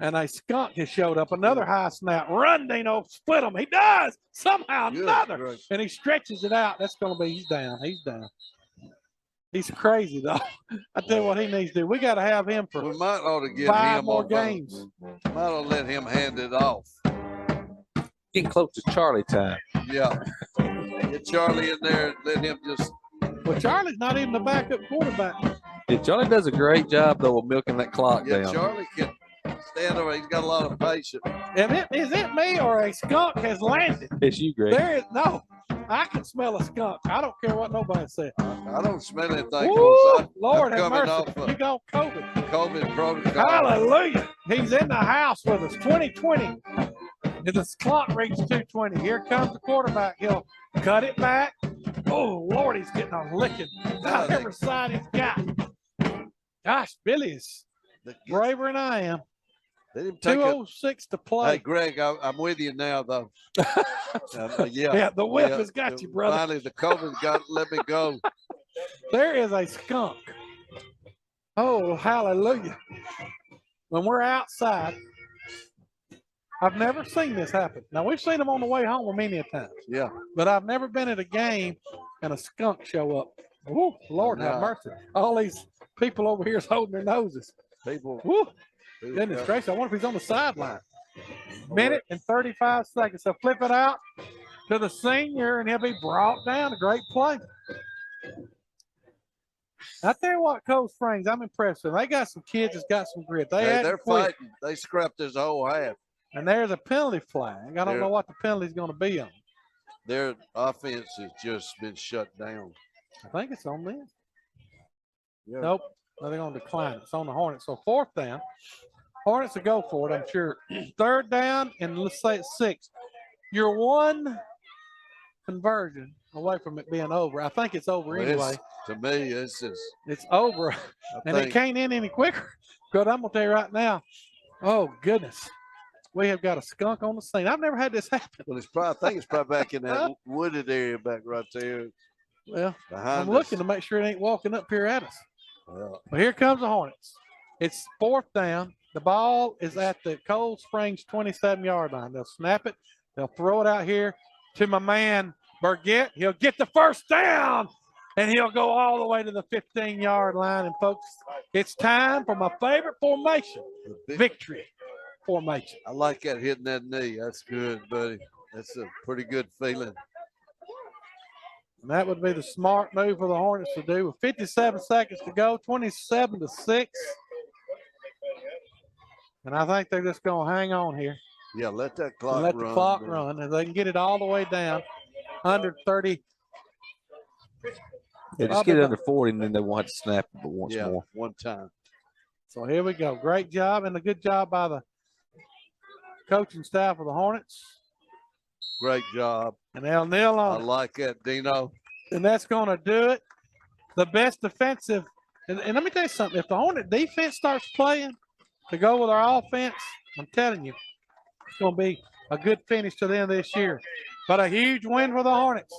and a skunk has showed up. Another high snap. Run, Dino. Split them. He does. Somehow another. And he stretches it out. That's going to be, he's down. He's down. He's crazy, though. I tell you what he needs to do. We got to have him for we might ought to get 5 him more games. Might ought to let him hand it off. Getting close to Charlie time. Yeah. Get Charlie in there and let him just. Well, Charlie's not even the backup quarterback. Yeah, Charlie does a great job, though, of milking that clock down. Charlie can stand over. He's got a lot of patience. Is it me or a skunk has landed? It's you, Greg. There is no. I can smell a skunk. I don't care what nobody said. I don't smell anything. Woo, Lord I'm have coming mercy. off of You got COVID. COVID protocol. Hallelujah. He's in the house with us. 2020. If the clock reaches 220, here comes the quarterback. He'll cut it back. Oh, Lord, he's getting a licking out every side he's got. Gosh, Billy's braver than I am. 2:06 to play. Hey, Greg, I'm with you now, though. Yeah, the whip has got you, brother. Finally, the COVID's got to let me go. There is a skunk. Oh, hallelujah. When we're outside, I've never seen this happen. Now, we've seen them on the way home many a times. Yeah. But I've never been at a game and a skunk show up. Oh, Lord have mercy. All these people over here is holding their noses. People. Woo. Goodness gracious. I wonder if he's on the sideline. Minute and 35 seconds. So flip it out to the senior, and he'll be brought down. A great play. I tell you what, Cold Springs, I'm impressed with them. They got some kids that's got some grit. They're fighting. They scrapped this whole half. And there's a penalty flag. I don't know what the penalty is going to be on. Their offense has just been shut down. I think it's on them. Yeah. Nope. No, they're going to decline it. It's on the Hornets. So 4th down. Hornets will go for it, I'm sure. 3rd down, and let's say it's 6. You're one conversion away from it being over. I think it's over anyway. To me, it's over. And it can't end any quicker. But I'm going to tell you right now, oh, goodness. We have got a skunk on the scene. I've never had this happen. Well, I think it's probably back in that wooded area back right there. Well, behind I'm looking to make sure it ain't walking up here at us. Well, but here comes the Hornets. It's 4th down. The ball is at the Cold Springs 27-yard line. They'll snap it. They'll throw it out here to my man, Burgett. He'll get the 1st down, and he'll go all the way to the 15-yard line. And, folks, it's time for my favorite formation, victory formation. I like that hitting that knee. That's good, buddy. That's a pretty good feeling. And that would be the smart move for the Hornets to do with 57 seconds to go, 27-6. And I think they're just going to hang on here. Yeah, let that clock let run. the clock run, and they can get it all the way down under 30. Yeah, just get it under 40, and then they won't have to snap it but once more. One time. So here we go. Great job, and a good job by the coaching staff of the Hornets. Great job. And they'll kneel on. I like that, Dino. And that's going to do it. The best defensive. And let me tell you something. If the Hornet defense starts playing to go with our offense, I'm telling you, it's going to be a good finish to the end of this year. But a huge win for the Hornets.